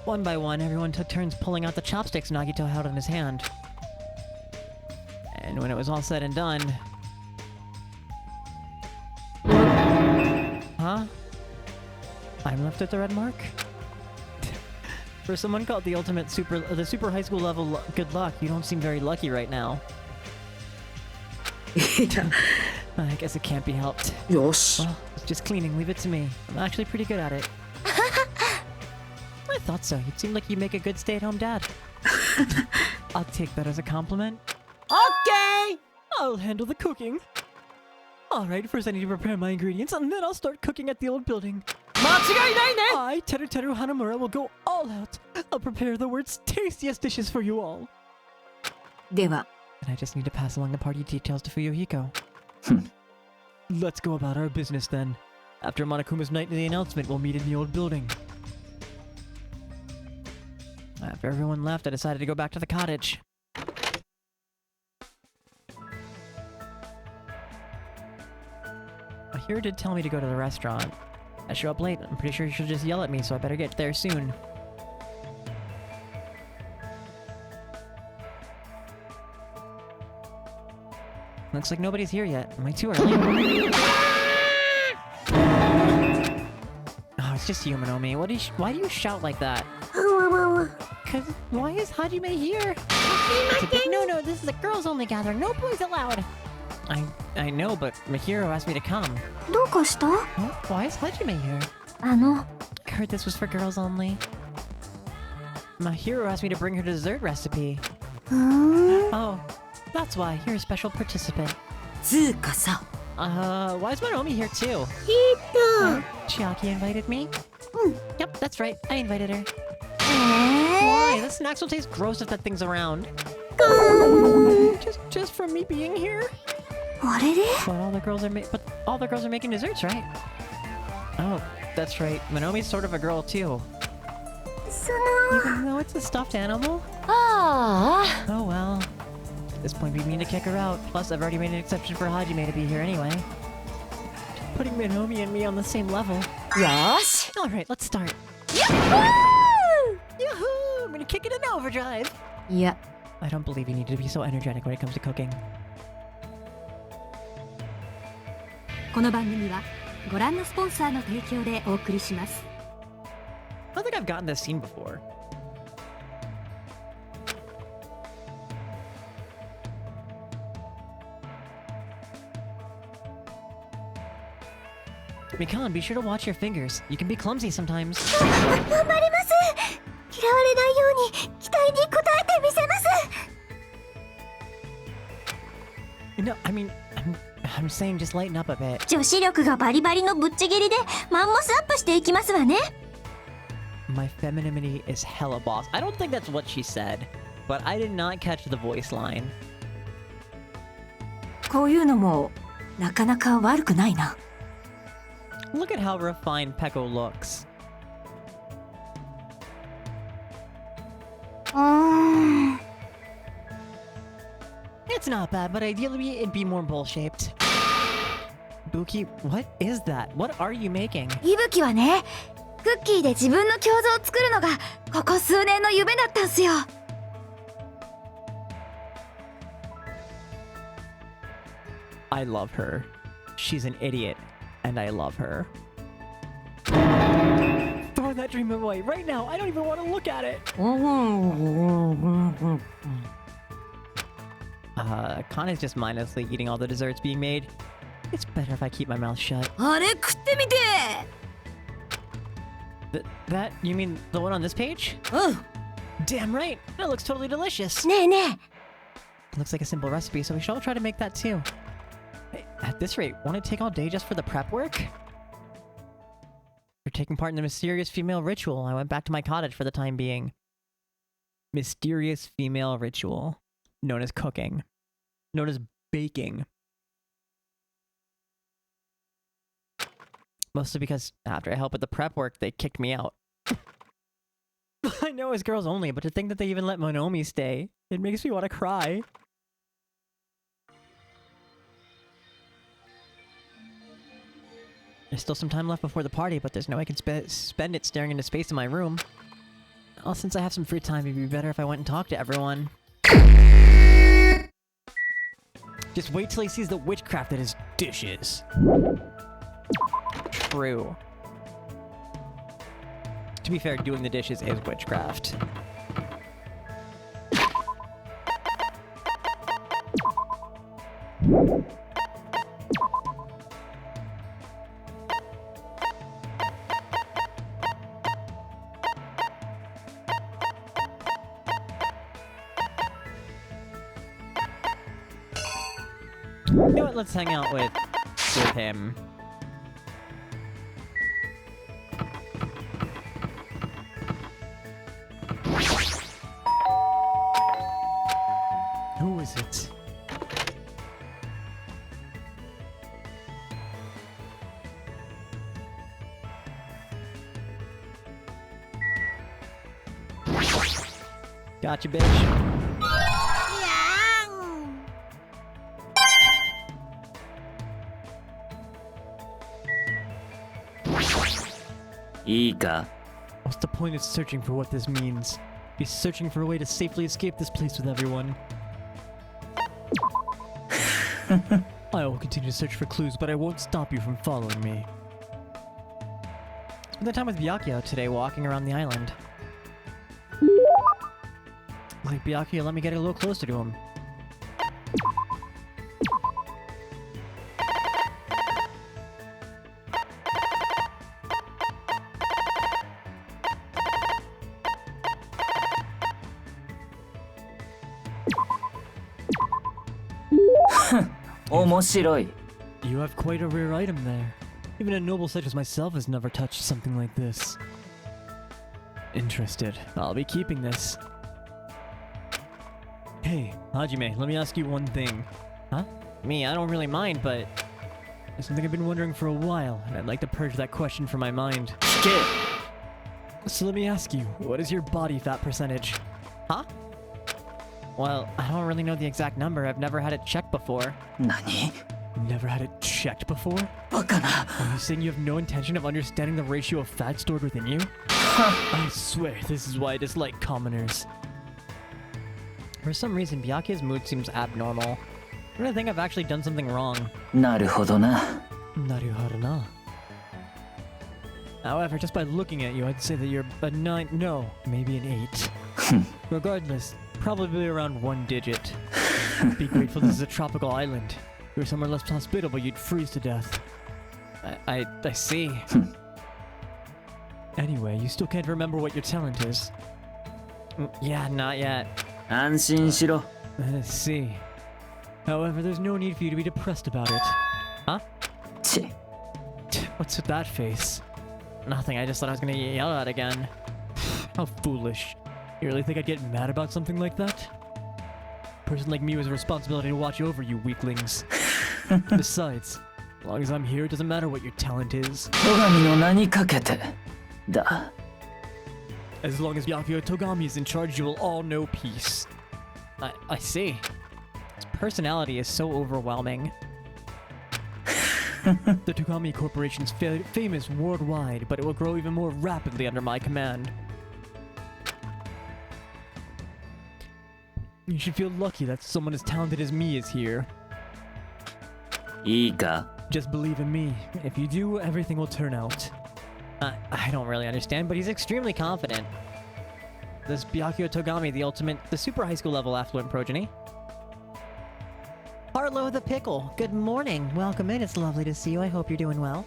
One by one, everyone took turns pulling out the chopsticks Nagito held in his hand. And when it was all said and done... Huh? I'm left with the red mark? For someone called the super high school level good luck, you don't seem very lucky right now. I guess it can't be helped. よし。 Well, it's just cleaning. Leave it to me. I'm actually pretty good at it. I thought so. You seem like you make a good stay-at-home dad. I'll take that as a compliment. Okay. I'll handle the cooking. Alright, first I need to prepare my ingredients, and then I'll start cooking at the old building. 間違いないね I, Teru Hanamura, will go all out. I'll prepare the world's tastiest dishes for you all. では、 And I just need to pass along the party details to Fuyuhiko. Let's go about our business then. After Monokuma's night in the announcement, we'll meet in the old building. After everyone left, I decided to go back to the cottage. Ahira did tell me to go to the restaurant. I show up late. I'm pretty sure she'll just yell at me, so I better get there soon. Looks like nobody's here yet. Am I too early? Oh, it's just you, Monomi. Why do you shout like that? わわわ Cause why is Hajime here? No, this is a girls only gathering. No boys allowed. I know, but Mahiro asked me to come. どうかした Huh? Why is Hajime here? あの I heard this was for girls only. Mahiro asked me to bring her dessert recipe. うーん Oh, that's why. You're a special participant. つうかさ、 Why is Monomi here too? ヒー Chiaki invited me? Yep, that's right. I invited her. ト Why? The snacks will taste gross if that thing's around. ガーン Just from me being here? あれれ But all the girls are making desserts, right? Oh, that's right. Monomi's sort of a girl too. その Even though it's a stuffed animal? あ Oh well. At this point, we mean to kick her out. Plus, I've already made an exception for Hajime to be here anyway. あ putting Minomi and me on the same level. よーし Alright, let's start. Yahoo! I'm gonna kick it in overdrive! いや I don't believe you need to be so energetic when it comes to cooking. この番組はご覧のスポンサーの提供でお送りします。 I don't think I've gotten this scene before. Mikan, be sure to watch your fingers. You can be clumsy sometimes. 頑張ります。嫌われないように期待に応えてみせます。 No, I mean, I'm saying just lighten up a bit. 女子力がバリバリのぶっちぎりでマンモスアップしていきますわね。 My femininity is hella boss. I don't think that's what she said, but I did not catch the voice line. こういうのもなかなか悪くないな。 Look at how refined Peko looks. It's not bad, but ideally it'd be more bowl-shaped. Buki, what is that? What are you making? いぶきはね、クッキーで自分の胸像を作るのがここ数年の夢だったんすよ。 I love her. She's an idiot, and I love her. Throw that dream away right now. I don't even want to look at it. Kana's just mindlessly eating all the desserts being made. It's better if I keep my mouth shut. あれ食ってみて That, you mean the one on this page? うん Damn right. That looks totally delicious. ねえね Looks like a simple recipe, so we should all try to make that too. Hey, at this rate, won't it take all day just for the prep work? You're taking part in the mysterious female ritual. I went back to my cottage for the time being. Mysterious female ritual. Known as cooking. Known as baking. Mostly because after I helped with the prep work, they kicked me out. I know it's girls only, but to think that they even let Monomi stay, it makes me want to cry. There's still some time left before the party, but there's no way I can spend it staring into space in my room. Well, since I have some free time, it'd be better if I went and talked to everyone. Just wait till he sees the witchcraft that is dishes. True. To be fair, doing the dishes is witchcraft. You know what? Let's hang out with him. Who is it? Gotcha, bitch. いいか What's the point of searching for what this means? He's searching for a way to safely escape this place with everyone. I will continue to search for clues, but I won't stop you from following me. Spent the time with Byakuya today walking around the island. Like Byakuya, let me get a little closer to him. You have quite a rare item there. Even a noble such as myself has never touched something like this. Interested. I'll be keeping this. Hey, Hajime, let me ask you one thing. Huh? Me, I don't really mind, but... There's something I've been wondering for a while, and I'd like to purge that question from my mind. So let me ask you, what is your body fat percentage? Huh? Well, I don't really know the exact number. I've never had it checked before. 何 Never had it checked before? バカな。 Are you saying you have no intention of understanding the ratio of fat stored within you? I swear, this is why I dislike commoners. For some reason, Byakuya's mood seems abnormal. I don't think I've actually done something wrong. なるほどな。 Naruhodo. However, just by looking at you, I'd say that you're a 9, no, maybe an 8. Regardless, probably around 1 digit. Be grateful this is a tropical island. If you were somewhere less hospitable, you'd freeze to death. I see. Anyway, you still can't remember what your talent is. Yeah, not yet. 安心しろ。 I see. However, there's no need for you to be depressed about it. Huh? ち。 What's with that face? Nothing, I just thought I was gonna get yelled at again. How foolish. You really think I'd get mad about something like that? A person like me has a responsibility to watch over you weaklings. Besides, as long as I'm here, it doesn't matter what your talent is. 戸上の名にかけて。だ。 As long as Byakuya Togami is in charge, you will all know peace. I see. His personality is so overwhelming. The Togami Corporation's famous worldwide, but it will grow even more rapidly under my command. You should feel lucky that someone as talented as me is here. いいか。 Just believe in me. If you do, everything will turn out. I don't really understand, but he's extremely confident. This Byakuya Togami, the super high school level affluent progeny. Harlow the Pickle, good morning. Welcome in. It's lovely to see you. I hope you're doing well.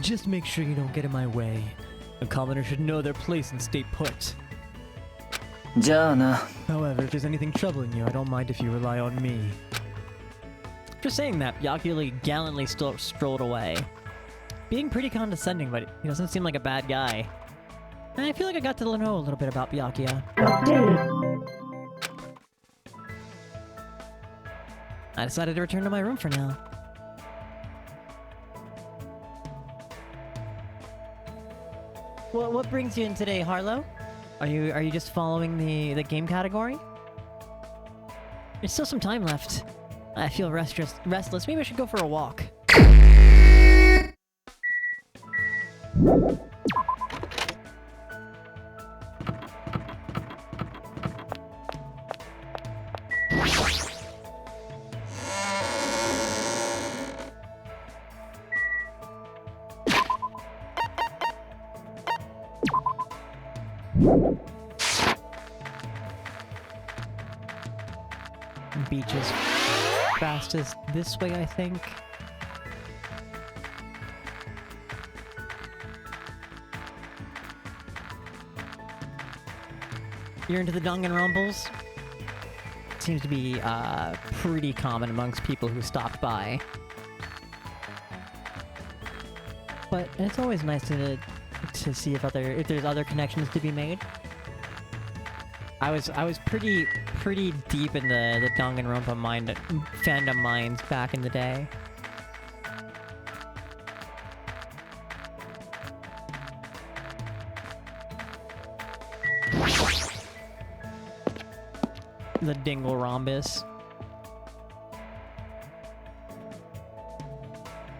Just make sure you don't get in my way. A commoner should know their place and stay put. じゃあな。 However, if there's anything troubling you, I don't mind if you rely on me. After saying that, Byakuya gallantly strolled away. Being pretty condescending, but he doesn't seem like a bad guy. And I feel like I got to know a little bit about Byakuya. I decided to return to my room for now. What brings you in today, Harlow? Are you just following the game category? There's still some time left. I feel restless. Maybe I should go for a walk. Beach is fastest this way, I think. You're into the Dangan rumbles? Seems to be pretty common amongst people who stopped by. But it's always nice to see if there's other connections to be made. I was pretty deep in the Dangan Ronpa fandom minds back in the day. The Dingle Rhombus.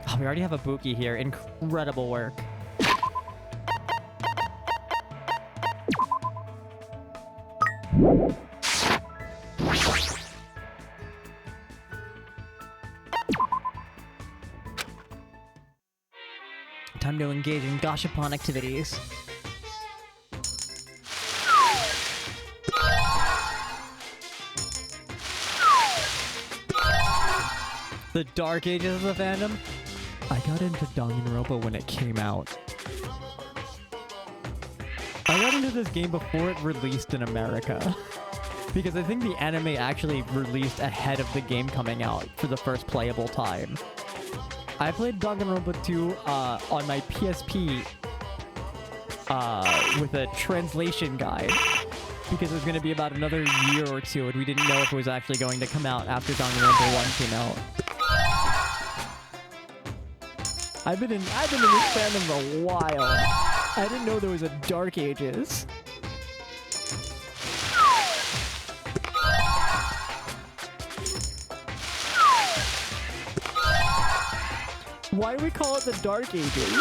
Oh, we already have a Buki here. Incredible work. Time to engage in gashapon activities. The dark ages of the fandom? I got into Danganronpa when it came out. I got into this game before it released in America. Because I think the anime actually released ahead of the game coming out for the first playable time. I played Danganronpa 2 on my PSP with a translation guide. because it was going to be about another year or two, and we didn't know if it was actually going to come out after Danganronpa 1 came out. I've been in this fandom a while. I didn't know there was a Dark Ages. Why do we call it the Dark Ages?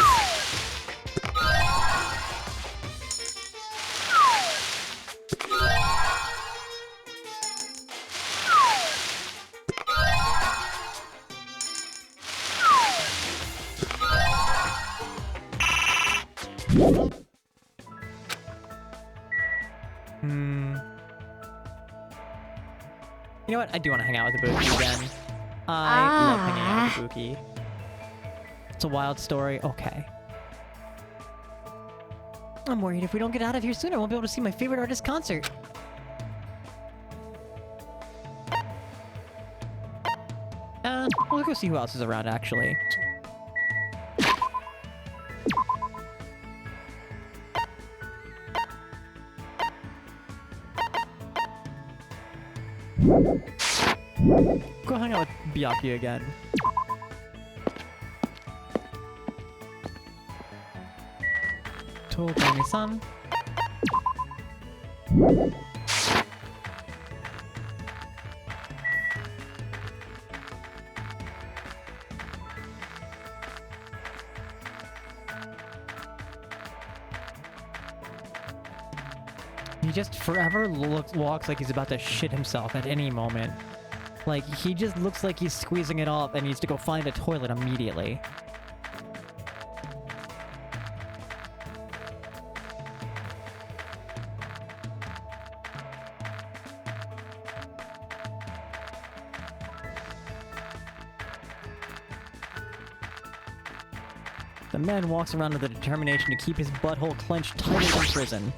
You know what? I do want to hang out with Ibuki again. I love hanging out with Ibuki. It's a wild story. Okay. I'm worried if we don't get out of here soon, I won't be able to see my favorite artist concert. We'll go see who else is around, actually. Go hang out with Byakuya again. Togami-san. He just forever walks like he's about to shit himself at any moment. Like, he just looks like he's squeezing it off and needs to go find a toilet immediately. The man walks around with the determination to keep his butthole clenched tighter than prison.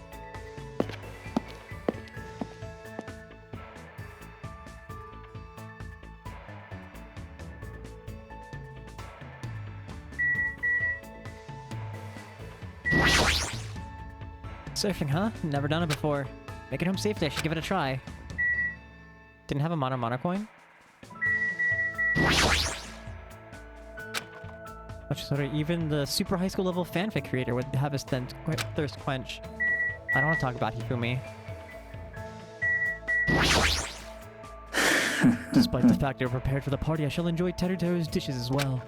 Surfing, huh? Never done it before. Make it home safely, I should give it a try. Didn't have a mono coin? Much sort of even the super high school level fanfic creator would have his thirst quench. I don't want to talk about Hifumi. Despite the fact they were prepared for the party, I shall enjoy Teruteru's dishes as well.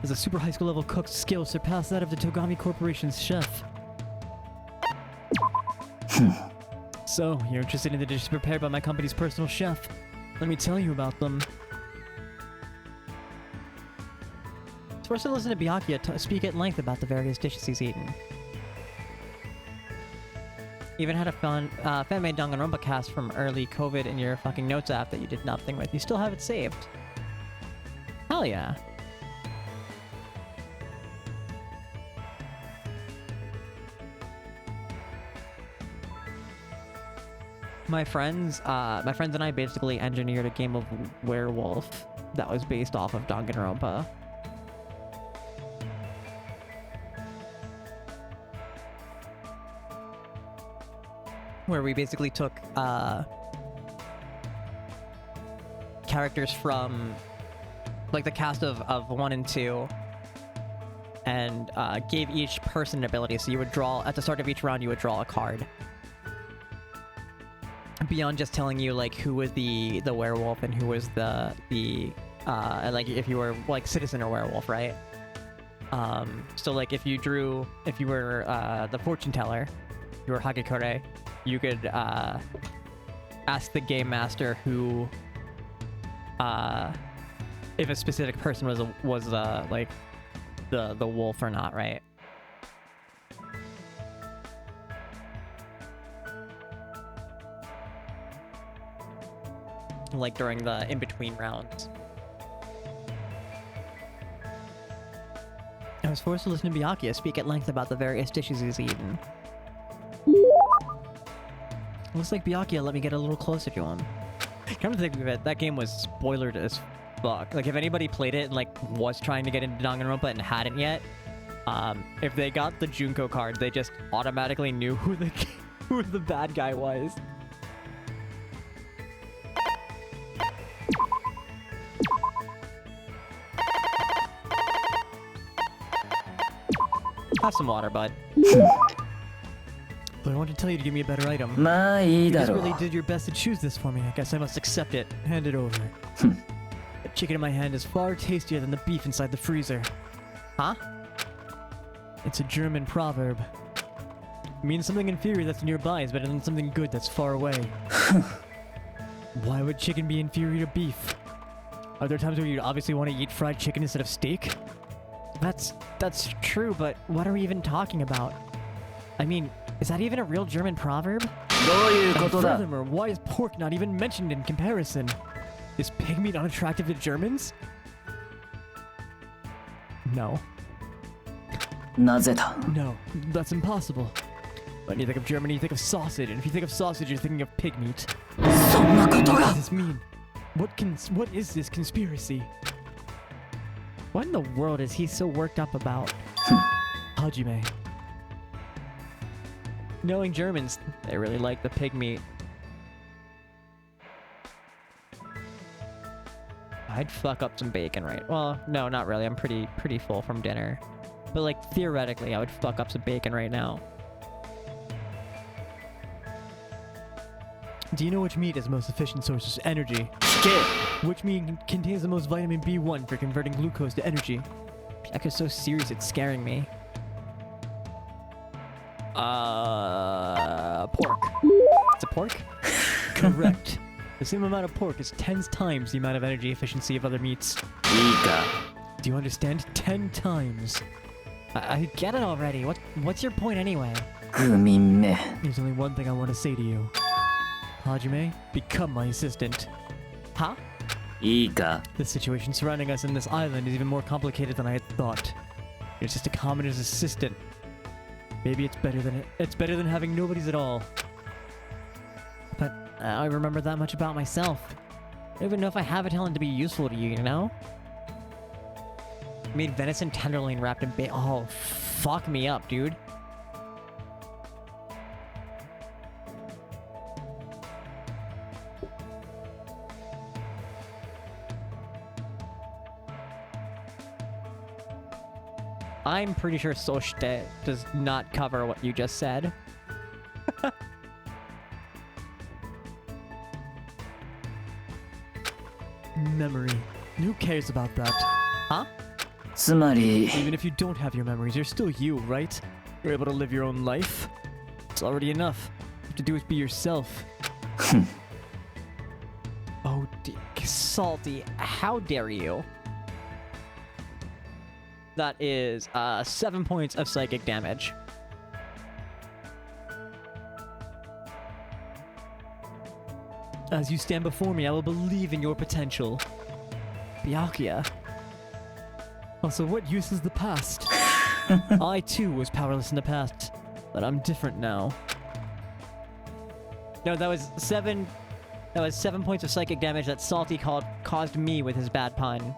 As a super high school level cook's skills surpass that of the Togami Corporation's chef. So, you're interested in the dishes prepared by my company's personal chef. Let me tell you about them. First, I listen to Byakuya speak at length about the various dishes he's eaten. Even had a fan-made Danganronpa cast from early COVID in your fucking notes app that you did nothing with. You still have it saved. Hell yeah. My friends and I basically engineered a game of Werewolf that was based off of Danganronpa. Where we basically took characters from like the cast of 1 and 2 and gave each person an ability. So you would draw, at the start of each round, you would draw a card. Beyond just telling you like who was the werewolf and who was the like if you were like citizen or werewolf, right? So like if you were the fortune teller, you were Hagekure, you could ask the game master who if a specific person was like the wolf or not, right? Like during the in-between rounds. I was forced to listen to Byakuya speak at length about the various dishes he's eaten. Looks like Byakuya let me get a little closer to him. Come to think of it, that game was spoilered as fuck. Like if anybody played it and like was trying to get into Danganronpa and hadn't yet, if they got the Junko card, they just automatically knew who who the bad guy was. Have some water, bud. But I want to tell you to give me a better item. You just really did your best to choose this for me. I guess I must accept it. Hand it over. The chicken in my hand is far tastier than the beef inside the freezer. Huh? It's a German proverb. It means something inferior that's nearby is better than something good that's far away. Why would chicken be inferior to beef? Are there times where you'd obviously want to eat fried chicken instead of steak? That's true, but what are we even talking about? I mean, is that even a real German proverb? And furthermore, why is pork not even mentioned in comparison? Is pig meat unattractive to Germans? No. No, that's impossible. When you think of Germany, you think of sausage, and if you think of sausage, you're thinking of pig meat. What does this mean? What is this conspiracy? What in the world is he so worked up about? Hajime. Knowing Germans, they really like the pig meat. I'd fuck up some bacon, right? Well, no, not really. I'm pretty full from dinner. But like, theoretically, I would fuck up some bacon right now. Do you know which meat is the most efficient source of energy? Which meat contains the most vitamin B1 for converting glucose to energy? That is so serious, it's scaring me. Pork. It's a pork? Correct. The same amount of pork is 10 times the amount of energy efficiency of other meats. Do you understand? 10 times. I get it already. What's your point anyway? There's only one thing I want to say to you. Hajime, become my assistant. Huh? The situation surrounding us in this island is even more complicated than I had thought. You're just a commoner's assistant. Maybe it's better than having nobody's at all. But I remember that much about myself. I don't even know if I have a talent to be useful to you, you know? I made venison tenderloin wrapped in bacon. Oh, fuck me up, dude. I'm pretty sure Soshite does not cover what you just said. Memory. Who cares about that? Huh? Even if you don't have your memories, you're still you, right? You're able to live your own life. It's already enough. All you have to do is be yourself. Oh, Salty, how dare you? That is 7 points of psychic damage. As you stand before me, I will believe in your potential. Byakuya. Also, what use is the past? I too was powerless in the past, but I'm different now. No, that was 7 points of psychic damage that Salty caused me with his bad pun.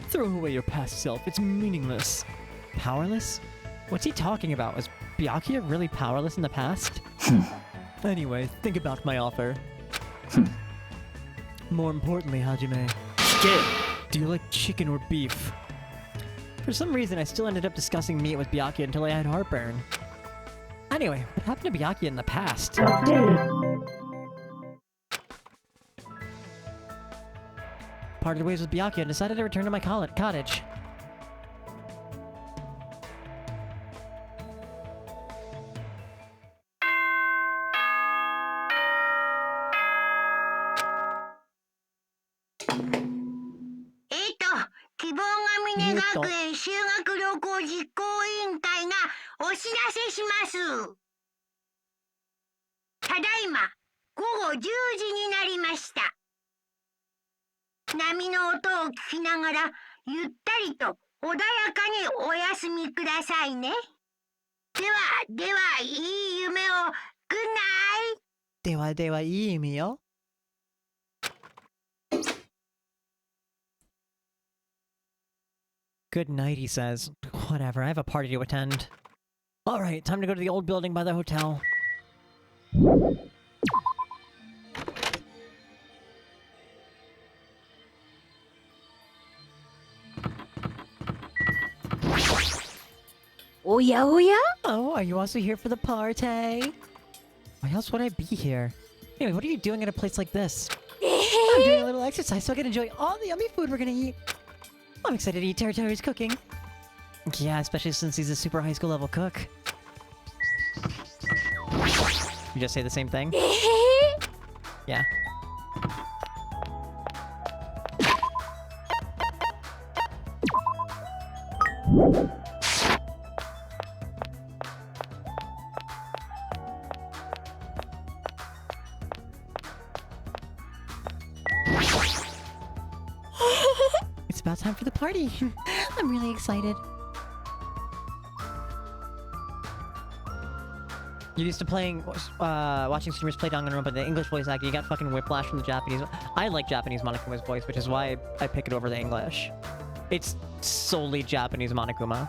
Throw away your past self. It's meaningless. Powerless? What's he talking about? Was Byakuya really powerless in the past? Anyway, think about my offer. More importantly, Hajime, do you like chicken or beef? For some reason, I still ended up discussing meat with Byakuya until I had heartburn. Anyway, what happened to Byakuya in the past? Parted ways with Byakuya and decided to return to my cottage. Good night, he says. Whatever, I have a party to attend. Alright, time to go to the old building by the hotel. Oya oya? Oh, are you also here for the party? Why else would I be here? Anyway, what are you doing at a place like this? I'm doing a little exercise so I can enjoy all the yummy food we're gonna eat. I'm excited to eat Territory's cooking. Yeah, especially since he's a super high school level cook. You just say the same thing? Yeah. It's about time for the party. I'm really excited. You're used to playing, watching streamers play Danganronpa, the English voice actor, you got fucking whiplash from the Japanese. I like Japanese Monokuma's voice, which is why I pick it over the English. It's solely Japanese Monokuma.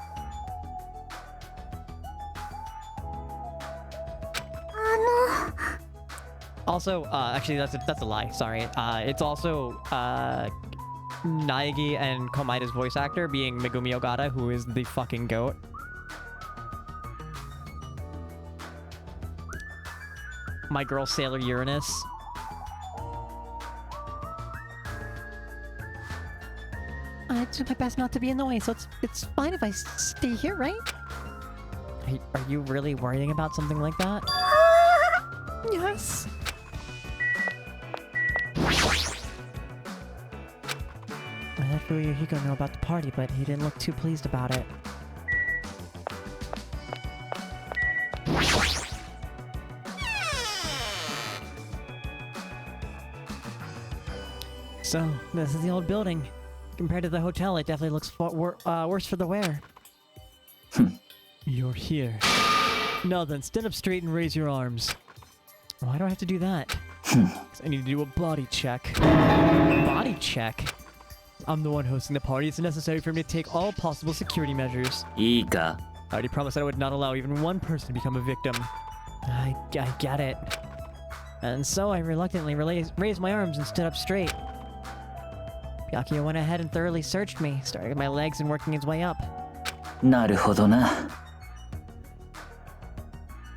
Also, actually, that's a lie. Sorry. It's also Naegi and Komaida's voice actor being Megumi Ogata, who is the fucking goat. My girl Sailor Uranus. I do my best not to be annoying, so it's fine if I stay here, right? Are you really worrying about something like that? Yes. I let Fuyuhiko know about the party, but he didn't look too pleased about it. So, this is the old building. Compared to the hotel, it definitely looks worse for the wear. You're here. Now then, stand up straight and raise your arms. Why do I have to do that? 'Cause I need to do a body check. Body check? I'm the one hosting the party. It's necessary for me to take all possible security measures. いいか I already promised that I would not allow even one person to become a victim. I get it. And so I reluctantly raised my arms and stood up straight. Byakuya went ahead and thoroughly searched me, starting at my legs and working his way up. なるほどな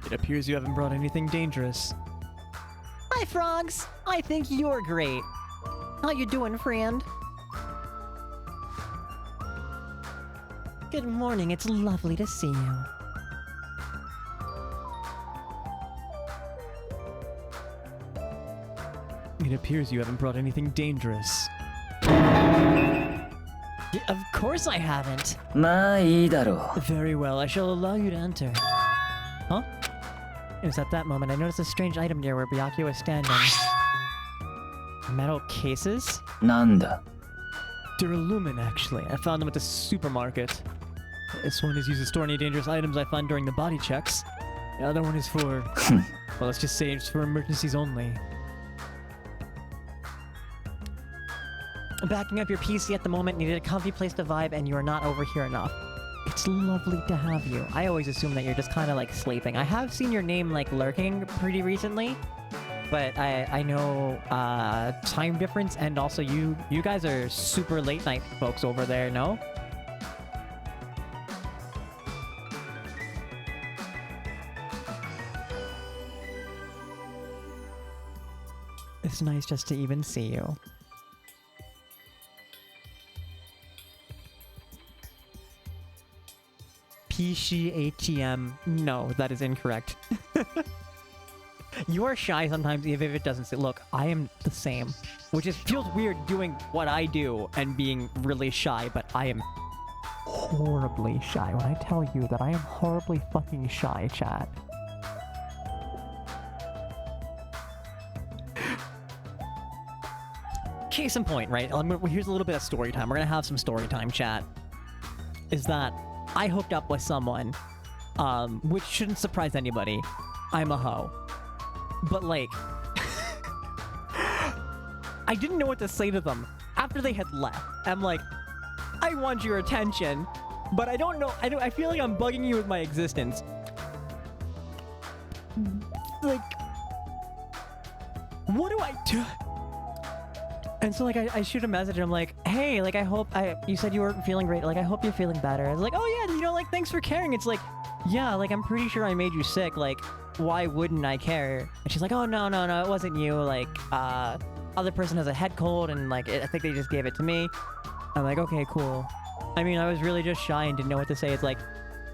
It appears you haven't brought anything dangerous. Hi, frogs! I think you're great. How you doing, friend? Good morning, it's lovely to see you. It appears you haven't brought anything dangerous. Of course I haven't. まあいいだろう Very well, I shall allow you to enter. Huh? It was at that moment I noticed a strange item near where Byakuya was standing. Metal cases? なんだ Duralumin, actually. I found them at the supermarket. This one is used to store any dangerous items I find during the body checks. The other one is for... well, let's just say it's for emergencies only. Backing up your PC at the moment needed a comfy place to vibe, and you are not over here enough. It's lovely to have you. I always assume that you're just kind of like sleeping. I have seen your name like lurking pretty recently, but I know time difference, and also you guys are super late night folks over there, no? It's nice just to even see you. PCATM. No, that is incorrect. You are shy sometimes, even if it doesn't say. Look, I am the same. Which is feels weird doing what I do and being really shy, but I am horribly shy. When I tell you that I am horribly fucking shy, chat. Case in point, right? Here's a little bit of story time. We're gonna have some story time, chat. Is that I hooked up with someone, which shouldn't surprise anybody. I'm a hoe. But like, I didn't know what to say to them after they had left. I'm like, I want your attention, but I don't know. I feel like I'm bugging you with my existence. Like, what do I do? And so like I shoot a message and I'm like, hey, like you said you weren't feeling great. Like I hope you're feeling better. I was like, oh yeah, you know, like thanks for caring. It's like, yeah, like I'm pretty sure I made you sick. Like, why wouldn't I care? And she's like, oh no, it wasn't you. Like, other person has a head cold and like I think they just gave it to me. I'm like, okay, cool. I mean, I was really just shy and didn't know what to say. It's like,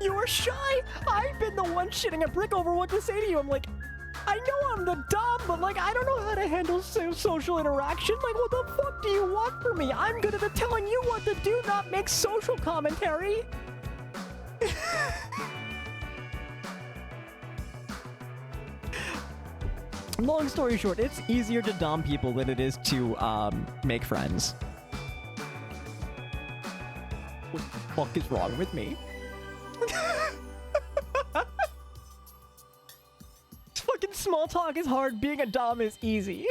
you're shy? I've been the one shitting a brick over what to say to you. I'm like, I know I'm the dom, but like, I don't know how to handle social interaction. Like, what the fuck do you want from me? I'm good at telling you what to do, not make social commentary. Long story short, it's easier to dom people than it is to make friends. What the fuck is wrong with me? Fucking small talk is hard, being a dom is easy.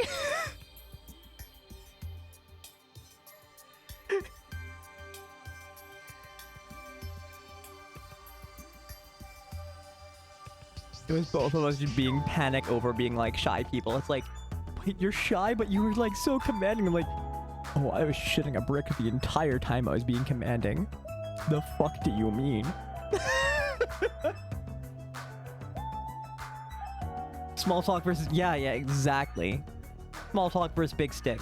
It was both of us just being panic over being like shy people. It's like, wait, you're shy, but you were like so commanding. I'm like, oh, I was shitting a brick the entire time I was being commanding. The fuck do you mean? Small talk versus... Yeah, exactly. Small talk versus big stick.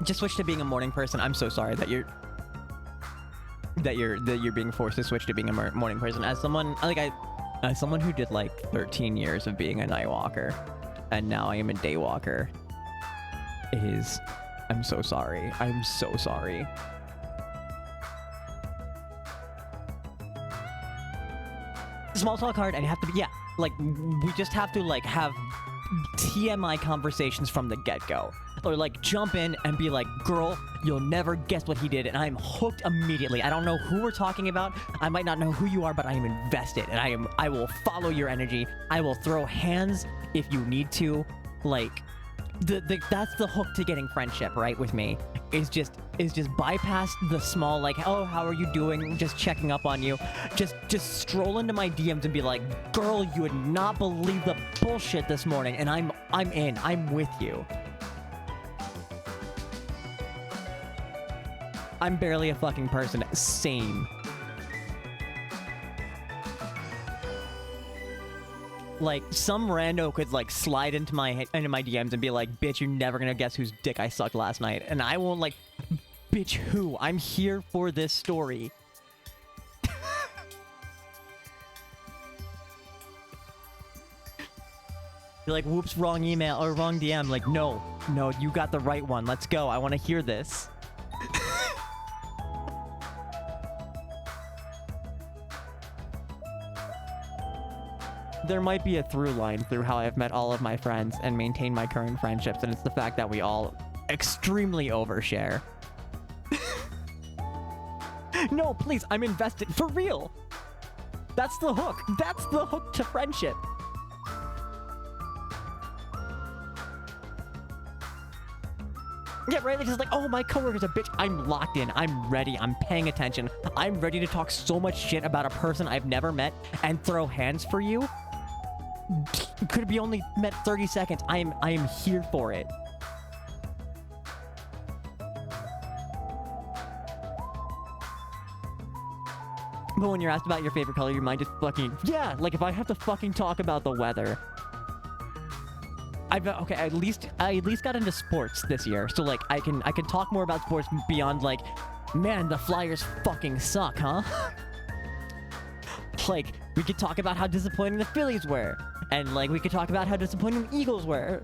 Just switch to being a morning person. I'm so sorry that you're being forced to switch to being a morning person. As someone who did like 13 years of being a night walker, and now I am a day walker, I'm so sorry. I'm so sorry. Small talk hard, and you have to be, yeah, like, we just have to, like, have TMI conversations from the get-go. Or, like, jump in and be like, girl, you'll never guess what he did, and I'm hooked immediately. I don't know who we're talking about. I might not know who you are, but I am invested, and I will follow your energy. I will throw hands if you need to. Like, that's the hook to getting friendship, right, with me, is just bypass the small, like, oh, how are you doing, just checking up on you, just stroll into my DMs and be like, girl, you would not believe the bullshit this morning, and I'm with you. I'm barely a fucking person. Same. Like, some rando could, like, slide into my DMs and be like, bitch, you're never gonna guess whose dick I sucked last night. And I won't, like, bitch, who? I'm here for this story. You're like, whoops, wrong email or wrong DM. Like, no, you got the right one. Let's go. I want to hear this. There might be a through line through how I've met all of my friends and maintained my current friendships, and it's the fact that we all extremely overshare. No, please, I'm invested. For real. That's the hook. That's the hook to friendship. Yeah, right? It's like, oh, my coworker's a bitch. I'm locked in. I'm ready. I'm paying attention. I'm ready to talk so much shit about a person I've never met and throw hands for you. Could be only met 30 seconds. I am here for it. But when you're asked about your favorite color, your mind just fucking... Yeah, like if I have to fucking talk about the weather... Okay, I at least got into sports this year, so like I can talk more about sports beyond like, man, the Flyers fucking suck, huh? Like, we could talk about how disappointing the Phillies were, and like we could talk about how disappointing the Eagles were.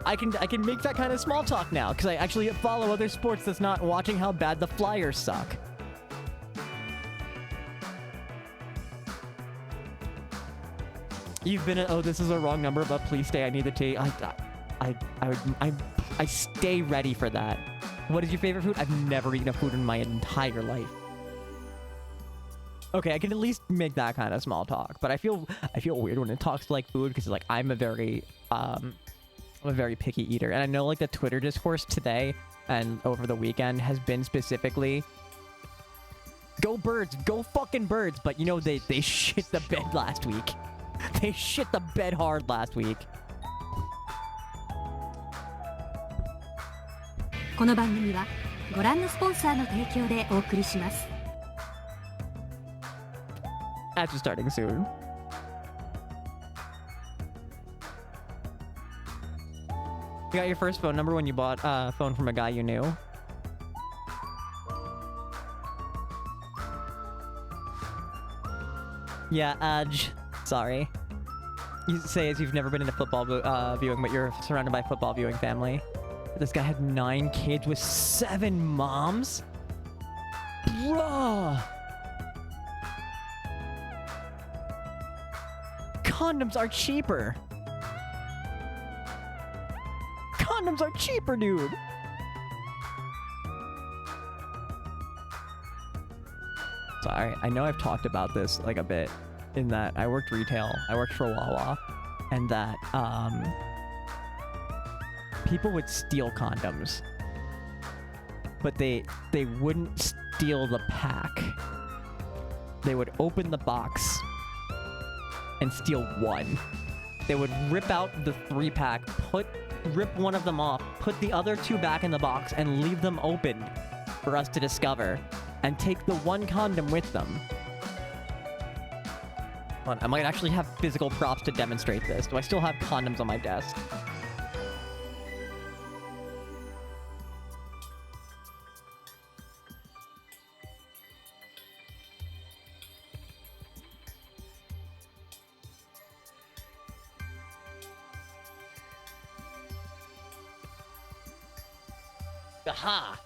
I can make that kind of small talk now because I actually follow other sports that's not watching how bad the Flyers suck. You've been oh, this is a wrong number, but please stay. I need the tea. I stay ready for that. What is your favorite food? I've never eaten a food in my entire life. Okay, I can at least make that kind of small talk, but I feel weird when it talks like food because like I'm a very picky eater, and I know like the Twitter discourse today and over the weekend has been specifically go birds, go fucking birds, but you know they shit the bed last week. They shit the bed hard last week. この番組はご覧のスポンサーの提供でお送りします。 Ads are starting soon. You got your first phone number when you bought a phone from a guy you knew? Yeah, Aj. Sorry. You say as you've never been in a football viewing, but you're surrounded by football viewing family. This guy had 9 kids with 7 moms? Bruh! Condoms are cheaper. Condoms are cheaper, dude. Sorry, I know I've talked about this like a bit in that I worked retail. I worked for Wawa, and that people would steal condoms, but they wouldn't steal the pack. They would open the box and steal one. They would rip out the 3-pack, rip one of them off, put the other 2 back in the box, and leave them open for us to discover, and take the 1 condom with them. Hold on, I might actually have physical props to demonstrate this. Do I still have condoms on my desk? Aha!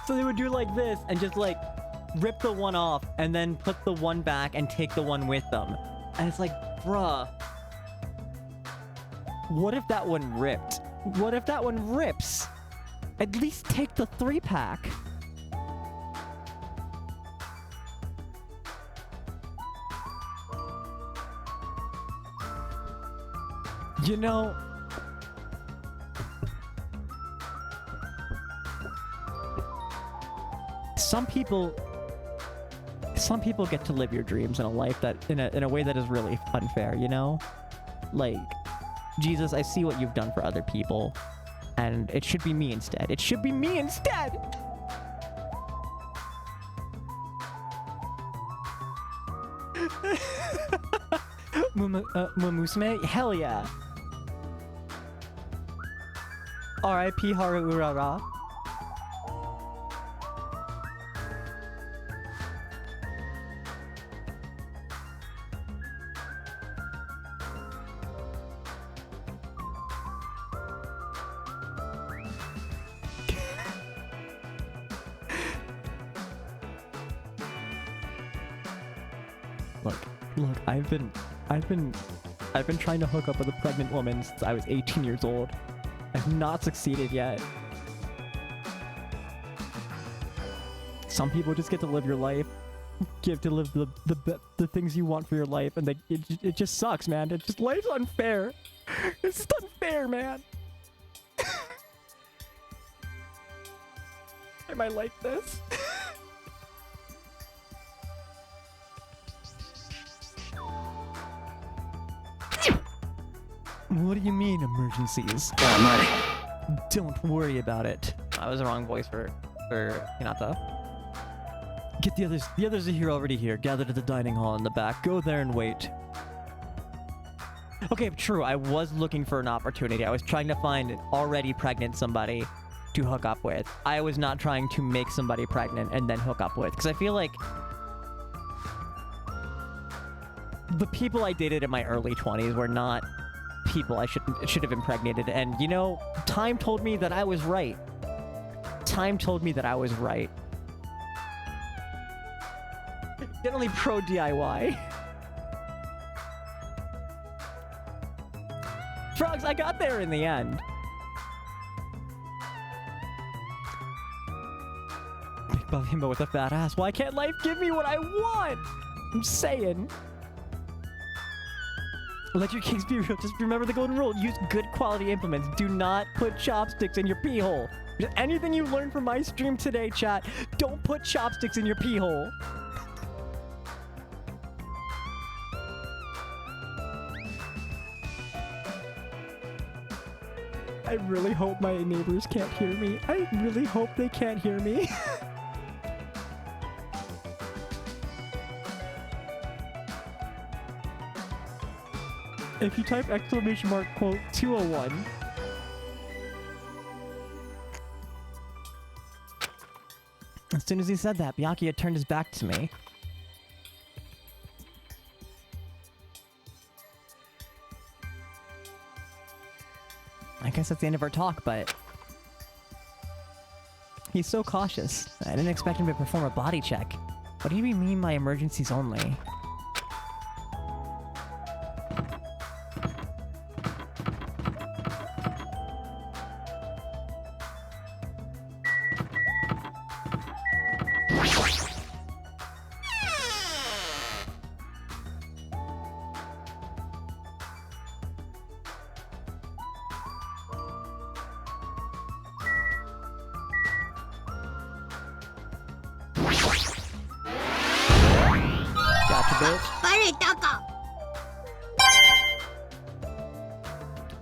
So they would do like this and just like rip the one off and then put the one back and take the one with them. And it's like, bruh. What if that one ripped? What if that one rips? At least take the 3-pack. You know, some people get to live your dreams in a life that in a way that is really unfair, you know? Like, Jesus, I see what you've done for other people, and it should be me instead. It should be me instead. Mumusme? Hell yeah. R.I.P. Haru Urara. Look, I've been trying to hook up with a pregnant woman since I was 18 years old. I've not succeeded yet. Some people just get to live your life. You have to live the things you want for your life, and it just sucks, man. It's just, life's unfair. It's just unfair, man. Am I like this? What do you mean, emergencies? Don't worry about it. I was the wrong voice for Hinata. Get the others. The others are already here. Gathered at the dining hall in the back. Go there and wait. Okay, true. I was looking for an opportunity. I was trying to find an already pregnant somebody to hook up with. I was not trying to make somebody pregnant and then hook up with. Because I feel like the people I dated in my early 20s were not people I should have impregnated, and you know, time told me that I was right. Time told me that I was right. Generally pro DIY. Frogs, I got there in the end. Himbo with a fat ass. Why can't life give me what I want? I'm saying. Let your cakes be real. Just remember the golden rule. Use good quality implements. Do not put chopsticks in your pee hole. Anything you learned from my stream today, chat, don't put chopsticks in your pee hole. I really hope my neighbors can't hear me. I really hope they can't hear me. If you type exclamation mark quote 201. As soon as he said that, Byakuya turned his back to me. I guess that's the end of our talk, but he's so cautious. I didn't expect him to perform a body check. What do you mean by emergencies only?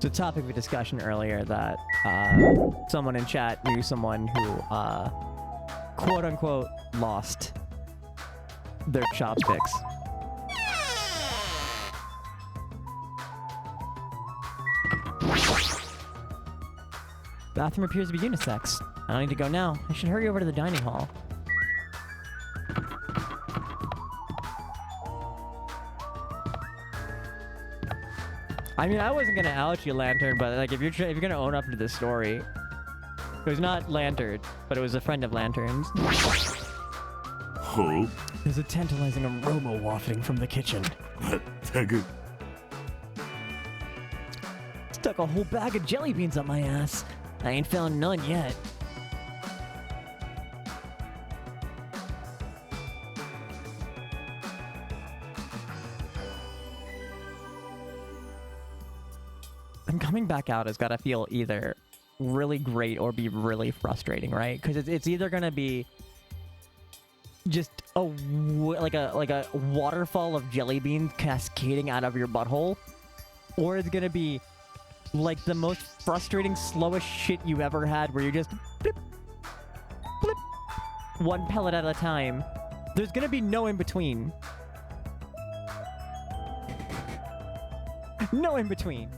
It's a topic of discussion earlier that someone in chat knew someone who quote unquote lost their chopsticks. Bathroom appears to be unisex. I don't need to go now. I should hurry over to the dining hall. I mean, I wasn't gonna out you, Lantern, but like, if you're gonna own up to this story, it was not Lantern, but it was a friend of Lantern's. Oh. There's a tantalizing aroma wafting from the kitchen. Stuck a whole bag of jelly beans up my ass. I ain't found none yet. Coming back out has got to feel either really great or be really frustrating, right? Because it's either gonna be just like a waterfall of jelly beans cascading out of your butthole, or it's gonna be like the most frustrating, slowest shit you've ever had, where you're just blip, blip, one pellet at a time. There's gonna be no in between. No in between.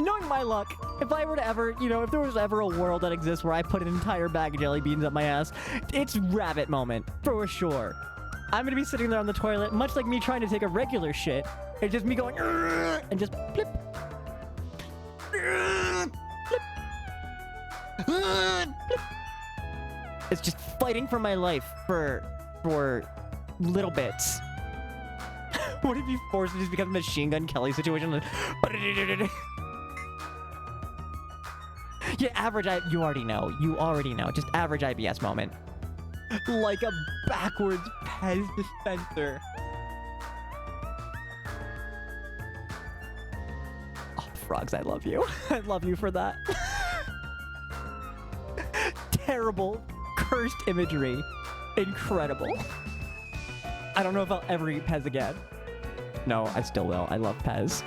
Knowing my luck, if I were to ever, if there was ever a world that exists where I put an entire bag of jelly beans up my ass, it's rabbit moment, for sure. I'm gonna be sitting there on the toilet, much like me trying to take a regular shit. It's just me going, and just blip. It's just fighting for my life for little bits. What if you force it to just become a Machine Gun Kelly situation? Yeah, average you already know. You already know. Just average IBS moment. Like a backwards Pez dispenser. Oh, frogs, I love you. I love you for that. Terrible, cursed imagery. Incredible. I don't know if I'll ever eat Pez again. No, I still will. I love Pez.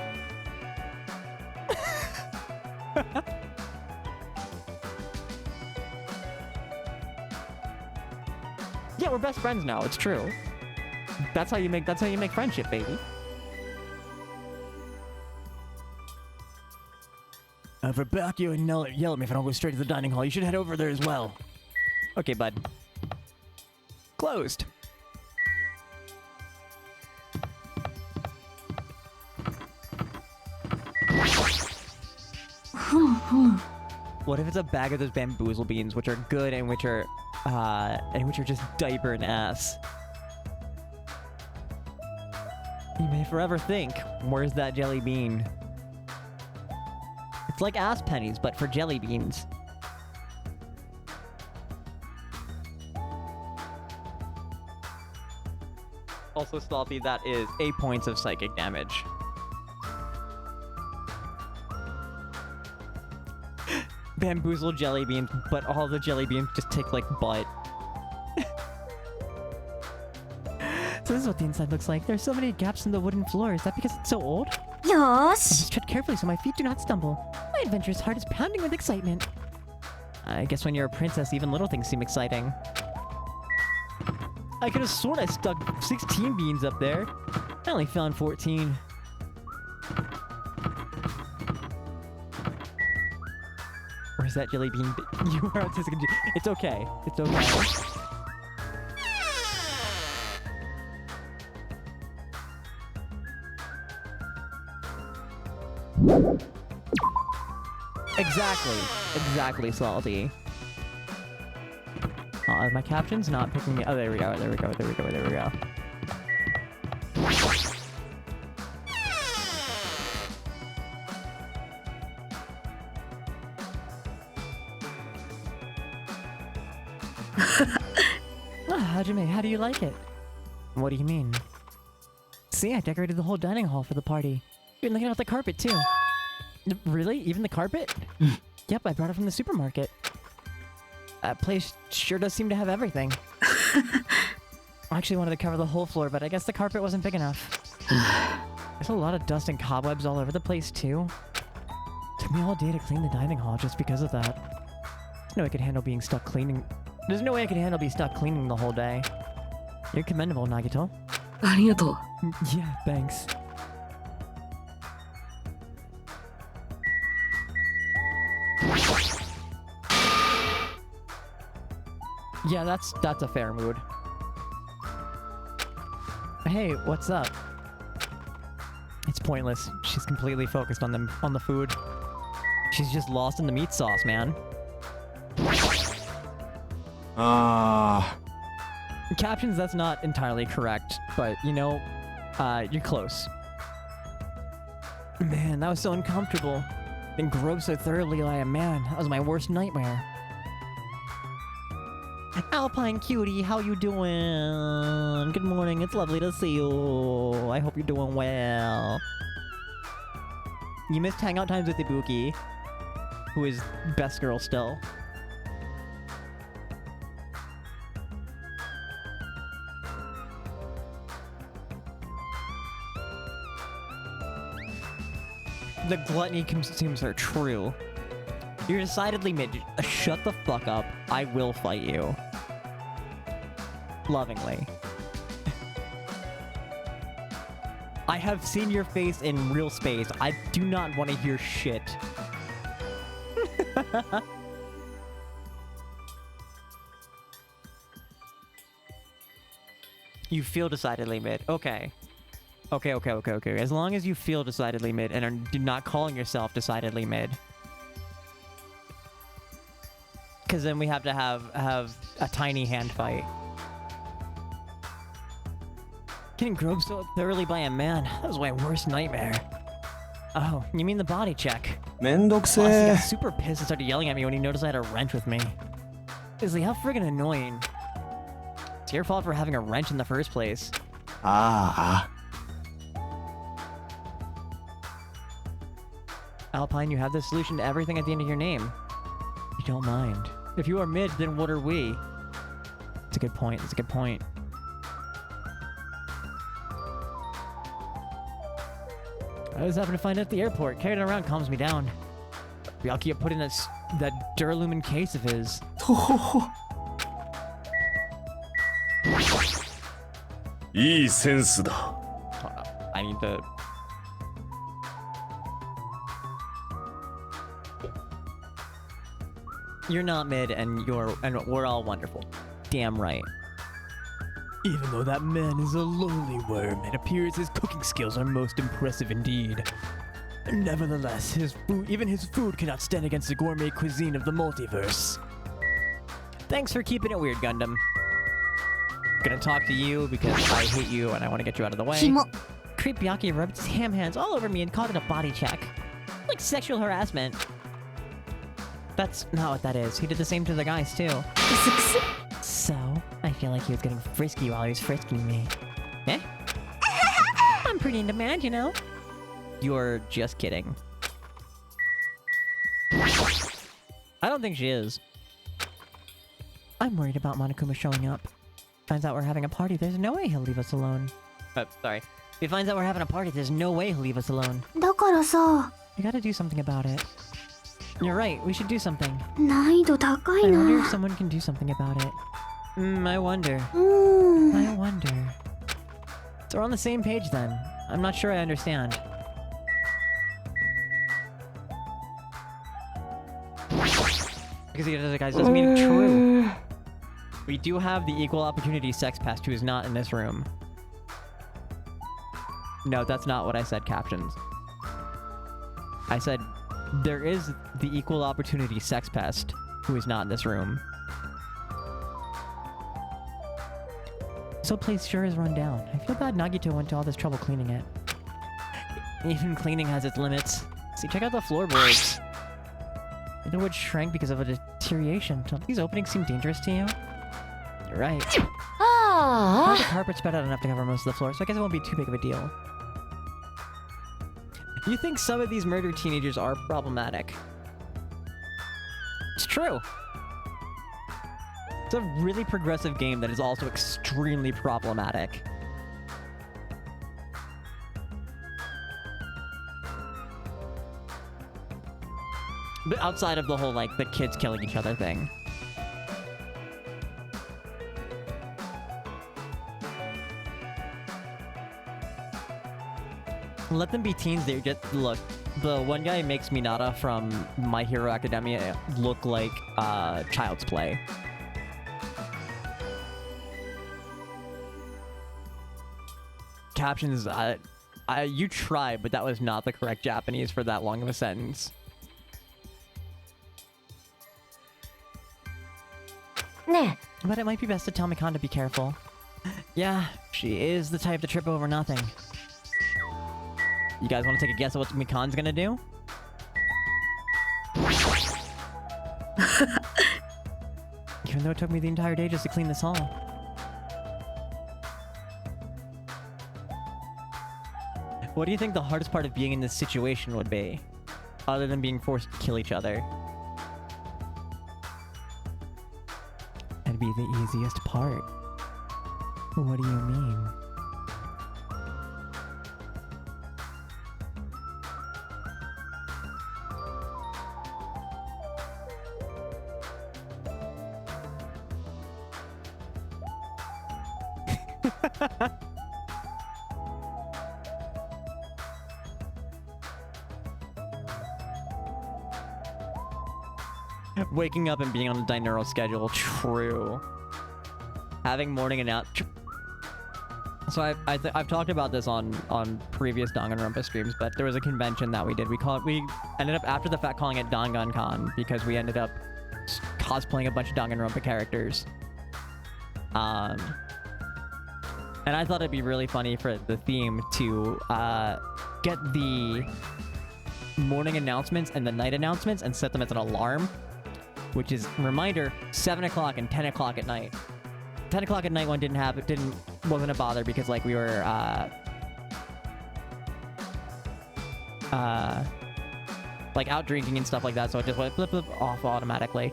Yeah, we're best friends now. It's true. That's how you make friendship, baby. If I back you and yell at me if I don't go straight to the dining hall, you should head over there as well. Okay, bud. Closed. What if it's a bag of those bamboozle beans, which are good and which are just diaper and ass? You may forever think, where's that jelly bean? It's like ass pennies, but for jelly beans. Also, Sloppy, that is 8 points of psychic damage. Bamboozle jelly beans, but all the jelly beans just take like butt. So this is what the inside looks like. There's so many gaps in the wooden floor. Is that because it's so old? Yosh! Just tread carefully so my feet do not stumble. My adventurous heart is pounding with excitement. I guess when you're a princess, even little things seem exciting. I could have sworn I stuck 16 beans up there. I only found 14. Where's that jelly bean? You are autistic. It's okay. It's okay. Exactly, Salty. My caption's not picking me. Oh, there we go. Hajime, how do you like it? What do you mean? See, I decorated the whole dining hall for the party. You're looking at the carpet, too. Really? Even the carpet? Yep, I brought it from the supermarket. That place sure does seem to have everything. I actually wanted to cover the whole floor, but I guess the carpet wasn't big enough. There's a lot of dust and cobwebs all over the place, too. Took me all day to clean the dining hall just because of that. There's no way I could handle being stuck cleaning. There's no way I could handle being stuck cleaning the whole day. You're commendable, Nagito. ありがとう。 Yeah, thanks. Yeah, that's a fair mood. Hey, what's up? It's pointless. She's completely focused on the food. She's just lost in the meat sauce, man. Captions, that's not entirely correct, but you know, you're close. Man, that was so uncomfortable. Been groped so thoroughly by a man. That was my worst nightmare. Alpine cutie, how you doing? Good morning, it's lovely to see you. I hope you're doing well. You missed hangout times with Ibuki, who is best girl still. The gluttony consumes are true. You're decidedly mid. Shut the fuck up. I will fight you. Lovingly. I have seen your face in real space. I do not want to hear shit. You feel decidedly mid. Okay. Okay. As long as you feel decidedly mid and are not calling yourself decidedly mid. Because then we have to have a tiny hand fight. Getting groped so thoroughly by a man. That was my worst nightmare. Oh, you mean the body check? Boss, he got super pissed and started yelling at me when he noticed I had a wrench with me. Seriously, how friggin' annoying. It's your fault for having a wrench in the first place. Alpine, you have the solution to everything at the end of your name. You don't mind. If you are mid, then what are we? It's a good point. I was having to find it at the airport. Carrying it around calms me down. Byakuya put in that Duralumin case of his. I need to... You're not mid, and we're all wonderful. Damn right. Even though that man is a lowly worm, it appears his cooking skills are most impressive indeed. Nevertheless, even his food cannot stand against the gourmet cuisine of the multiverse. Thanks for keeping it weird, Gundam. Gonna talk to you because I hate you and I want to get you out of the way. creep Byakuya rubbed his ham hands all over me and called it a body check. Like sexual harassment. That's not what that is. He did the same to the guys, too. So, I feel like he was getting frisky while he was frisking me. Eh? I'm pretty into man, you know? You're just kidding. I don't think she is. I'm worried about Monokuma showing up. Finds out we're having a party, there's no way he'll leave us alone. Sorry. If he finds out we're having a party, there's no way he'll leave us alone. だからさ、 We gotta do something about it. You're right, we should do something. 難易度高い I wonder な。 if someone can do something about it. I wonder. I wonder. So we're on the same page then. I'm not sure I understand. Because the other guys doesn't mean true. We do have the equal opportunity sex pest who is not in this room. No, that's not what I said, captions. I said, there is the equal opportunity sex pest who is not in this room. This whole place sure is run down. I feel bad Nagito went to all this trouble cleaning it. Even cleaning has its limits. See, check out the floorboards. The wood shrank because of a deterioration. Don't these openings seem dangerous to you? You're right. Well, the carpet's spread out enough to cover most of the floor, so I guess it won't be too big of a deal. You think some of these murder teenagers are problematic? It's true. It's a really progressive game that is also extremely problematic. But outside of the whole, like, the kids killing each other thing. Let them be teens. They just look. The one guy makes Minata from My Hero Academia look like Child's Play. Captions. You tried, but that was not the correct Japanese for that long of a sentence. But it might be best to tell Mikan to be careful. Yeah, she is the type to trip over nothing. You guys want to take a guess at what Mikan's gonna do? Even though it took me the entire day just to clean this hall. What do you think the hardest part of being in this situation would be? Other than being forced to kill each other? That'd be the easiest part. What do you mean? Waking up and being on a diurnal schedule, true. Having morning and out. So I've talked about this on previous Danganronpa streams, but there was a convention that we did. We ended up after the fact calling it Dangan Con because we ended up cosplaying a bunch of Danganronpa characters. And I thought it'd be really funny for the theme to get the morning announcements and the night announcements and set them as an alarm, which is, reminder, 7 o'clock and 10 o'clock at night. 10 o'clock at night one wasn't a bother because, like, we were like out drinking and stuff like that, so it just went flip off automatically.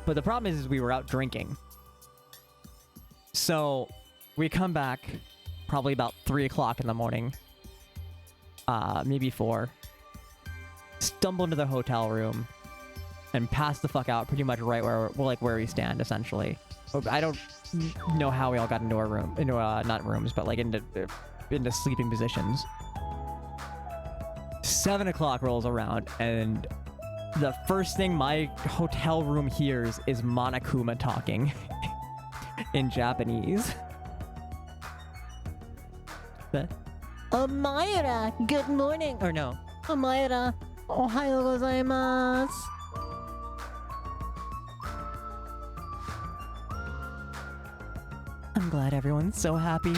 But the problem is we were out drinking. So we come back probably about 3 o'clock in the morning, maybe 4, stumble into the hotel room and pass the fuck out pretty much right where we stand, essentially. I don't know how we all got into our room, not rooms, but like into sleeping positions. 7 o'clock rolls around, and the first thing my hotel room hears is Monokuma talking in Japanese. Omaera, good morning. Or no. Omaera, ohayo gozaimasu. I'm glad everyone's so happy.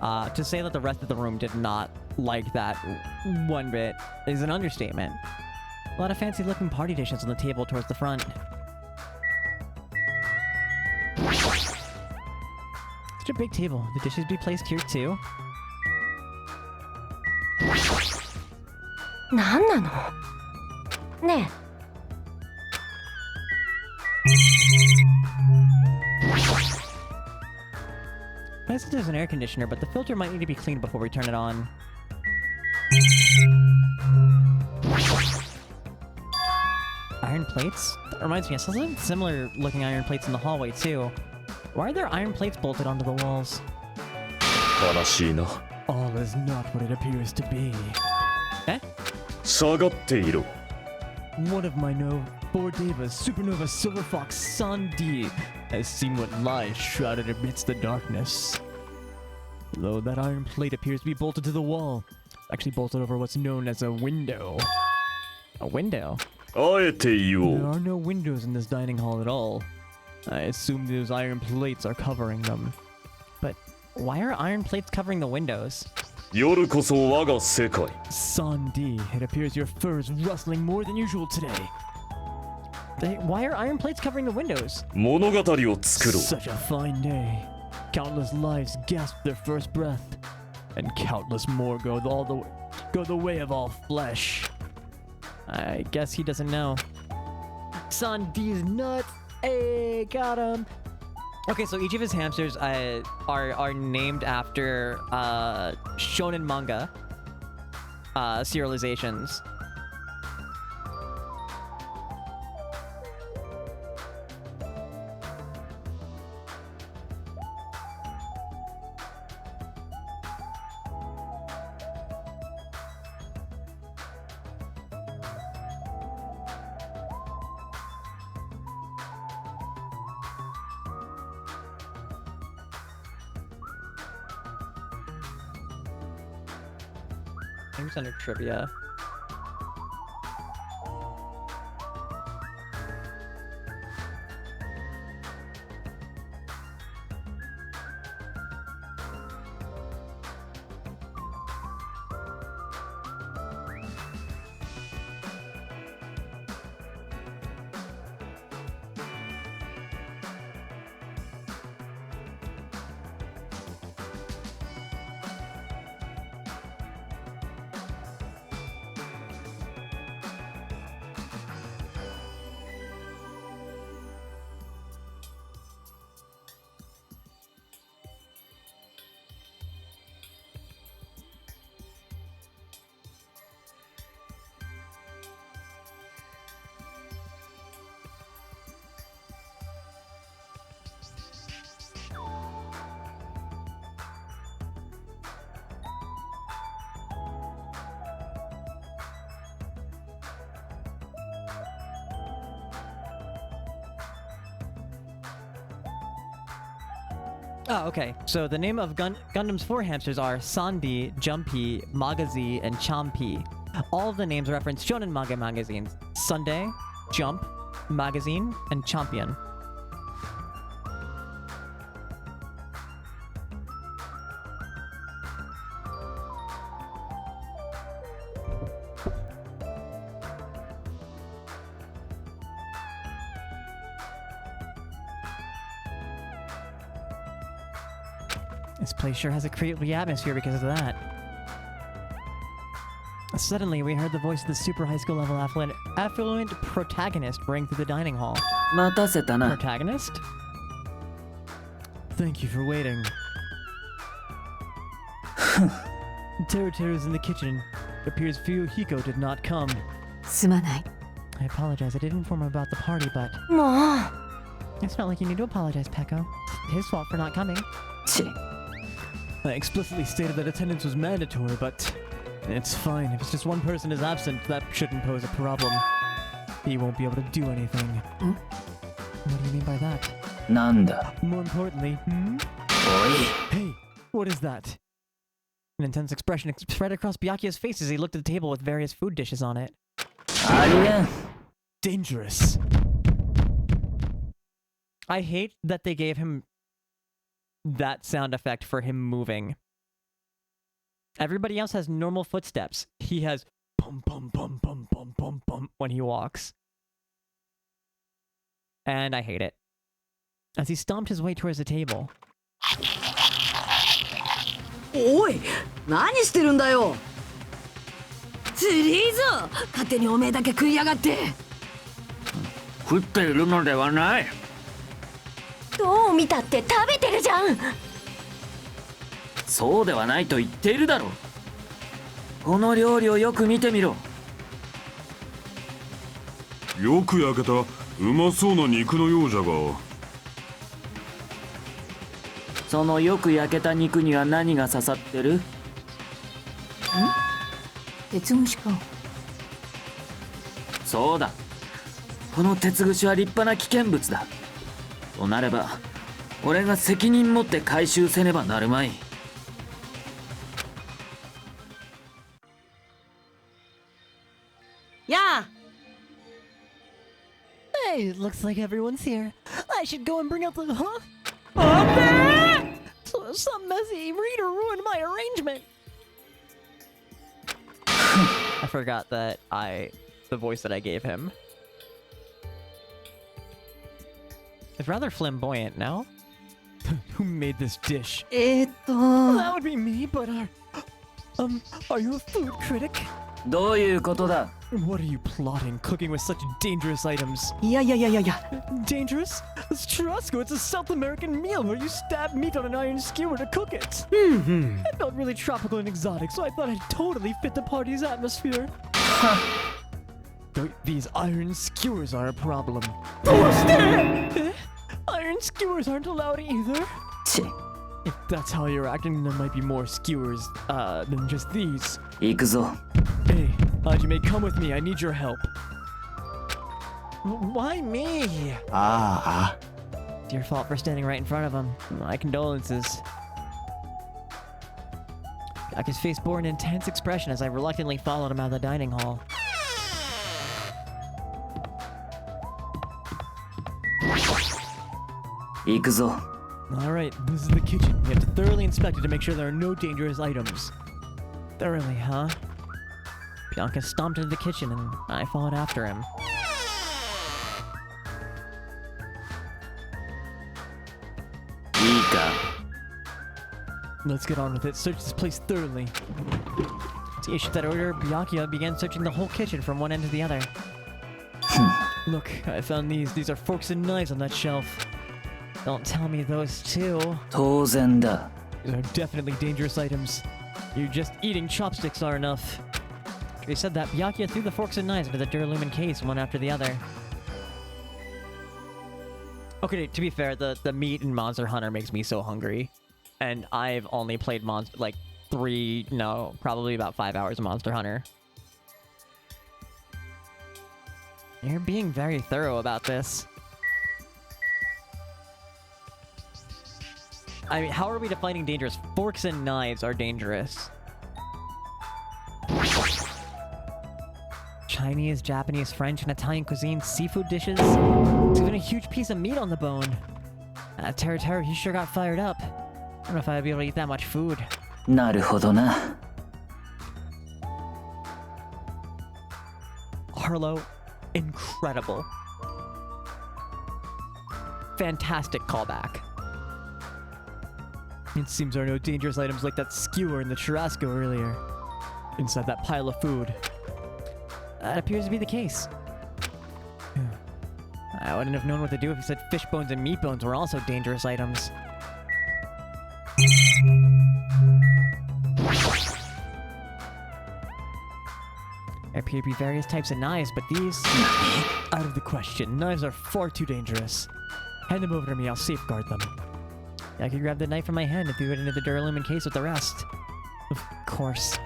To say that the rest of the room did not like that one bit is an understatement. A lot of fancy-looking party dishes on the table towards the front. Such a big table. The dishes be placed here too. なんなのね Nice that there's an air conditioner, but the filter might need to be cleaned before we turn it on. Iron plates? That reminds me, I saw some similar looking iron plates in the hallway too. Why are there iron plates bolted onto the walls? 悲しいな。 All is not what it appears to be. Eh? 下がっていろ。 One of my four devas, Supernova Silver Fox Sandi, has seen what lies shrouded amidst the darkness. Though that iron plate appears to be bolted to the wall, actually bolted over what's known as a window. A window? あえて言お There う。 are no windows in this dining hall at all. I assume those iron plates are covering them. But why are iron plates covering the windows? 夜こそ我が世界。 Sandi, it appears your fur is rustling more than usual today. Why are iron plates covering the windows? 物語を作ろう。 Such a fine day. Countless lives gasp their first breath, and countless more go the way of all flesh. I guess he doesn't know. Sandi's nuts. Hey, got him. Okay, so each of his hamsters are named after shonen manga serializations. Names under trivia. Oh, okay. So the name of Gundam's four hamsters are Sandi, Jumpy, Magazi, and Champi. All of the names reference shonen manga magazines: Sunday, Jump, Magazine, and Champion. This place sure has a creepy atmosphere because of that. Suddenly, we heard the voice of the super high school level affluent protagonist ring through the dining hall. 待たせたな。 Protagonist? Thank you for waiting. Teru is in the kitchen. It appears Fuyuhiko did not come. すまない I apologize. I didn't inform her about the party, but もう it's not like you need to apologize, Peko. It's his fault for not coming. ち I explicitly stated that attendance was mandatory, but it's fine. If it's just one person is absent, that shouldn't pose a problem. He won't be able to do anything. Hmm? What do you mean by that? なんだ More importantly, おい hey, what is that? An intense expression spread across Byakuya's face as he looked at the table with various food dishes on it. ありえん Dangerous. I hate that they gave him that sound effect for him moving. Everybody else has normal footsteps. He has pum pum pum pum pum pum pum when he walks. And I hate it. As he stomped his way towards the table. おい、何してるんだよ。ツリーズ、勝手におめえだけ食いやがって。食っているのではない。どう見たって食べてるじゃん。そうではないと言っているだろう。この料理をよく見てみろ。よく焼けたうまそうな肉のようじゃが。そのよく焼けた肉には何が刺さってる？鉄串か。そうだ。この鉄串は立派な危険物だ。となれば、俺が責任持って回収せねばなるまい。やあ。Hey, it looks like everyone's here. I should go and bring up the... Huh? Some messy reader ruined my arrangement. I forgot that the voice that I gave him. It's rather flamboyant, no? Who made this dish? That That would be me, but are you a food critic? どういうことだ？ What are you plotting, cooking with such dangerous items? いや。 Dangerous? It's churrasco. It's a South American meal where you stab meat on an iron skewer to cook it. It felt really tropical and exotic, so I thought I'd totally fit the party's atmosphere. These iron skewers are a problem. Iron skewers aren't allowed either. If that's how you're acting, there might be more skewers than just these. 行くぞ。 Hey, Hajime, come with me. I need your help. Why me? It's your fault for standing right in front of him. My condolences. His face bore an intense expression as I reluctantly followed him out of the dining hall. Alright, this is the kitchen. You have to thoroughly inspect it to make sure there are no dangerous items. Thoroughly, huh? Bianca stomped into the kitchen and I followed after him. Let's get on with it. Search this place thoroughly. As he issued that order, Byakuya began searching the whole kitchen from one end to the other. Look, I found these. These are forks and knives on that shelf. Don't tell me those two. 当然だ。 These are definitely dangerous items. You just eating chopsticks are enough. After he said that, Byakuya threw the forks and knives into the duralumin case one after the other. Okay, to be fair, the meat in Monster Hunter makes me so hungry. And I've only played probably about 5 hours of Monster Hunter. You're being very thorough about this. I mean, how are we defining dangerous? Forks and knives are dangerous. Chinese, Japanese, French, and Italian cuisine, seafood dishes. There's even a huge piece of meat on the bone. Teru, he sure got fired up. I don't know if I'd be able to eat that much food. なるほどな。 Harlow, incredible. Fantastic callback. It seems there are no dangerous items like that skewer in the churrasco earlier. Inside that pile of food. That appears to be the case. I wouldn't have known what to do if you said fish bones and meat bones were also dangerous items. There appear to be various types of knives, but these... Out of the question. Knives are far too dangerous. Hand them over to me, I'll safeguard them. I could grab the knife from my hand and threw it into the duralumin case with the rest. Of course.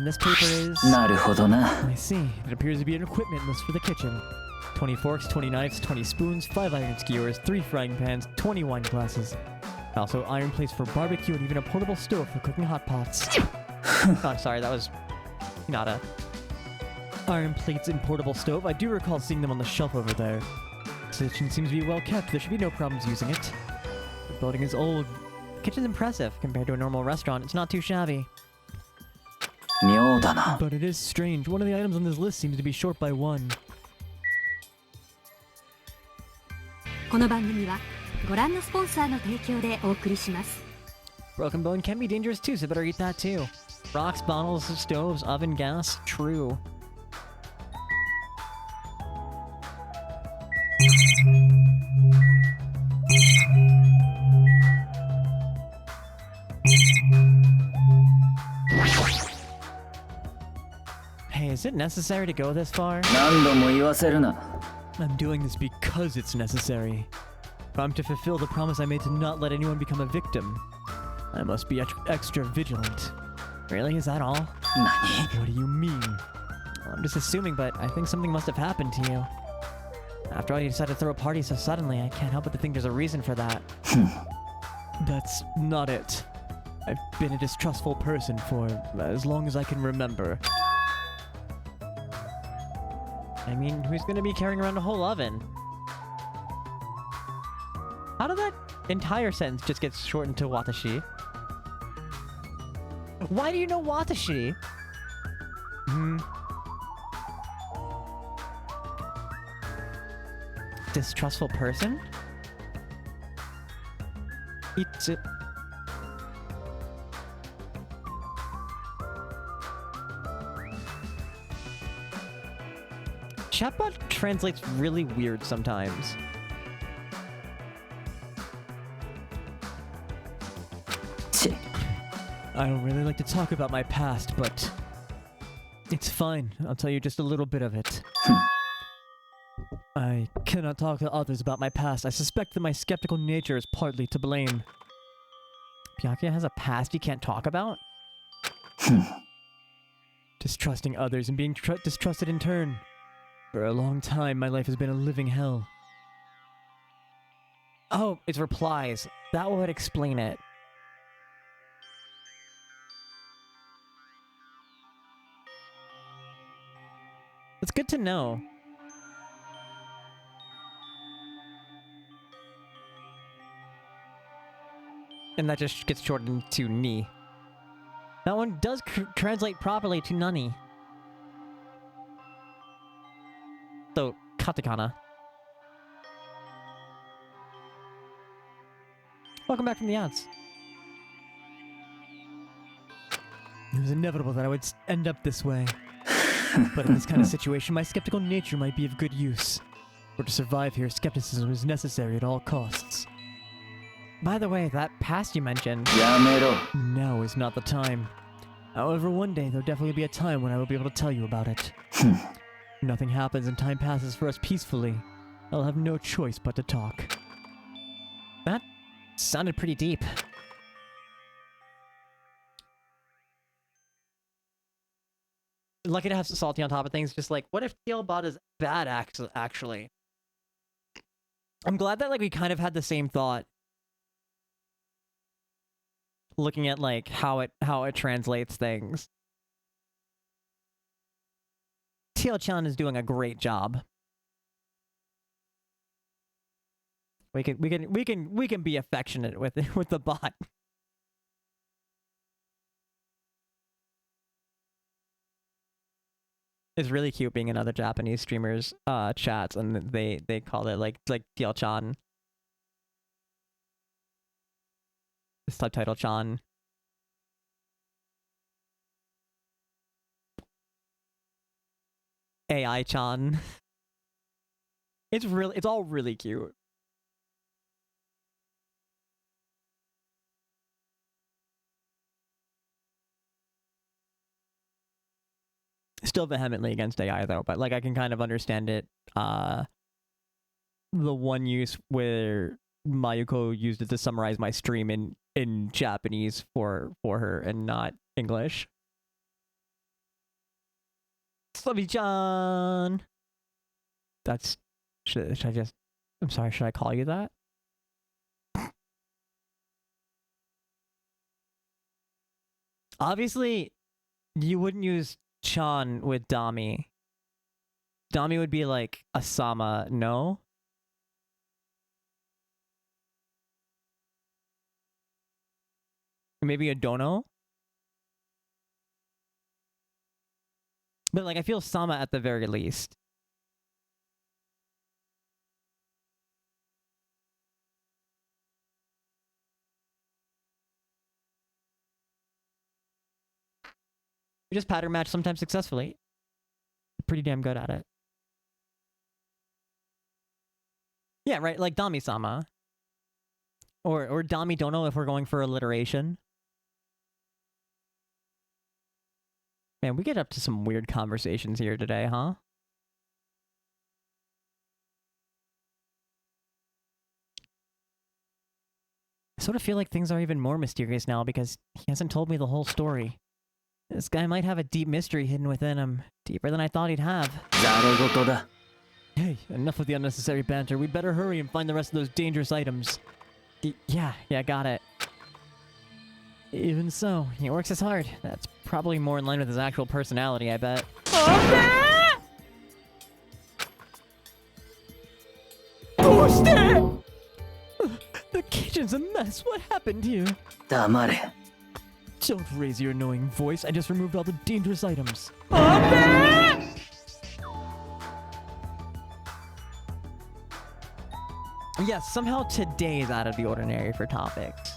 This paper is... なるほどな。 I see. It appears to be an equipment list for the kitchen. 20 forks, 20 knives, 20 spoons, 5 iron skewers, 3 frying pans, 20 wine glasses. Also iron plates for barbecue and even a portable stove for cooking hot pots. Oh, sorry, that was... Hinata. Iron plates and portable stove. I do recall seeing them on the shelf over there. kitchen seems to be well kept. There should be no problems using it. The building is old. The kitchen's impressive. Compared to a normal restaurant, it's not too shabby. 妙だな。 But it is strange. One of the items on this list seems to be short by one. この番組はご覧のスポンサーの提供でお送りします。 Broken bone can be dangerous too, so better eat that too. Rocks, bottles, stoves, oven, gas, true. Hey, is it necessary to go this far? 何度も言わせるな。 I'm doing this because it's necessary. If I'm to fulfill the promise I made to not let anyone become a victim, I must be extra vigilant. Really? Is that all? 何? What do you mean? Well, I'm just assuming, but I think something must have happened to you. After all, you decided to throw a party so suddenly, I can't help but to think there's a reason for that. That's not it. I've been a distrustful person for as long as I can remember. I mean, who's gonna be carrying around a whole oven? How did that entire sentence just get shortened to watashi? Why do you know watashi? Distrustful person? It's it. Chatbot translates really weird sometimes. I don't really like to talk about my past, but it's fine. I'll tell you just a little bit of it. I cannot talk to others about my past. I suspect that my skeptical nature is partly to blame. Byakuya has a past you can't talk about? Distrusting others and being distrusted in turn. For a long time, my life has been a living hell. Oh, it's replies. That would explain it. It's good to know. And that just gets shortened to ni. That one does translate properly to nani. So, katakana. Welcome back from the ads. It was inevitable that I would end up this way. But in this kind of situation, my skeptical nature might be of good use. For to survive here, skepticism is necessary at all costs. By the way, that past you mentioned... Yamero. Now is not the time. However, one day there'll definitely be a time when I will be able to tell you about it. Nothing happens and time passes for us peacefully. I'll have no choice but to talk. That sounded pretty deep. Lucky to have salty on top of things. Just like, what if TLBot is bad actually? I'm glad that like we kind of had the same thought. Looking at like how it translates things. TL-chan is doing a great job. We can be affectionate with the bot. It's really cute being in other Japanese streamers' chats, and they call it like TL-chan. Subtitle-chan. AI-chan. It's all really cute. Still vehemently against AI though, but like I can kind of understand it. The one use where Mayuko used it to summarize my stream in Japanese for her and not English. Slubby-chan! That's... Should I just... I'm sorry, should I call you that? Obviously, you wouldn't use Chan with Dami. Dami would be like Asama, no? Maybe a dono. But like, I feel sama at the very least. We just pattern match sometimes successfully. Pretty damn good at it. Yeah, right, like Dami-sama. Or Dami Dono if we're going for alliteration. Man, we get up to some weird conversations here today, huh? I sort of feel like things are even more mysterious now because he hasn't told me the whole story. This guy might have a deep mystery hidden within him. Deeper than I thought he'd have. Hey, enough of the unnecessary banter. We'd better hurry and find the rest of those dangerous items. Yeah, got it. Even so, he works his hard. That's probably more in line with his actual personality, I bet. The kitchen's a mess. What happened here? Damare. Don't raise your annoying voice. I just removed all the dangerous items. Yes, somehow today is out of the ordinary for topics.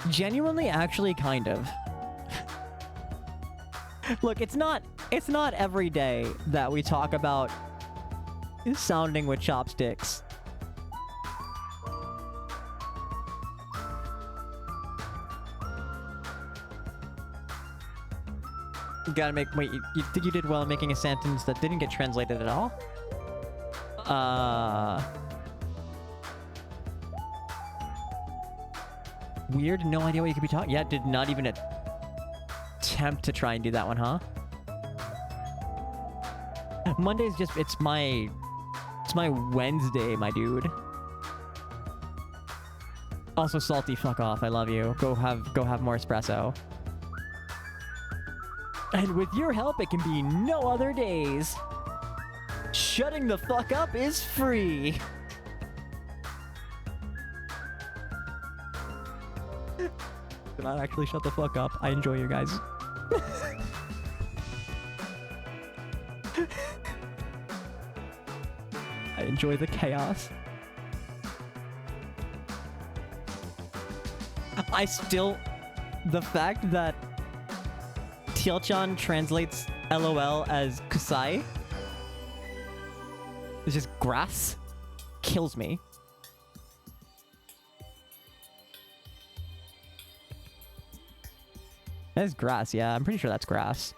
Genuinely, actually, kind of. Look, it's not every day that we talk about sounding with chopsticks. You gotta make... Wait, you think you did well in making a sentence that didn't get translated at all? Weird, no idea what you could be talking... Yeah, did not even attempt to try and do that one, huh? Monday's just... It's my Wednesday, my dude. Also, Salty, fuck off. I love you. Go have more espresso. And with your help, it can be no other days. Shutting the fuck up is free. Do not actually shut the fuck up. I enjoy you guys. I enjoy the chaos. The fact that Teal-chan translates LOL as kusai, it's just grass, kills me. That is grass, yeah. I'm pretty sure that's grass.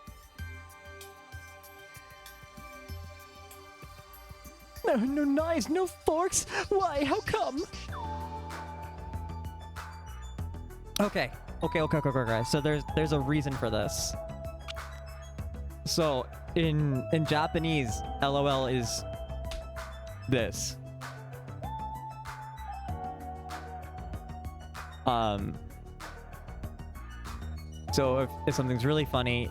No knives, no forks. Why? How come? Okay. So there's a reason for this. So in Japanese, LOL is this. So if something's really funny,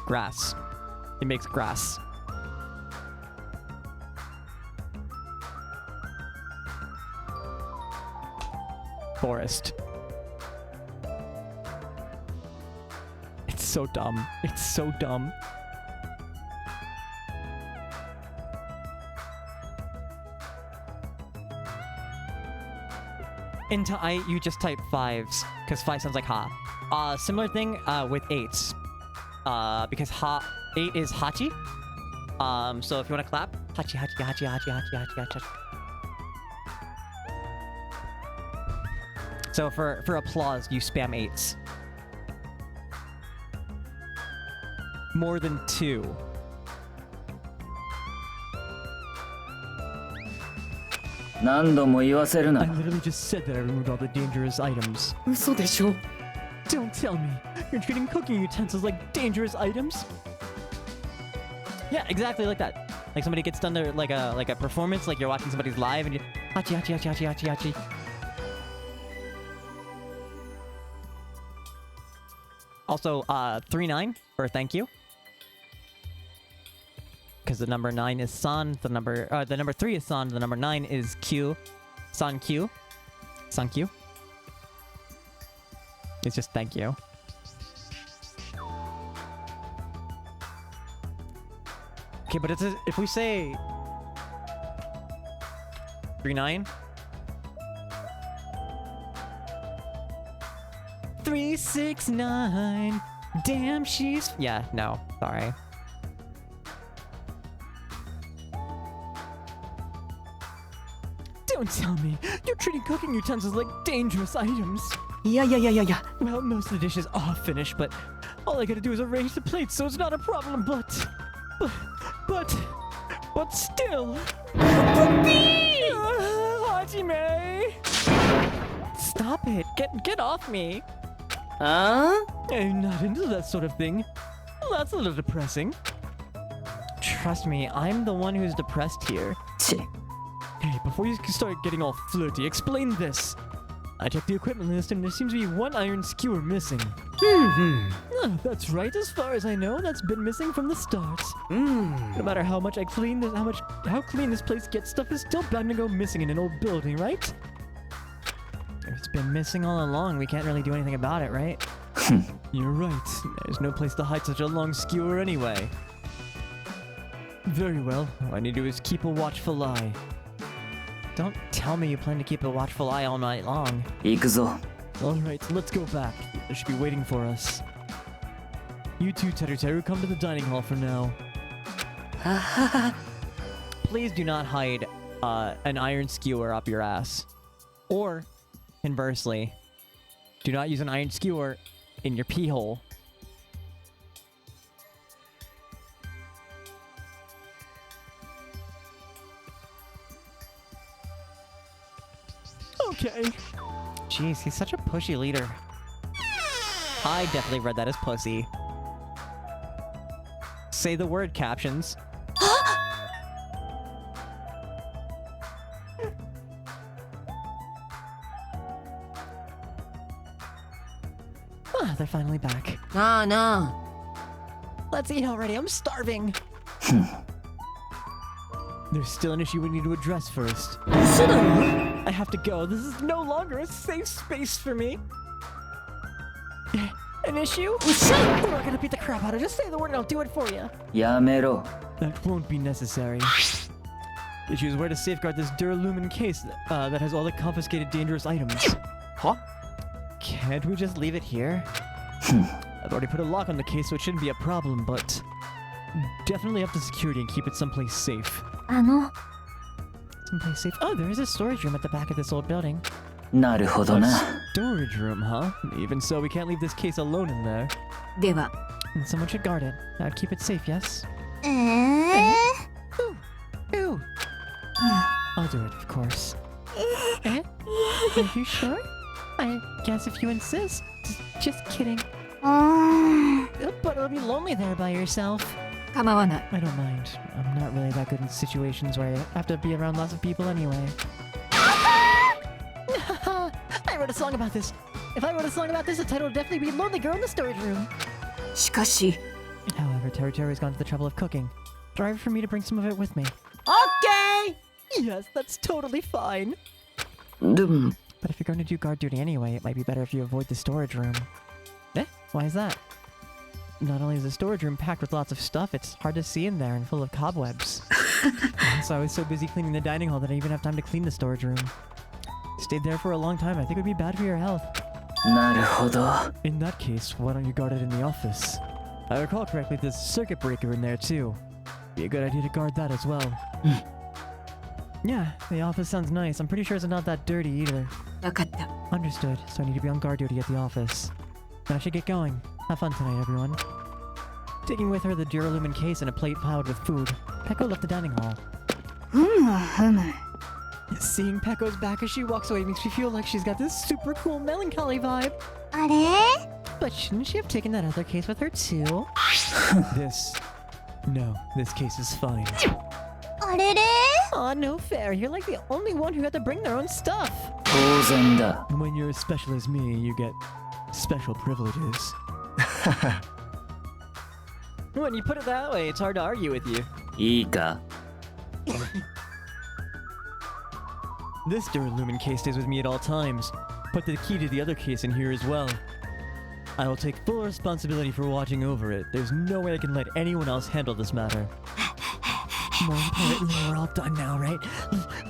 grass. It makes grass. Forest. It's so dumb. It's so dumb. Into you just type 5s, because 5 sounds like ha. Similar thing with 8s. Because 8 is hachi. So if you want to clap, hachi, hachi, hachi, hachi, hachi, hachi, hachi. So for applause, you spam 8s. More than 2. I literally just said that I removed all the dangerous items. Don't tell me. You're treating cooking utensils like dangerous items? Yeah, exactly like that. Like somebody gets done their like a performance, like you're watching somebody's live and you hachi hachi hachi hachi hachi hachi. Also, 3-9 for thank you. because the number 9 is san, the number 3 is san, the number 9 is q. San q. San q. It's just thank you. Okay, but if we say 39. 369. Damn, she's... Yeah, no. Sorry. Don't tell me. You're treating cooking utensils like dangerous items. Yeah. Well, most of the dishes are finished, but all I gotta do is arrange the plates, so it's not a problem, but still. Hajime! Stop it. Get off me. Huh? I'm not into that sort of thing. That's a little depressing. Trust me, I'm the one who's depressed here. Hey, before you start getting all flirty, explain this. I checked the equipment list and there seems to be one iron skewer missing. Oh, that's right. As far as I know, that's been missing from the start. No matter how much I clean this, how clean this place gets, stuff is still bound to go missing in an old building, right? If it's been missing all along, we can't really do anything about it, right? You're right. There's no place to hide such a long skewer anyway. Very well. All I need to do is keep a watchful eye. Don't tell me you plan to keep a watchful eye all night long. Alright, let's go back. They should be waiting for us. You two, Teru, come to the dining hall for now. Please do not hide an iron skewer up your ass. Or, conversely, do not use an iron skewer in your pee hole. Okay. Jeez, he's such a pushy leader. I definitely read that as pussy. Say the word, captions. They're finally back. No. Let's eat already, I'm starving. There's still an issue we need to address first. I have to go. This is no longer a safe space for me. An issue? We're not gonna beat the crap out of it. Just say the word and I'll do it for you. That won't be necessary. The issue is where to safeguard this Duralumin case that has all the confiscated dangerous items. Huh? Can't we just leave it here? I've already put a lock on the case, so it shouldn't be a problem, but definitely up to security and keep it someplace safe. Someplace safe. Oh, there is a storage room at the back of this old building. Storage room, huh? Even so, we can't leave this case alone in there. And someone should guard it. I'd keep it safe, yes? Ooh. I'll do it, of course. Are you sure? I guess if you insist. Just kidding. But it'll be lonely there by yourself. I don't mind. I'm not really that good in situations where I have to be around lots of people anyway. I wrote a song about this. If I wrote a song about this, the title would definitely be Lonely Girl in the Storage Room. However, Teru's gone to the trouble of cooking. Drive for me to bring some of it with me. Okay! Yes, that's totally fine. But if you're going to do guard duty anyway, it might be better if you avoid the storage room. Why is that? Not only is the storage room packed with lots of stuff, it's hard to see in there and full of cobwebs. So I was so busy cleaning the dining hall that I didn't even have time to clean the storage room. Stayed there for a long time. I think it would be bad for your health. In that case, why don't you guard it in the office? I recall correctly, there's a circuit breaker in there too. Be a good idea to guard that as well. Yeah, the office sounds nice. I'm pretty sure it's not that dirty either. Understood, so I need to be on guard duty at the office. Then I should get going. Have fun tonight, everyone. Taking with her the Duralumin case and a plate piled with food, Peko left the dining hall. Seeing Pekko's back as she walks away makes me feel like she's got this super cool melancholy vibe. But shouldn't she have taken that other case with her too? This case is fine. Aw, no fair. You're like the only one who had to bring their own stuff. When you're as special as me, you get special privileges. When you put it that way, it's hard to argue with you. いいか This Duralumin case stays with me at all times. Put the key to the other case in here as well. I will take full responsibility for watching over it. There's no way I can let anyone else handle this matter. More importantly, we're all done now, right?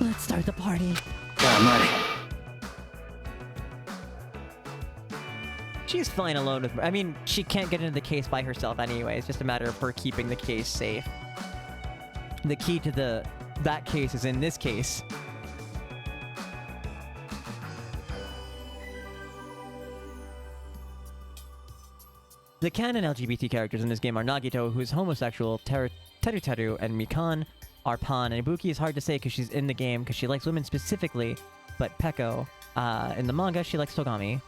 Let's start the party. 黙れ She's fine alone with... I mean, she can't get into the case by herself anyway. It's just a matter of her keeping the case safe. The key to that case is in this case. The canon LGBT characters in this game are Nagito, who's homosexual, Teru, and Mikan are pan, and Ibuki is hard to say because she's in the game because she likes women specifically, but Peko, in the manga, she likes Togami.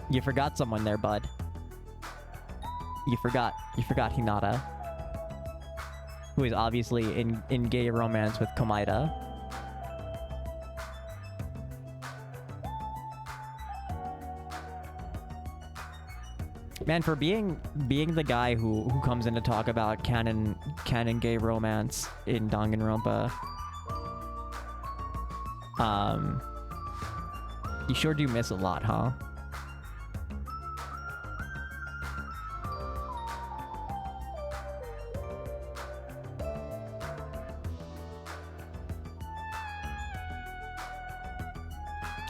You forgot someone there, bud. You forgot Hinata, who is obviously in gay romance with Komaeda. Man, for being the guy who comes in to talk about canon gay romance in Danganronpa, you sure do miss a lot, huh?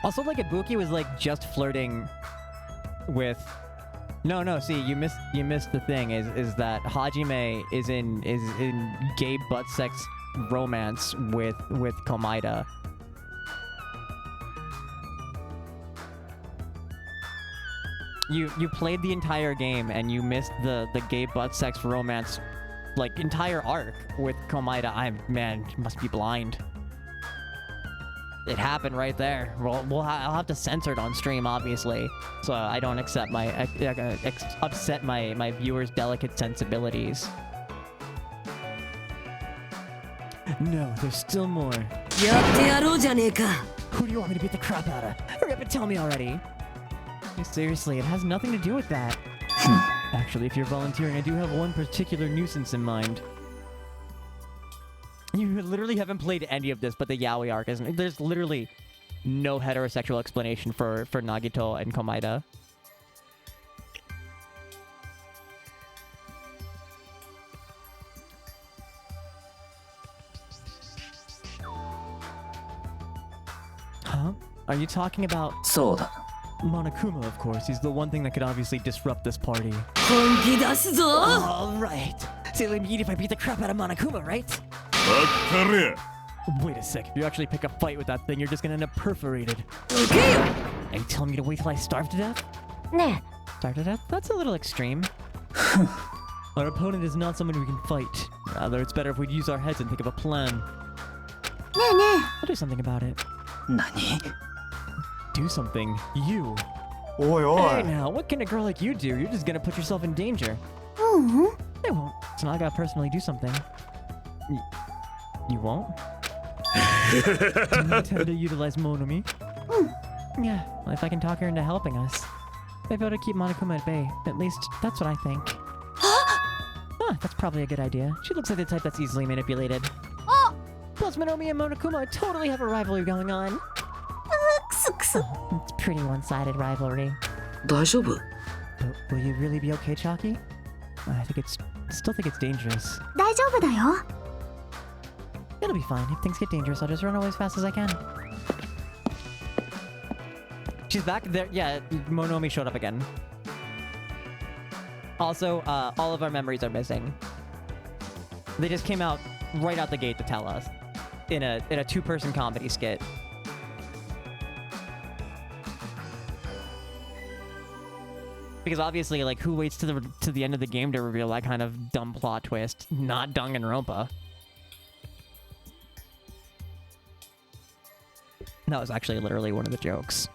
Also, like, Ibuki was like just flirting with... No, see, you missed the thing is that Hajime is in gay butt sex romance with Komaeda. You played the entire game and you missed the gay butt sex romance, like, entire arc with Komaeda. Man, you must be blind. It happened right there. I'll have to censor it on stream, obviously, so I don't upset my viewers' delicate sensibilities. No, there's still more. Who do you want me to beat the crap out of? Hurry up and tell me already. Seriously, it has nothing to do with that. Actually, if you're volunteering, I do have one particular nuisance in mind. You literally haven't played any of this, but the yaoi arc isn't. There's literally no heterosexual explanation for Nagito and Komaeda. Huh? Are you talking about... Soda. Monokuma, of course. He's the one thing that could obviously disrupt this party. Alright. So it'll be if I beat the crap out of Monokuma, right? Wait a sec. If you actually pick a fight with that thing, you're just gonna end up perforated. Okay. Are you telling me to wait till I starve to death? Nah. Starve to death? That's a little extreme. Our opponent is not someone we can fight. Rather, it's better if we'd use our heads and think of a plan. Nah. I'll do something about it. Nani? Do something? You? Oi. Hey now, what can a girl like you do? You're just gonna put yourself in danger. Oh. I won't. So now I gotta personally do something. You won't? Do you intend to utilize Monomi? Yeah, well, if I can talk her into helping us. Maybe I ought to keep Monokuma at bay. At least, that's what I think. That's probably a good idea. She looks like the type that's easily manipulated. Plus, Monomi and Monokuma totally have a rivalry going on. It's a pretty one-sided rivalry. 大丈夫? Will you really be okay, Chalky? Still think it's dangerous. 大丈夫だよ。 It'll be fine. If things get dangerous, I'll just run away as fast as I can. She's back there. Yeah, Monomi showed up again. Also, all of our memories are missing. They just came out right out the gate to tell us in a two-person comedy skit. Because obviously, like, who waits to the end of the game to reveal that kind of dumb plot twist? Not Danganronpa. That was actually literally one of the jokes.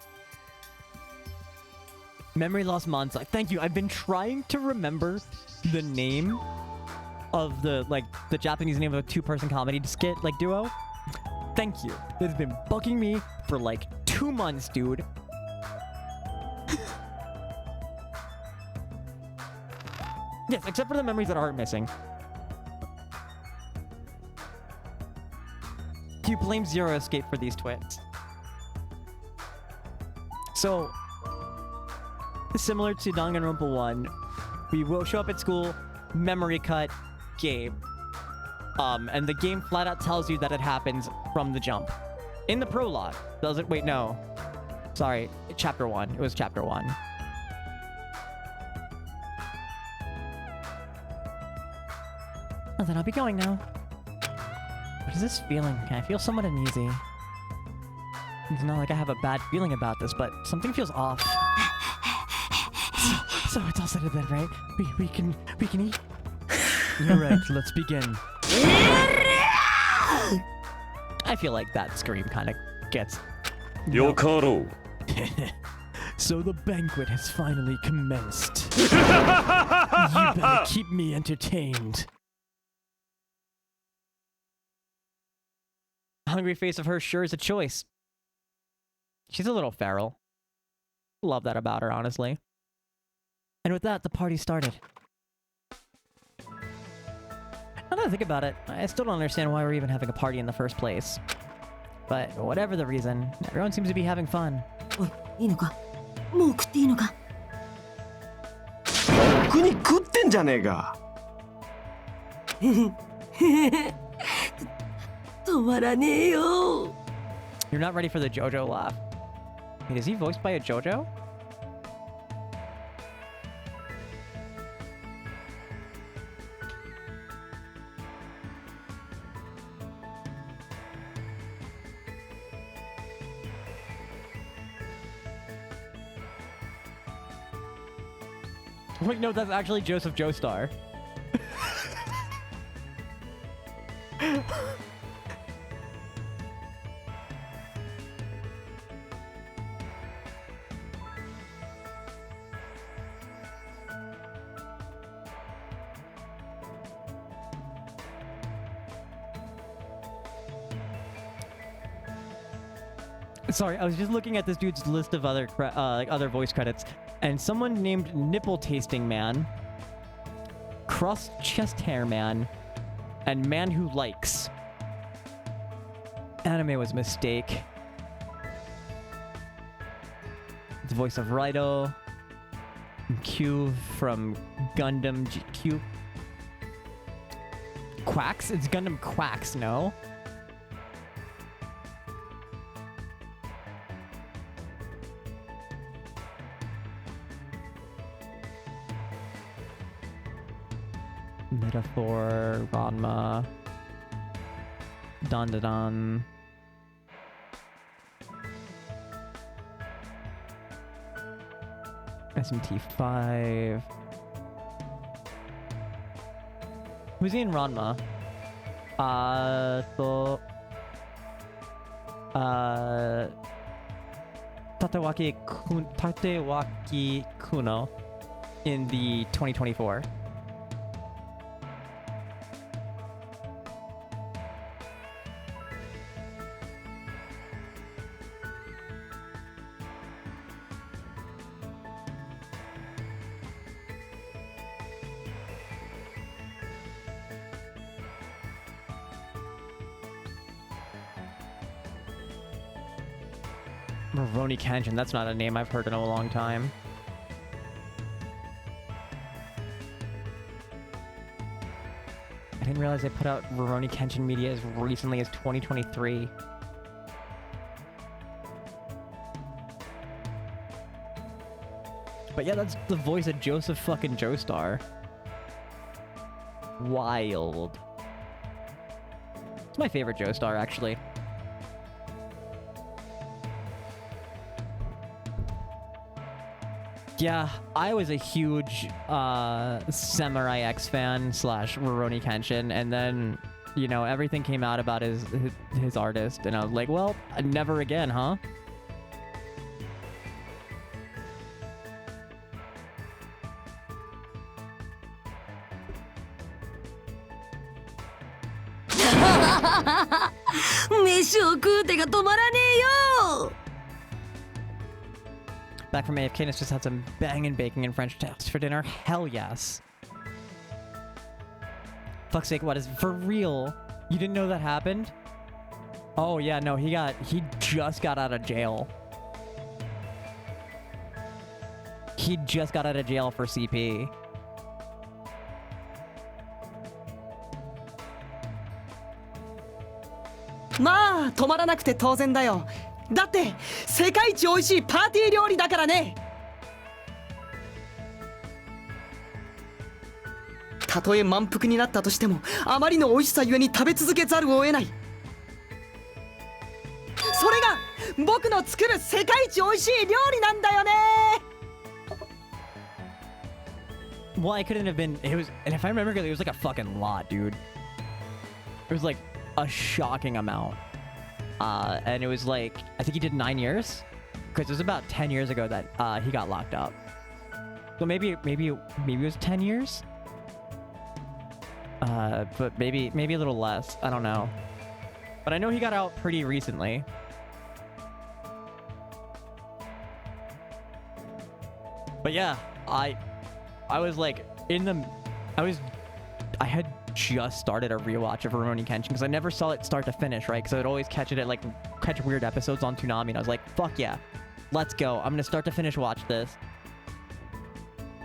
Memory loss Monza. Thank you. I've been trying to remember the name of the Japanese name of a two-person comedy skit, like, duo. Thank you. It's been bugging me for like 2 months, dude. Yes, except for the memories that aren't missing. You blame Zero Escape for these twits. So, similar to Danganronpa 1, we will show up at school, memory cut, game. And the game flat out tells you that it happens from the jump. In the prologue. Does it? Wait, no. Sorry, chapter 1. It was chapter 1. Well, then I'll be going now. What is this feeling? I feel somewhat uneasy. It's not like I have a bad feeling about this, but something feels off. So it's all settled then, right? We can eat. You're right. Let's begin. I feel like that scream kind of gets... Yokaro. So the banquet has finally commenced. You better keep me entertained. Hungry face of hers sure is a choice. She's a little feral. Love that about her, honestly. And with that, the party started. Now that I think about it, I still don't understand why we're even having a party in the first place. But whatever the reason, everyone seems to be having fun. おい、いいのか？もう食っていいのか？僕に食ってんじゃねえか。止まらねえよ。 You're not ready for the JoJo laugh. Wait, is he voiced by a JoJo? Wait, no, that's actually Joseph Joestar. Sorry, I was just looking at this dude's list of other other voice credits, and someone named Nipple Tasting Man, Crust Chest Hair Man, and Man Who Likes. Anime was a mistake. The voice of Raito, Q from Gundam GQ. Quacks? It's Gundam Quacks, no? Metaphor, Ranma, Dandan. SMT5. Who's he in Ranma? Tatewaki Kuno in the 2024. Rurouni Kenshin, that's not a name I've heard in a long time. I didn't realize they put out Rurouni Kenshin media as recently as 2023. But yeah, that's the voice of Joseph fucking Joestar. Wild. It's my favorite Joestar, actually. Yeah, I was a huge Samurai X fan / Rurouni Kenshin, and then, you know, everything came out about his artist, and I was like, well, never again, huh? Back from AFK, just had some banging bacon and French toast for dinner. Hell yes. fuck's sake, what is for real? You didn't know that happened? Oh yeah, no, he just got out of jail. He just got out of jail for CP.まあ止まらなくて当然だよ。だって世界一美味しいパーティー料理だからね。たとえ満腹になったとしても、あまりの美味しさゆえに食べ続けざるを得ない。それが僕の作る世界一美味しい料理なんだよね。Well, I couldn't have been. It was, and if I remember correctly, it was like a fucking lot, dude. It was like a shocking amount. And it was like, I think he did 9 years, because it was about 10 years ago that he got locked up. So maybe it was 10 years. But maybe a little less. I don't know. But I know he got out pretty recently. But yeah, I was like I had just started a rewatch of Rurouni Kenshin because I never saw it start to finish, right? Because I would always catch weird episodes on Toonami, and I was like, fuck yeah, let's go. I'm gonna start to finish watch this.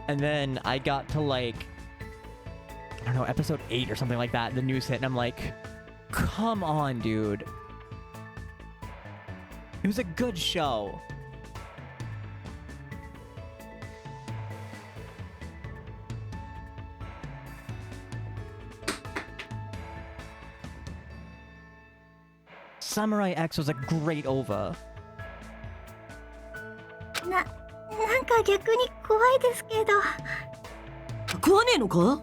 And then I got to like, I don't know, episode 8 or something like that, the news hit, and I'm like, come on, dude. It was a good show. Samurai X was a great OVA. なんか逆に怖いですけど。食わねえのか？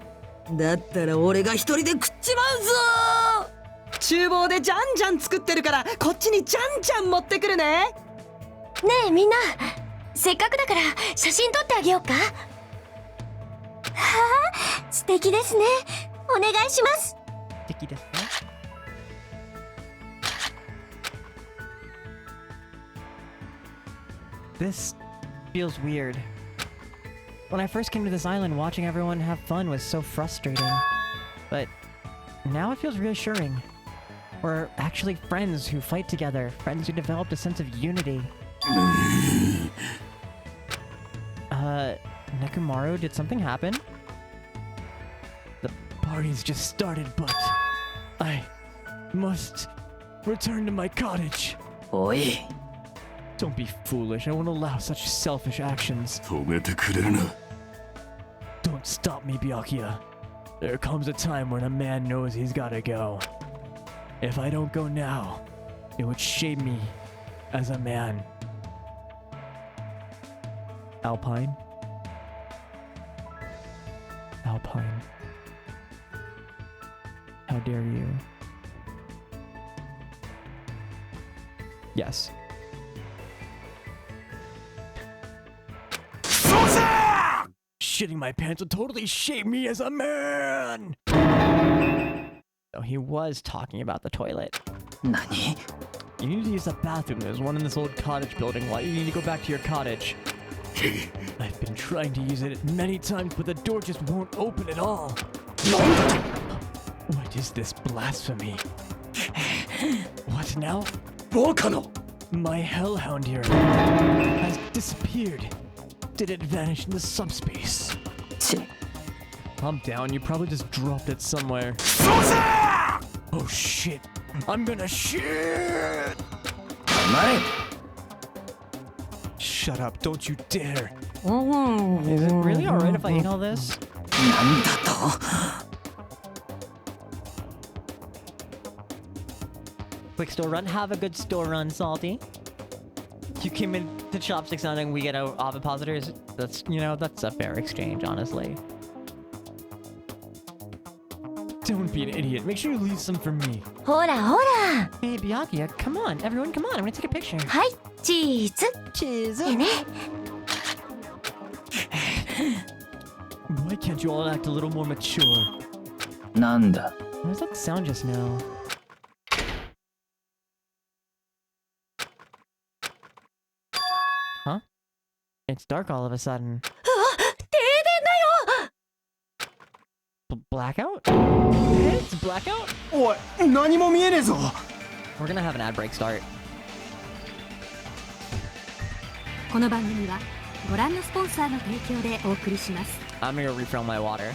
だったら俺が一人で食っちまうぞ。厨房でじゃんじゃん作ってるからこっちにじゃんじゃん持ってくるね。ねえみんな、せっかくだから写真撮ってあげようか。はあ、素敵ですね。お願いします。素敵ですね。This feels weird. When I first came to this island, watching everyone have fun was so frustrating. But now it feels reassuring. We're actually friends who fight together, friends who developed a sense of unity. Nekomaru, did something happen? The party's just started, but I must return to my cottage. Oi. Don't be foolish. I won't allow such selfish actions. 止めてくれるな。 Don't stop me, Byakuya. There comes a time when a man knows he's gotta go. If I don't go now, it would shape me as a man. Alpine? Alpine. How dare you? Yes. Shitting my pants would totally shape me as a man! So he was talking about the toilet. Nani? You need to use the bathroom. There's one in this old cottage building. Why you need to go back to your cottage? I've been trying to use it many times, but the door just won't open at all. What is this blasphemy? What now? My hellhound here has disappeared. Did it vanish into subspace? Calm down, you probably just dropped it somewhere. Oh shit! I'm gonna shit! Shut up, don't you dare! Is it really alright if I eat all this? Quick store run. Have a good store run, Salty. You came in to Chopsticks and we get out ovipositors. That's, you know, that's a fair exchange, honestly. Don't be an idiot. Make sure you leave some for me. ほらほら。 Hey, Byakuya, come on. Everyone, come on. I'm gonna take a picture. はい、チーズ。 Cheers. でね。 Why can't you all act a little more mature? Nanda. What was that sound just now? Huh? It's dark all of a sudden. 停電だよ。 Blackout? blackout? おい、何も見えねえぞ。 We're gonna have an ad break start. この番組はご覧のスポンサーの提供でお送りします。 I'm gonna go refill my water.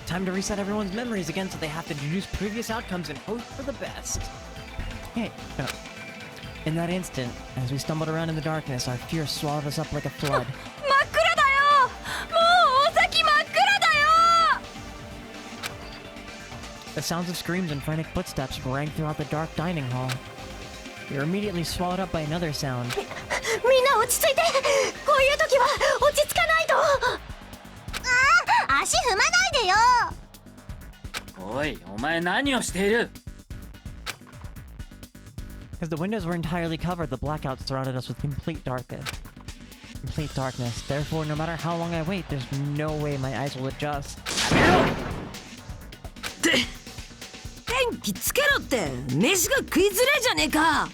Time to reset everyone's memories again so they have to deduce previous outcomes and hope for the best. Hey, in that instant, as we stumbled around in the darkness, our fear swallowed us up like a flood. The sounds of screams and frantic footsteps rang throughout the dark dining hall. We were immediately swallowed up by another sound. みんな落ち着いて。こういう時は落ち着かないと。足踏まないでよ。おい、お前何をしている？ As the windows were entirely covered, the blackout surrounded us with complete darkness. Therefore, no matter how long I wait, there's no way my eyes will adjust. 電気つけろって飯が食いづれじゃねえか。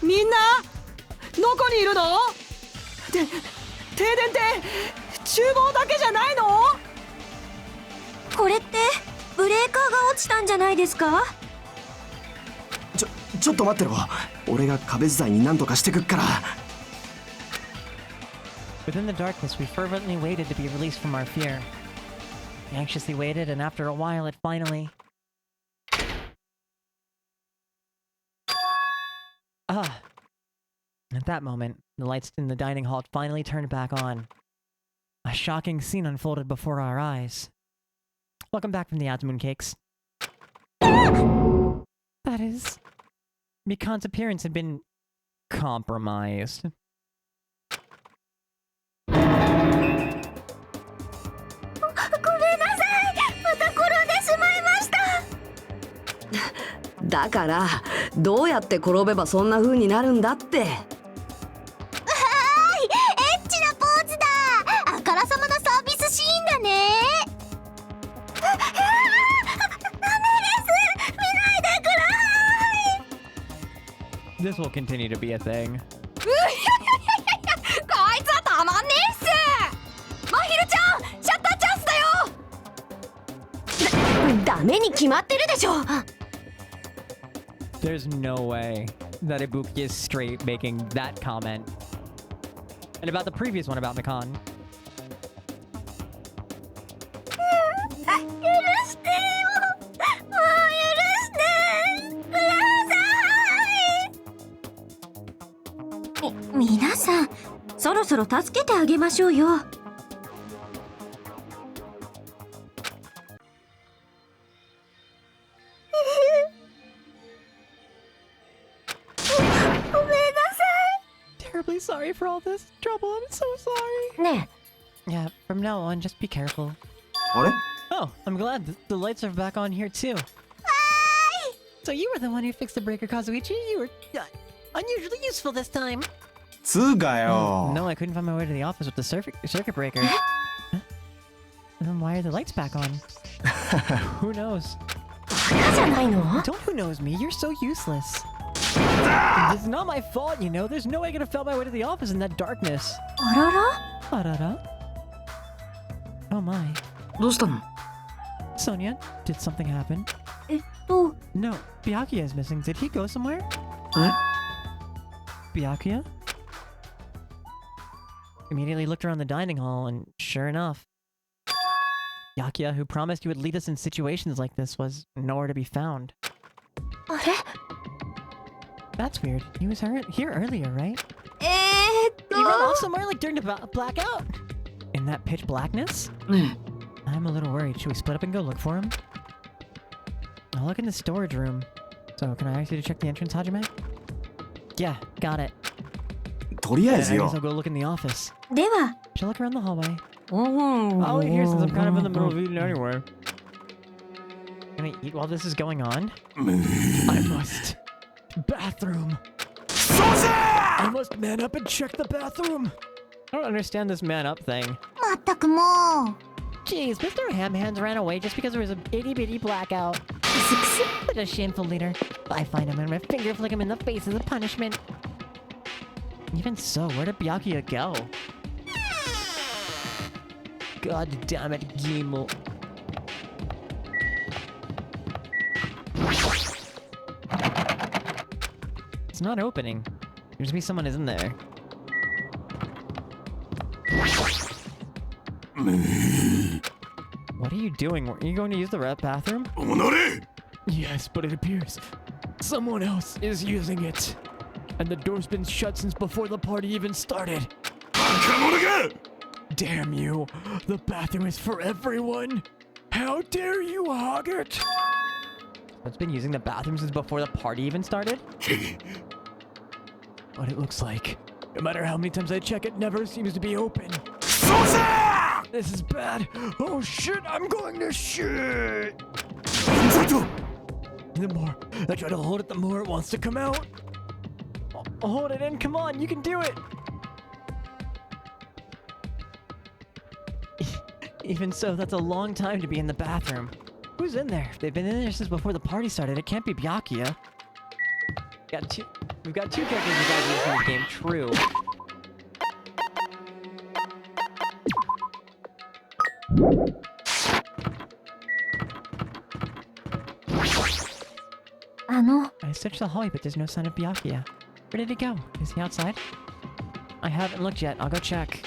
みんなどこにいるの？停電って厨房だけじゃないの？これってブレーカーが落ちたんじゃないですか？ちょっと待ってろ。俺が壁伝いに何とかしてくっから。 Within the darkness, we fervently waited to be released from our fear. We anxiously waited, and after a while, it finally... At that moment, the lights in the dining hall finally turned back on. A shocking scene unfolded before our eyes. Welcome back from the ads, Mooncakes. That is... Mikan's appearance had been... compromised. Oh, だからどうやって転べばそんな風になるんだって。エッチなポーズだ。あからさまなサービスシーンだね。ダメです。見ないでください。 This will continue to be a thing. こいつはたまんねえっす。まひるちゃん、シャッターチャンスだよ。ダメに決まってるでしょ。 There's no way that Ibuki is straight making that comment. And about the previous one about Mikan. 許してよ。もう許してください。皆さん、そろそろ助けてあげましょうよ。Terribly sorry for all this trouble. I'm so sorry. ねえ。 Yeah, from now on, just be careful. あれ？ Oh, I'm glad the lights are back on here too. So you were the one who fixed the breaker, Kazuichi? You were unusually useful this time. つうかよ。 No, I couldn't find my way to the office with the circuit breaker. Huh? Then why are the lights back on? Who knows? バカじゃないの？ Don't who knows me, you're so useless. It's not my fault, you know. There's no way I could have felt my way to the office in that darkness. あらら？ Arara? Oh my. どうしたの？ Sonia, did something happen? No, Byakuya is missing. Did he go somewhere? え？ Byakuya? Immediately looked around the dining hall, and sure enough, Byakuya, who promised he would lead us in situations like this, was nowhere to be found. あれ？ That's weird. He was here earlier, right? えーっと。Even run off somewhere like during the blackout? In that pitch blackness? I'm a little worried. Should we split up and go look for him? I'll look in the storage room. So, can I ask you to check the entrance, Hajime? Yeah, got it. とりあえず I よ guess I'll go look in the office. では Should I look around the hallway? I'll wait here since I'm kind of in the middle of eating anyway. Can I eat while this is going on? I must. Bathroom. I must man up and check the bathroom. I don't understand this man up thing. まったくもう Jeez, Mr. Hamhands ran away just because there was a itty-bitty blackout. Such a shameful leader. If I find him and my finger flick him in the face as a punishment. Even so, where did Byakuya go? God damn it, Gimel. It's not opening. There must be someone isn't there. What are you doing? Are you going to use the bathroom? Yes, but it appears someone else is using it. And the door's been shut since before the party even started. Damn you! The bathroom is for everyone! How dare you hog it! It's been using the bathroom since before the party even started? What it looks like. No matter how many times I check, it never seems to be open. This is bad. Oh shit, I'm going to shit! The more I try to hold it, the more it wants to come out. Hold it in, come on, you can do it! Even so, that's a long time to be in the bathroom. Who's in there? They've been in there since before the party started. It can't be Byakuya. We've got two characters who died in this game, true. I searched the hallway, but there's no sign of Byakuya. Where did he go? Is he outside? I haven't looked yet. I'll go check.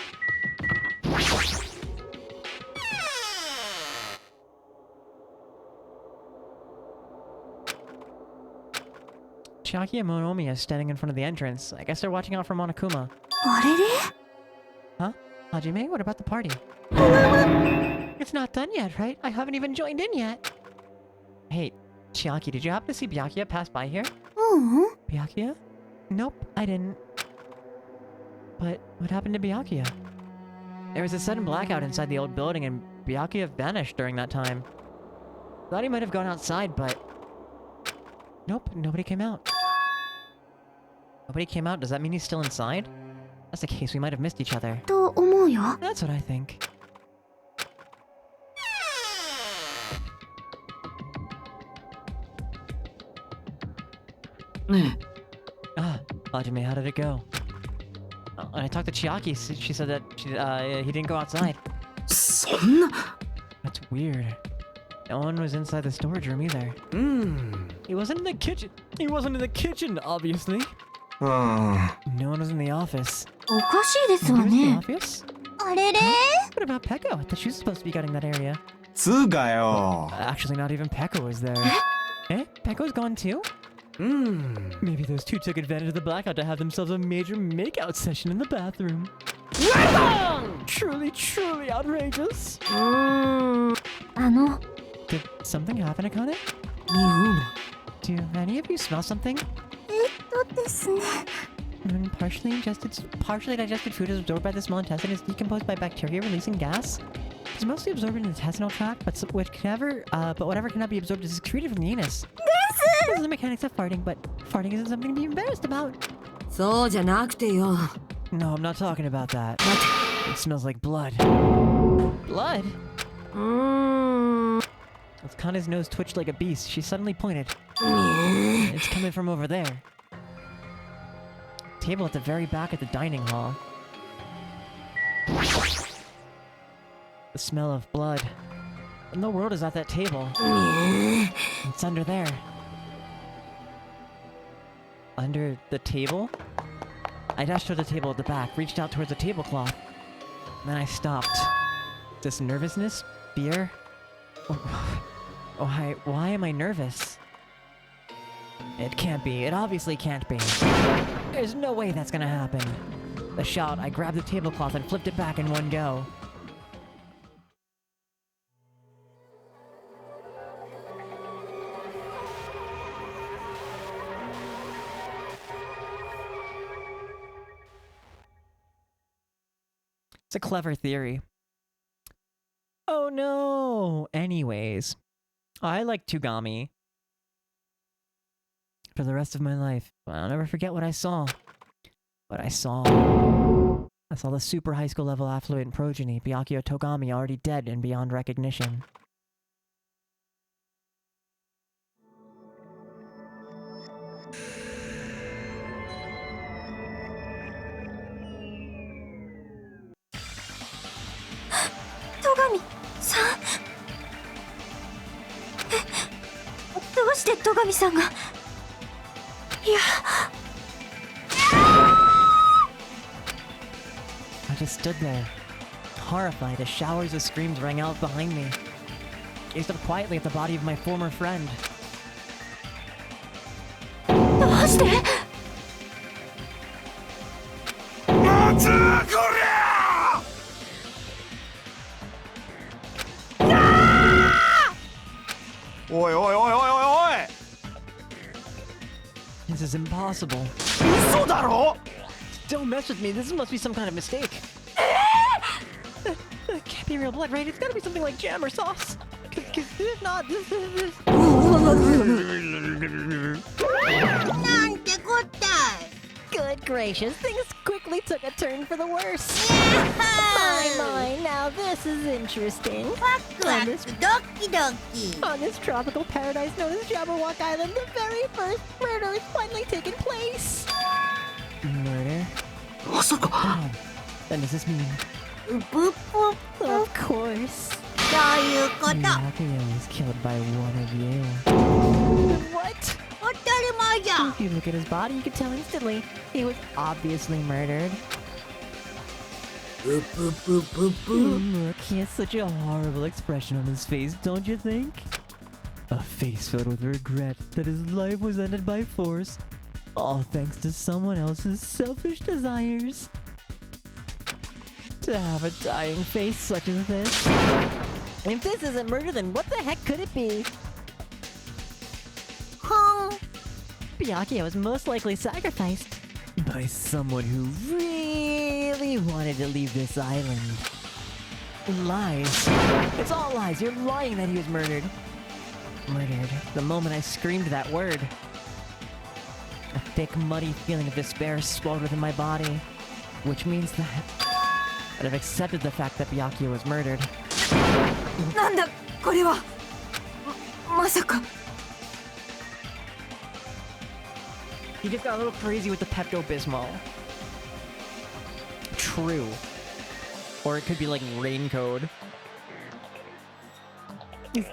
Chiaki and Monomi is standing in front of the entrance. I guess they're watching out for Monokuma. あれれ Huh? Hajime, what about the party? It's not done yet, right? I haven't even joined in yet. Hey, Chiaki, did you happen to see Byakuya pass by here? ううん Byakuya? Nope, I didn't. But what happened to Byakuya? There was a sudden blackout inside the old building and Byakuya vanished during that time. Thought he might have gone outside, but... Nope, nobody came out. Nobody came out? Does that mean he's still inside? That's the case, we might have missed each other. と思うよ That's what I think. Hajime, how did it go? When I talked to Chiaki, she said that he didn't go outside. そんな That's weird. No one was inside the storage room either. He wasn't in the kitchen. He wasn't in the kitchen, obviously. うん No one was in the office. おかしいですわ Who was in the ね office? あれれ What about Peko? I thought she was supposed to be guarding that area. つうかよ Actually, not even Peko was there. Eh? Pekko's gone too? Maybe those two took advantage of the blackout to have themselves a major makeout session in the bathroom. Truly, truly outrageous. あの Did something happen, Akane? 匂うの Do any of you smell something? ですね When partially digested food is absorbed by the small intestine, is decomposed by bacteria releasing gas. It's mostly absorbed in the intestinal tract, but whatever cannot be absorbed is excreted from the anus. This is the mechanics of farting, but farting isn't something to be embarrassed about. そうじゃなくてよ No, I'm not talking about that. It smells like blood. Blood? Kane's nose twitched like a beast. She suddenly pointed. It's coming from over there. Table at the very back of the dining hall. The smell of blood. What in the world is at that table? It's under there. Under the table? I dashed toward the table at the back, reached out towards the tablecloth. Then I stopped. This nervousness? Fear? Why am I nervous? It can't be. It obviously can't be. There's no way that's gonna happen. The shout, I grabbed the tablecloth and flipped it back in one go. It's a clever theory. Oh no! Anyways, I like Tugami. For the rest of my life. I'll never forget what I saw. What I saw the super high school level affluent progeny, Byakuya Togami, already dead and beyond recognition. Togami-san? どうして戸上さんが？いや。I just stood there, horrified as showers of screams rang out behind me. Gazed up quietly at the body of my former friend. どうして？なんだこりゃおいおいおいおいおいおい This is impossible. 嘘だろ Don't mess with me, this must be some kind of mistake. It can't be real blood, right? It's gotta be something like jam or sauce. Cause if not, this... なんてこったい。 Good gracious, things quickly took a turn for the worse. My, now this is interesting. ワクワクドキドキ。 On this tropical paradise known as Jabberwock Island, the very first murder has finally taken place. Murder? まさか Then does this mean... うぷぷぷ。 Of course. そういうこと。 Byakuya was killed by one of you. What? 当たり前じゃん。 If you look at his body, you can tell instantly he was obviously murdered. うぷぷぷぷ。 Look, he has such a horrible expression on his face, don't you think? A face filled with regret that his life was ended by force, all thanks to someone else's selfish desires. To have a dying face such as this. If this isn't murder, then what the heck could it be? Byakuya was most likely sacrificed. By someone who really wanted to leave this island. Lies. It's all lies. You're lying that he was murdered. Murdered. The moment I screamed that word. A thick, muddy feeling of despair swelled within my body. Which means that I've accepted the fact that Byakuya was murdered. なんだこれは。まさか。 He just got a little crazy with the Pepto-Bismol. True. Or it could be like rain code. Is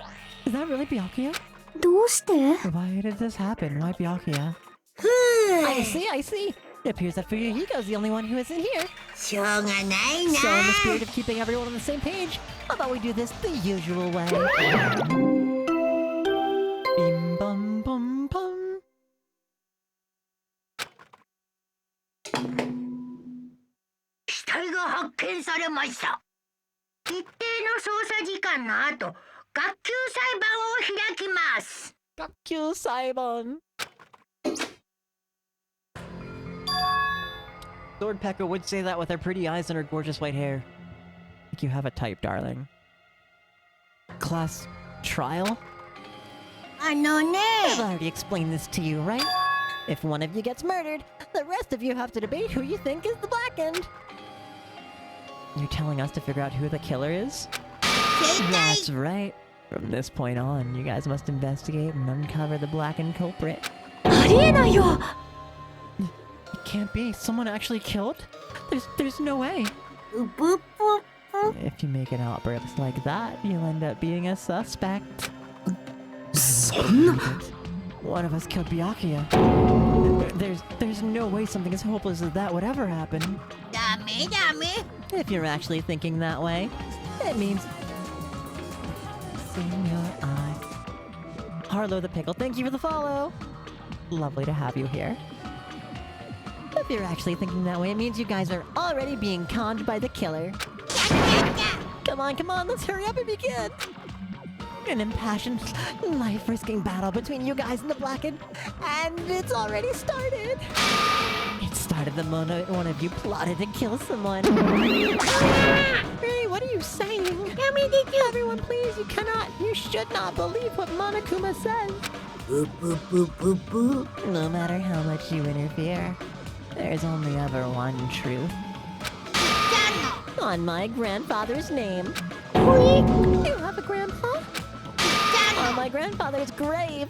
that really Byakuya? どうして？ Why did this happen? Why Byakuya? I see. It appears that Fuyuhiko's the only one who isn't here. しょうがないな。 So in the spirit of keeping everyone on the same page, how about we do this the usual way? Bim bum bum bum. 死体が発見されました。一定の捜査時間の後、学級裁判を開きます。 Gakkyou Saiban. Sword Pekka would say that with her pretty eyes and her gorgeous white hair. I think you have a type, darling. Class trial? あのね。 I've already explained this to you, right? If one of you gets murdered, the rest of you have to debate who you think is the black end. You're telling us to figure out who the killer is? 正解。 That's right. From this point on, you guys must investigate and uncover the blackened culprit. ありえないよ。 It can't be. Someone actually killed? There's no way. うぷぷぷ。 If you make an outburst like that, you'll end up being a suspect. そんな One of us killed Byakuya. There's no way something as hopeless as that would ever happen. ダメダメ。 If you're actually thinking that way, it means... In your eye. Harlow the Pickle, thank you for the follow. Lovely to have you here. If you're actually thinking that way, it means you guys are already being conned by the killer. Come on, let's hurry up and begin! An impassioned, life-risking battle between you guys and the Blackened, and it's already started! It started the moment one of you plotted to kill someone. Hey, what are you saying? Everyone, please, you should not believe what Monokuma says. No matter how much you interfere, there's only ever one truth. On my grandfather's name. You have a grandpa? On my grandfather's grave.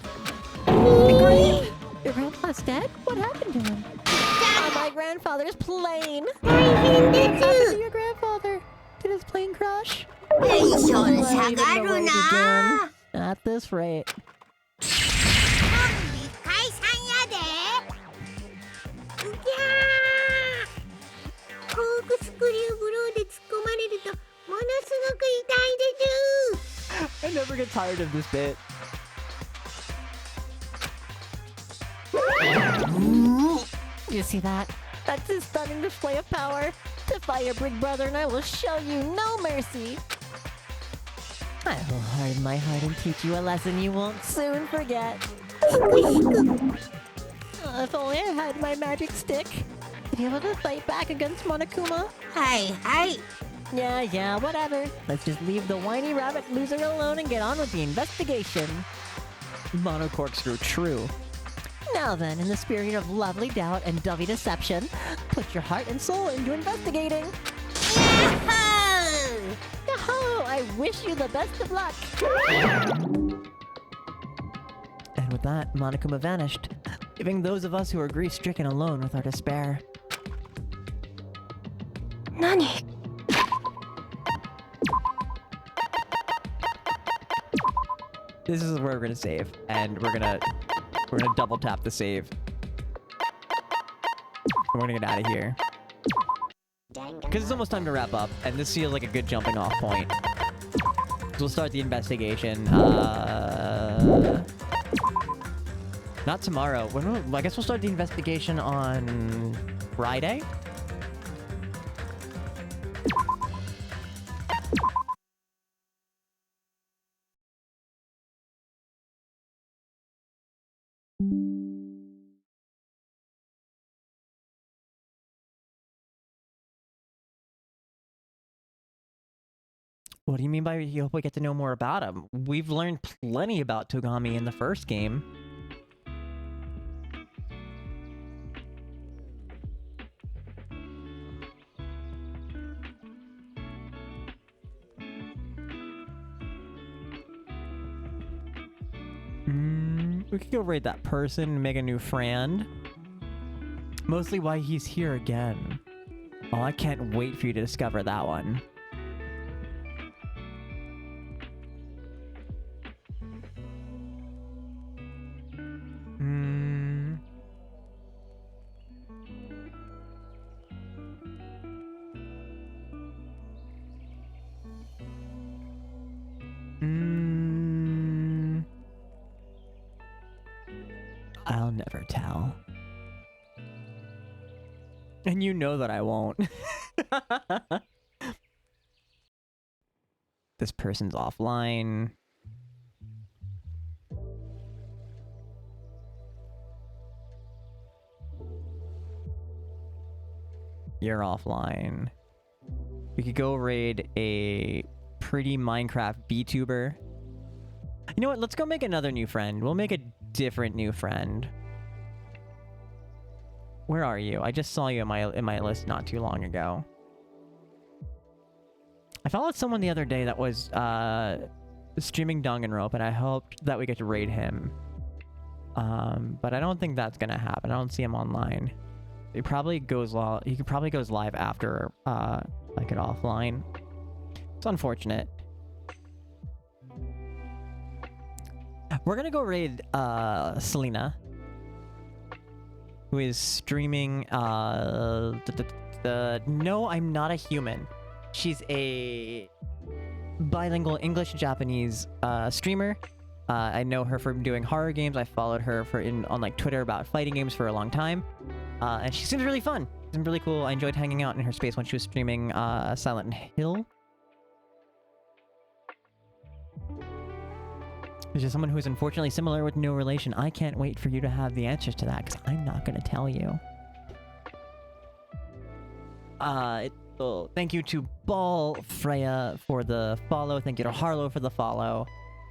Grave? Your grandpa's dead? What happened to him? On my grandfather's plane. What happened to your grandfather? Did his plane crash? At this rate. 解散やで。うぎゃー。コークスクリューブローで突っ込まれるとものすごく痛いでちゅ。 I never get tired of this bit. You see that? That's his stunning display of power. Defy your big brother and I will show you no mercy. I will harden my heart and teach you a lesson you won't soon forget. If only I had my magic stick. To be able to fight back against Monokuma. Hi. Yeah, whatever. Let's just leave the whiny rabbit loser alone and get on with the investigation. Mono corkscrew, true. Now then, in the spirit of lovely doubt and dovey deception, put your heart and soul into investigating. Yahoo! Yahoo! I wish you the best of luck! And with that, Monokuma vanished, leaving those of us who are grief-stricken alone with our despair. Nani? This is where we're gonna save, and we're gonna double tap the save. We're gonna get out of here. Because it's almost time to wrap up, and this feels like a good jumping off point. So we'll start the investigation. Not tomorrow. I guess we'll start the investigation on Friday? What do you mean by you hope we get to know more about him? We've learned plenty about Togami in the first game. We could go raid that person and make a new friend. Mostly why he's here again. Oh, I can't wait for you to discover that one. I'll never tell. And you know that I won't. This person's offline. You're offline. We could go raid a pretty Minecraft VTuber. You know what? Let's go make another new friend. We'll make a different new friend. Where are you? I just saw you in my list not too long ago. I followed someone the other day that was streaming Dangan, and I hoped that we get to raid him. But I don't think that's gonna happen. I don't see him online. He probably goes live after I get offline. It's unfortunate. We're gonna go raid Selena, who is streaming No, I'm Not a Human. She's a bilingual English-Japanese streamer. I know her from doing horror games. I followed her on like Twitter about fighting games for a long time. And she seems really fun. Seems really cool. I enjoyed hanging out in her space when she was streaming Silent Hill. There's just someone who is unfortunately similar with no relation. I can't wait for you to have the answers to that, because I'm not going to tell you. So thank you to Ball Freya for the follow. Thank you to Harlow for the follow.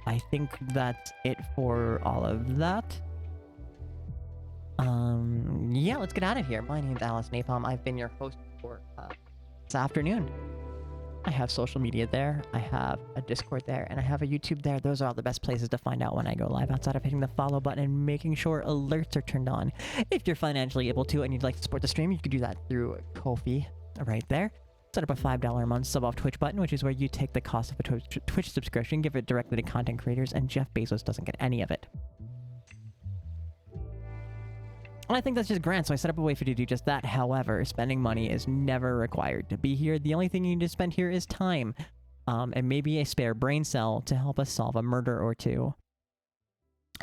I think that's it for all of that. Yeah, let's get out of here. My name's Alice Napalm. I've been your host for this afternoon. I have social media there, I have a Discord there, and I have a YouTube there. Those are all the best places to find out when I go live, outside of hitting the follow button and making sure alerts are turned on. If you're financially able to and you'd like to support the stream, you can do that through Ko-fi right there. Set up a $5 a month sub off Twitch button, which is where you take the cost of a Twitch subscription, give it directly to content creators, and Jeff Bezos doesn't get any of it. And I think that's just grand, so I set up a way for you to do just that. However, spending money is never required to be here. The only thing you need to spend here is time, and maybe a spare brain cell to help us solve a murder or two.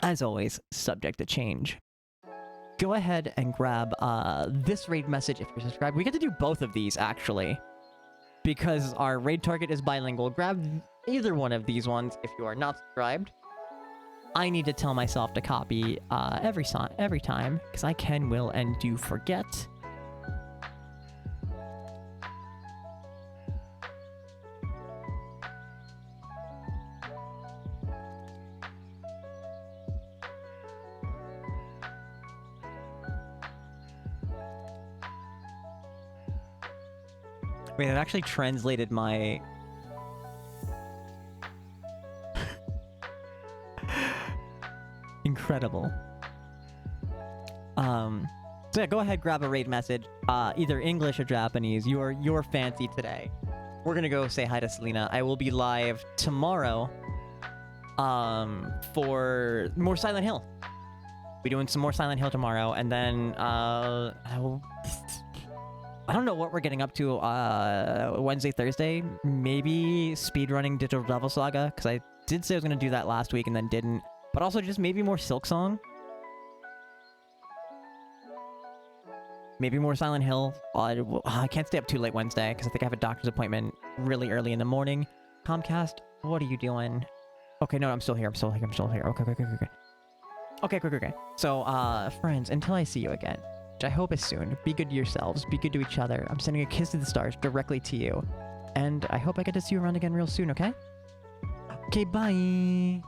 As always, subject to change. Go ahead and grab this raid message if you're subscribed. We get to do both of these, actually, because our raid target is bilingual. Grab either one of these ones if you are not subscribed. I need to tell myself to copy every time, because I can, will, and do forget. Wait, it actually translated my... Incredible. So yeah, go ahead, grab a raid message, either English or Japanese. You're fancy today. We're gonna go say hi to Selena. I will be live tomorrow, for more Silent Hill. Be doing some more Silent Hill tomorrow, and then I don't know what we're getting up to Wednesday, Thursday. Maybe speedrunning Digital Devil Saga, because I did say I was gonna do that last week and then didn't. But also just maybe more Silksong. Maybe more Silent Hill. I can't stay up too late Wednesday because I think I have a doctor's appointment really early in the morning. Comcast, what are you doing? Okay, no, I'm still here. Okay. So, friends, until I see you again, which I hope is soon, be good to yourselves, be good to each other. I'm sending a kiss to the stars directly to you. And I hope I get to see you around again real soon, okay? Okay, bye!